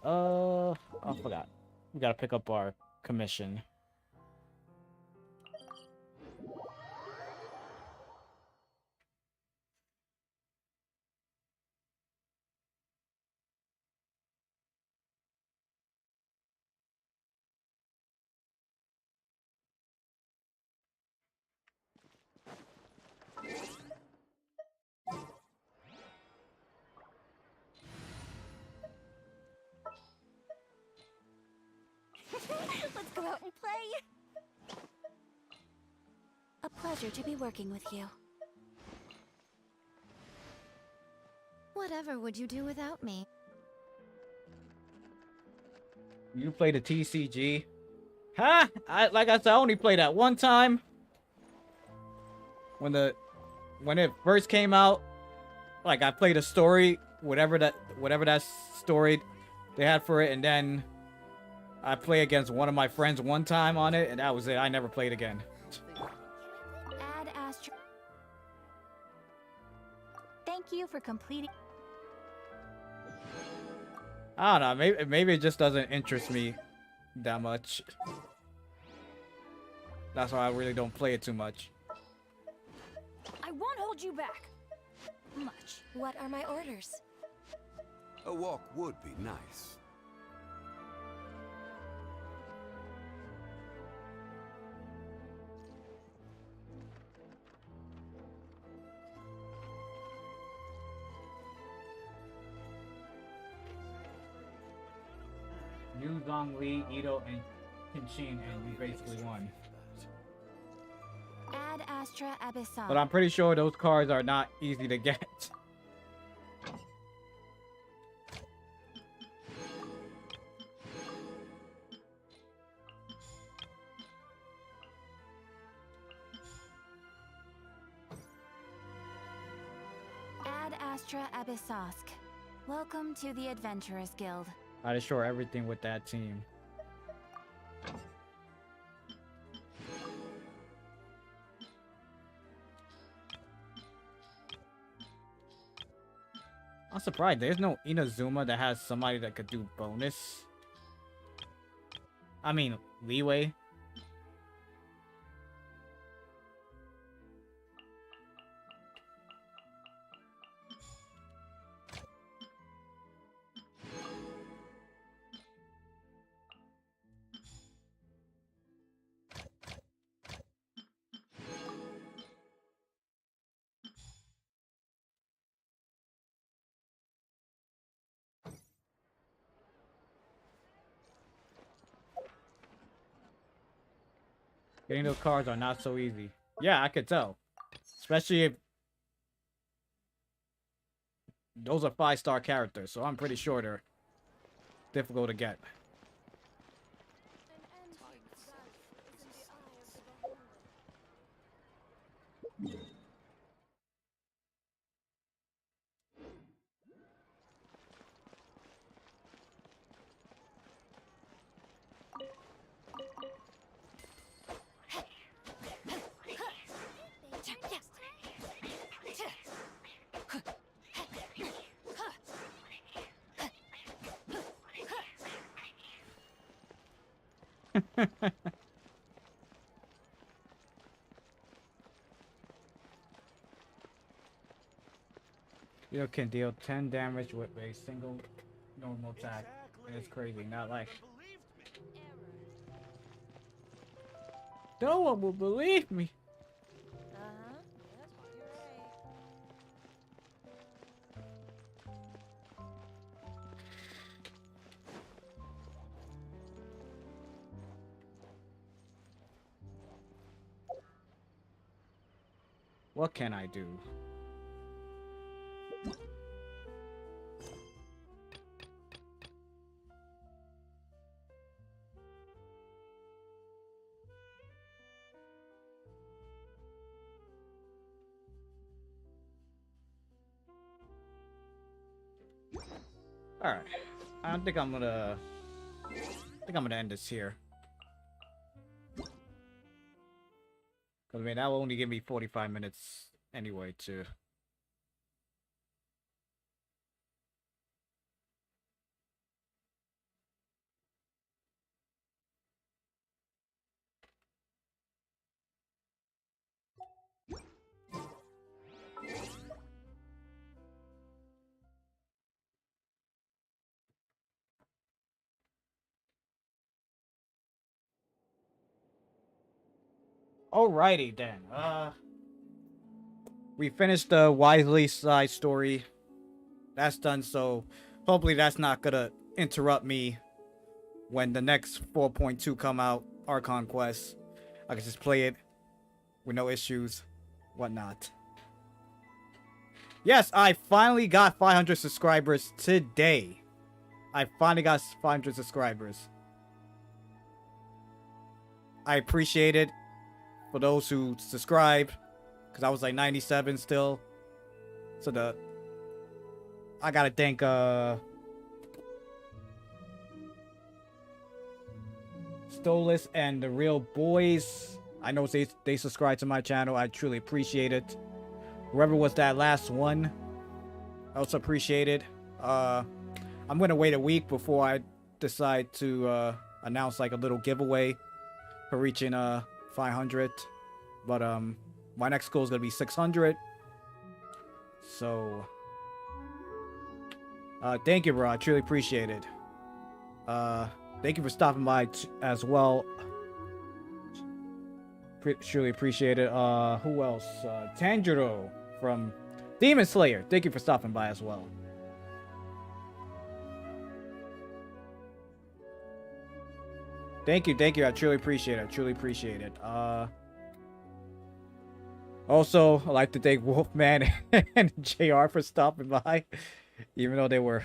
Speaker 1: I forgot. We gotta pick up our commission.
Speaker 2: Let's go out and play! A pleasure to be working with you. Whatever would you do without me?
Speaker 1: You play the TCG? Huh? Like I said, I only played that one time. When it first came out, like I played a story, whatever that story they had for it, and then I played against one of my friends one time on it, and that was it. I never played again.
Speaker 2: Ad Astra. Thank you for completing.
Speaker 1: I don't know. Maybe it just doesn't interest me that much. That's why I really don't play it too much.
Speaker 2: I won't hold you back. Much. What are my orders?
Speaker 20: A walk would be nice.
Speaker 1: You, Zhongli, Ito, and Kenshin, and you basically won.
Speaker 2: Ad Astra Abyssal.
Speaker 1: But I'm pretty sure those cards are not easy to get.
Speaker 2: Ad Astra Abyssosk. Welcome to the Adventurers Guild.
Speaker 1: I destroy everything with that team. I'm surprised there's no Inazuma that has somebody that could do bonus. I mean, leeway. Getting those cards are not so easy. Yeah, I could tell. Especially if those are 5-star characters, so I'm pretty sure they're difficult to get. You can deal 10 damage with a single normal attack. It's crazy, not like... No one will believe me. What can I do? Alright. I don't think I'm gonna... I think I'm gonna end this here. I mean, that will only give me 45 minutes anyway to... Alrighty then. We finished the Wisely side story. That's done, so hopefully that's not gonna interrupt me when the next 4.2 come out, Archon Quest. I can just play it with no issues, whatnot. Yes, I finally got 500 subscribers today. I finally got 500 subscribers. I appreciate it for those who subscribed, because I was like 97 still. So I gotta thank Stolas and the Real Boys. I know they subscribe to my channel. I truly appreciate it. Whoever was that last one, I also appreciate it. I'm gonna wait a week before I decide to announce like a little giveaway for reaching 500. But my next goal is gonna be 600. So thank you, bro. I truly appreciate it. Thank you for stopping by as well. Truly appreciate it. Who else? Tanjiro from Demon Slayer. Thank you for stopping by as well. Thank you. I truly appreciate it. Also, I'd like to thank Wolfman and JR for stopping by, even though they were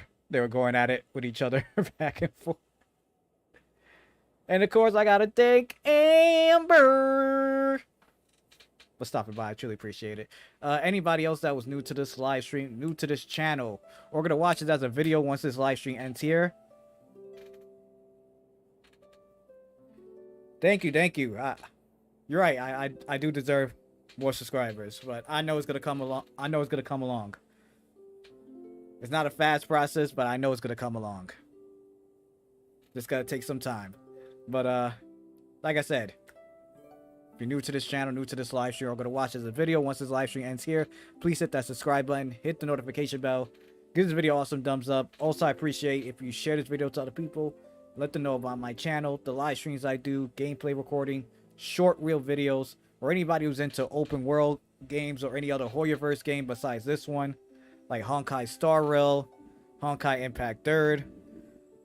Speaker 1: going at it with each other back and forth. And of course, I gotta thank Amber for for stopping by. I truly appreciate it. Anybody else that was new to this live stream, new to this channel, or gonna watch it as a video once this live stream ends here, thank you. You're right. I do deserve more subscribers, but I know it's gonna come along. It's not a fast process, but I know it's gonna come along. Just gotta take some time. But like I said, if you're new to this channel, new to this live stream, or gonna watch as a video once this live stream ends here, please hit that subscribe button, hit the notification bell, give this video awesome thumbs up. Also, I appreciate if you share this video to other people, let them know about my channel, the live streams I do, gameplay recording, short reel videos, or anybody who's into open world games or any other Hoyoverse game besides this one, like Honkai Star Rail, Honkai Impact 3rd,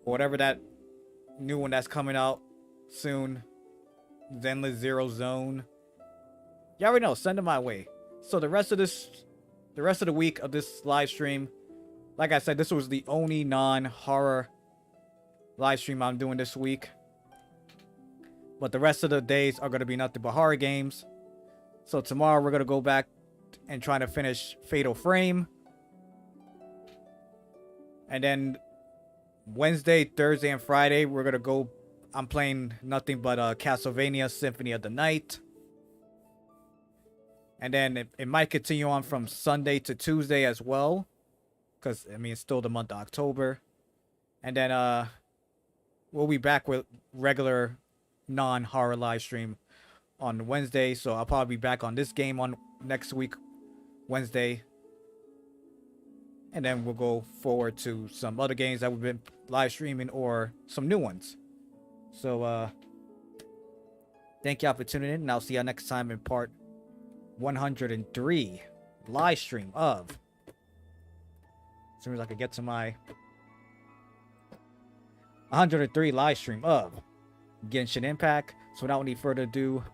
Speaker 1: or whatever that new one that's coming out soon, Zenless Zero Zone. You already know, send them my way. So the rest of the week of this live stream, like I said, this was the only non-horror live stream I'm doing this week. But the rest of the days are going to be nothing but horror games. So tomorrow we're going to go back and try to finish Fatal Frame. And then Wednesday, Thursday, and Friday, we're going to go... I'm playing nothing but Castlevania Symphony of the Night. And then it might continue on from Sunday to Tuesday as well. Because, I mean, it's still the month of October. And then we'll be back with regular non-horror live stream on Wednesday. So I'll probably be back on this game on next week, Wednesday. And then we'll go forward to some other games that we've been live streaming or some new ones. So, thank y'all for tuning in, and I'll see y'all next time in part 103 live stream of... As soon as I can get to my 103 live stream of Genshin Impact. So without any further ado,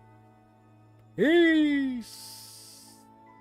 Speaker 1: peace!